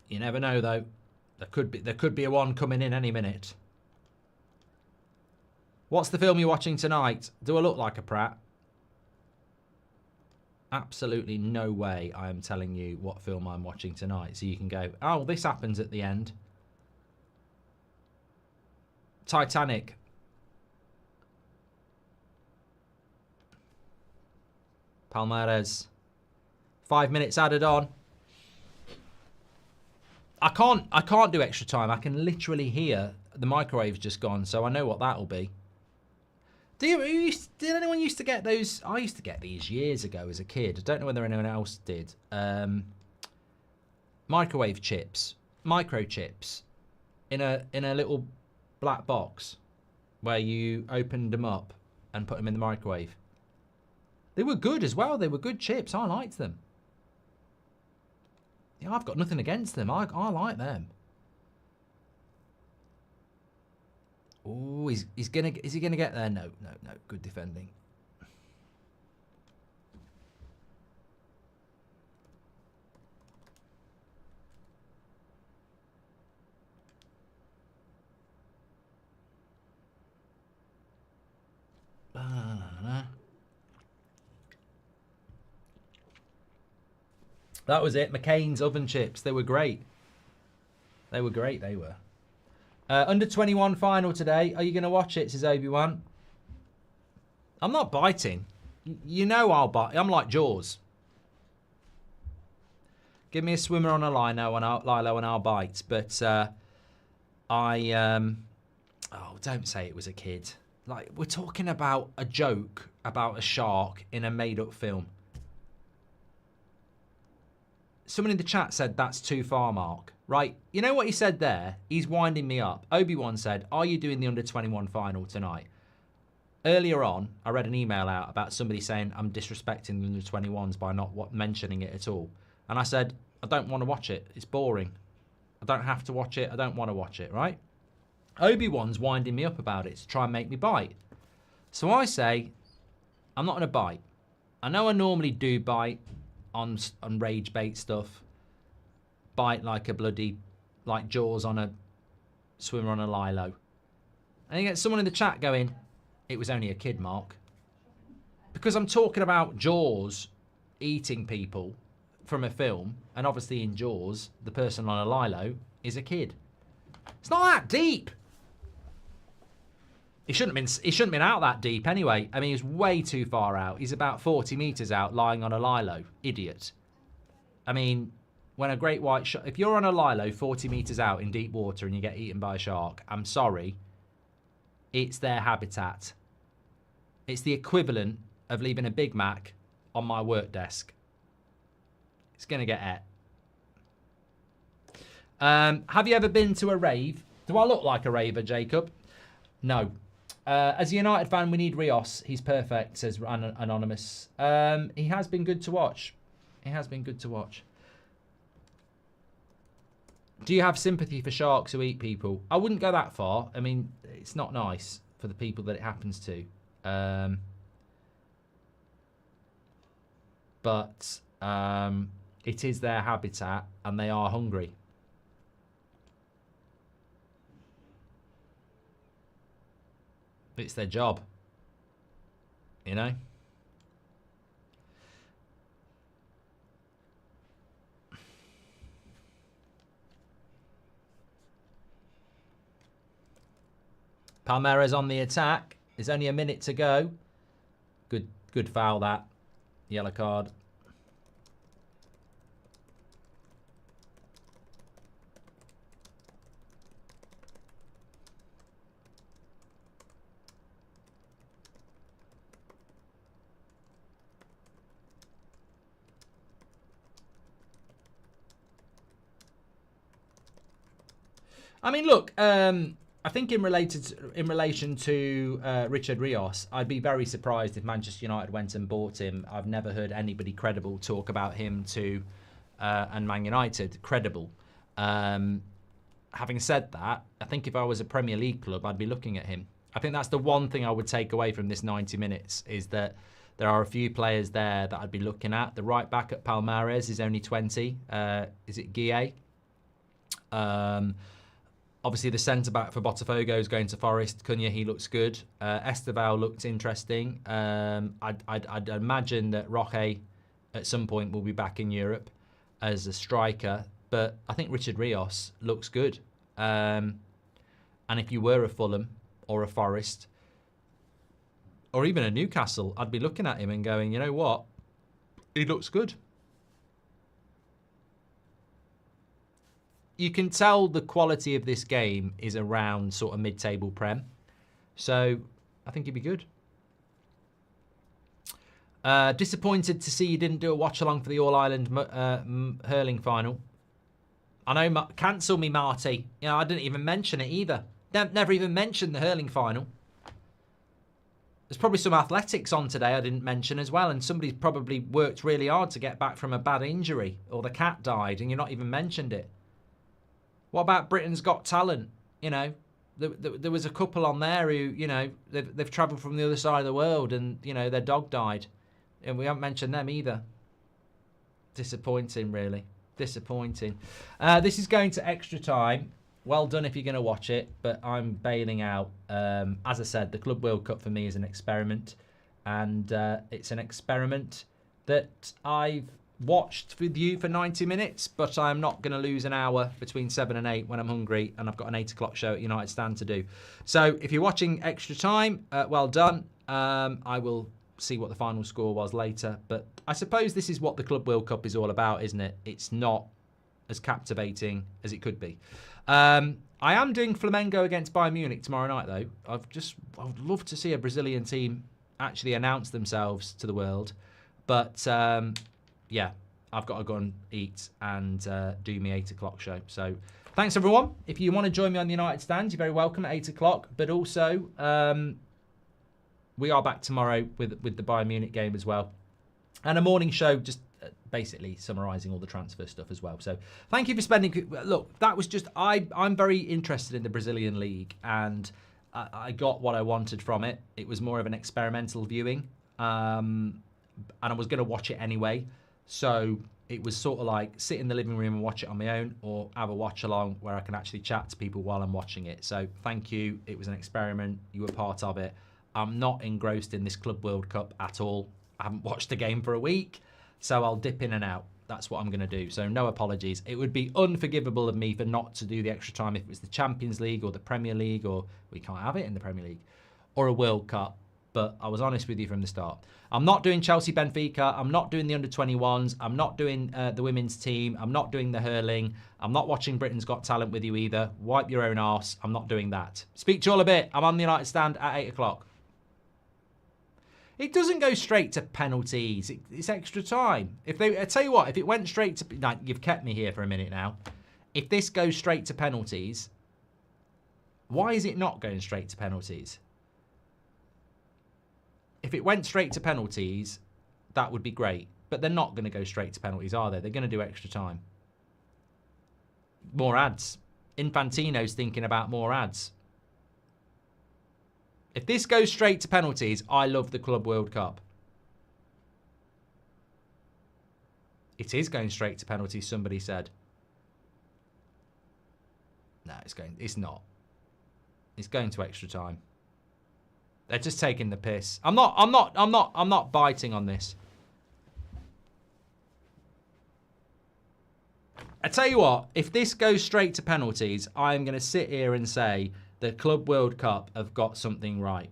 You never know, though. There could be a one coming in any minute. What's the film you're watching tonight? Do I look like a prat? Absolutely no way I am telling you what film I'm watching tonight. So you can go, oh, this happens at the end. Titanic. Palmeiras. 5 minutes added on. I can't do extra time. I can literally hear the microwave's just gone, so I know what that'll be. Did anyone used to get those? I used to get these years ago as a kid. I don't know whether anyone else did. Microwave chips, microchips, in a little black box where you opened them up and put them in the microwave. They were good as well. They were good chips. I liked them. Yeah, I've got nothing against them. I like them. Oh, is he gonna get there? No. Good defending. That was it. McCain's oven chips. They were great. They were. Under 21 final today. Are you going to watch it, says Obi-Wan? I'm not biting. You know I'll bite. I'm like Jaws. Give me a swimmer on a lilo and I'll bite. But oh, don't say it was a kid. Like, we're talking about a joke about a shark in a made-up film. Someone in the chat said that's too far, Mark. Right, you know what he said there? He's winding me up. Obi-Wan said, are you doing the under-21 final tonight? Earlier on, I read an email out about somebody saying I'm disrespecting the under-21s by not mentioning it at all. And I said, I don't want to watch it. It's boring. I don't have to watch it. I don't want to watch it, right? Obi-Wan's winding me up about it to try and make me bite. So I say, I'm not going to bite. I know I normally do bite on rage bait stuff. Bite like a bloody, like Jaws on a swimmer on a lilo. And you get someone in the chat going, it was only a kid, Mark. Because I'm talking about Jaws eating people from a film, and obviously in Jaws, the person on a lilo is a kid. It's not that deep. He shouldn't have been out that deep anyway. I mean, he's way too far out. He's about 40 meters out, lying on a lilo. Idiot. I mean, when a great white shark, if you're on a lilo 40 meters out in deep water and you get eaten by a shark, I'm sorry, it's their habitat. It's the equivalent of leaving a Big Mac on my work desk. It's going to get ate. Have you ever been to a rave? Do I look like a raver, Jacob? No. As a United fan, we need Rios. He's perfect, says Anonymous. He has been good to watch. He has been good to watch. Do you have sympathy for sharks who eat people? I wouldn't go that far. I mean, it's not nice for the people that it happens to. But it is their habitat and they are hungry. It's their job, you know? Palmeiras on the attack. There's only a minute to go. Good foul that. Yellow card. I mean, look, I think in relation to Richard Rios, I'd be very surprised if Manchester United went and bought him. I've never heard anybody credible talk about him and Man United credible. Having said that, I think if I was a Premier League club, I'd be looking at him. I think that's the one thing I would take away from this 90 minutes is that there are a few players there that I'd be looking at. The right back at Palmeiras is only 20. Is it Guille? Obviously, the centre-back for Botafogo is going to Forest. Cunha, he looks good. Esteval looked interesting. I'd imagine that Roque at some point will be back in Europe as a striker. But I think Richard Rios looks good. And if you were a Fulham or a Forest or even a Newcastle, I'd be looking at him and going, you know what? He looks good. You can tell the quality of this game is around sort of mid-table Prem. So I think he'd be good. Disappointed to see you didn't do a watch-along for the All-Ireland hurling final. I know, cancel me, Marty. You know, I didn't even mention it either. Never even mentioned the hurling final. There's probably some athletics on today I didn't mention as well, and somebody's probably worked really hard to get back from a bad injury, or the cat died, and you've not even mentioned it. What about Britain's Got Talent? You know, there was a couple on there who, you know, they've travelled from the other side of the world and, you know, their dog died. And we haven't mentioned them either. Disappointing, really. Disappointing. This is going to extra time. Well done if you're going to watch it, but I'm bailing out. As I said, the Club World Cup for me is an experiment. And it's an experiment that I've watched with you for 90 minutes, but I'm not going to lose an hour between 7 and 8 when I'm hungry, and I've got an 8 o'clock show at United Stand to do. So if you're watching extra time, well done. I will see what the final score was later, but I suppose this is what the Club World Cup is all about, isn't it? It's not as captivating as it could be. I am doing Flamengo against Bayern Munich tomorrow night, though. I would love to see a Brazilian team actually announce themselves to the world, but yeah, I've got to go and eat and do my 8 o'clock show. So thanks, everyone. If you want to join me on the United Stand, you're very welcome at 8 o'clock. But also, we are back tomorrow with the Bayern Munich game as well. And a morning show just basically summarising all the transfer stuff as well. So thank you for spending... Look, that was just... I'm very interested in the Brazilian League, and I got what I wanted from it. It was more of an experimental viewing, and I was going to watch it anyway. So it was sort of like sit in the living room and watch it on my own, or have a watch along where I can actually chat to people while I'm watching it. So thank you. It was an experiment. You were part of it. I'm not engrossed in this Club World Cup at all. I haven't watched the game for a week, so I'll dip in and out. That's what I'm going to do. So no apologies. It would be unforgivable of me for not to do the extra time if it was the Champions League or the Premier League, or we can't have it in the Premier League, or a World Cup. But I was honest with you from the start. I'm not doing Chelsea Benfica. I'm not doing the under-21s. I'm not doing the women's team. I'm not doing the hurling. I'm not watching Britain's Got Talent with you either. Wipe your own arse. I'm not doing that. Speak to you all a bit. I'm on the United Stand at 8 o'clock. It doesn't go straight to penalties. It's extra time. I tell you what, if it went straight to... No, you've kept me here for a minute now. If this goes straight to penalties, why is it not going straight to penalties? If it went straight to penalties, that would be great. But they're not going to go straight to penalties, are they? They're going to do extra time. More ads. Infantino's thinking about more ads. If this goes straight to penalties, I love the Club World Cup. It is going straight to penalties, somebody said. No, it's not. It's going to extra time. They're just taking the piss. I'm not biting on this. I tell you what, if this goes straight to penalties, I'm going to sit here and say the Club World Cup have got something right.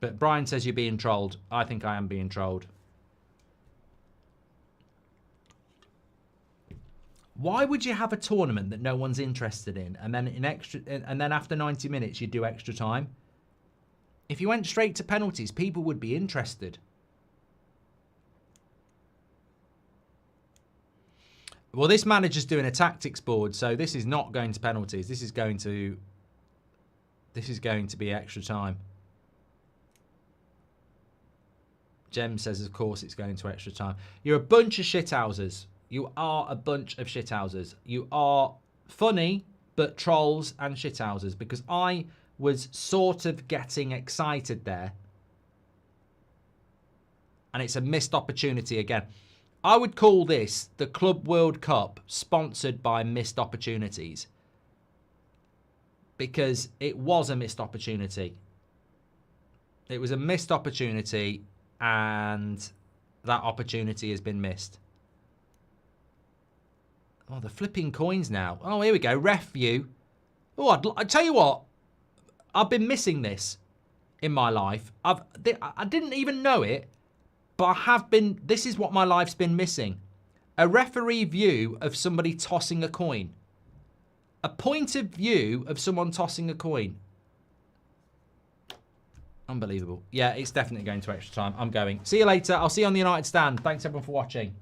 But Brian says you're being trolled. I think I am being trolled. Why would you have a tournament that no one's interested in, and then after 90 minutes you do extra time? If you went straight to penalties, people would be interested. Well, this manager's doing a tactics board, so this is not going to penalties. This is going to be extra time. Jem says, of course, it's going to extra time. You're a bunch of shithousers. You are a bunch of shithousers. You are funny, but trolls and shithousers, because I was sort of getting excited there. And it's a missed opportunity again. I would call this the Club World Cup sponsored by missed opportunities. Because it was a missed opportunity. It was a missed opportunity, and that opportunity has been missed. Oh, the flipping coins now. Oh, here we go. Ref view. Oh, I tell you what. I've been missing this in my life. I didn't even know it But I have been, this is what my life's been missing. A referee view of somebody tossing a coin. A point of view of someone tossing a coin. Unbelievable. Yeah, it's definitely going to extra time. I'm going. See you later. I'll see you on the United stand. Thanks everyone for watching.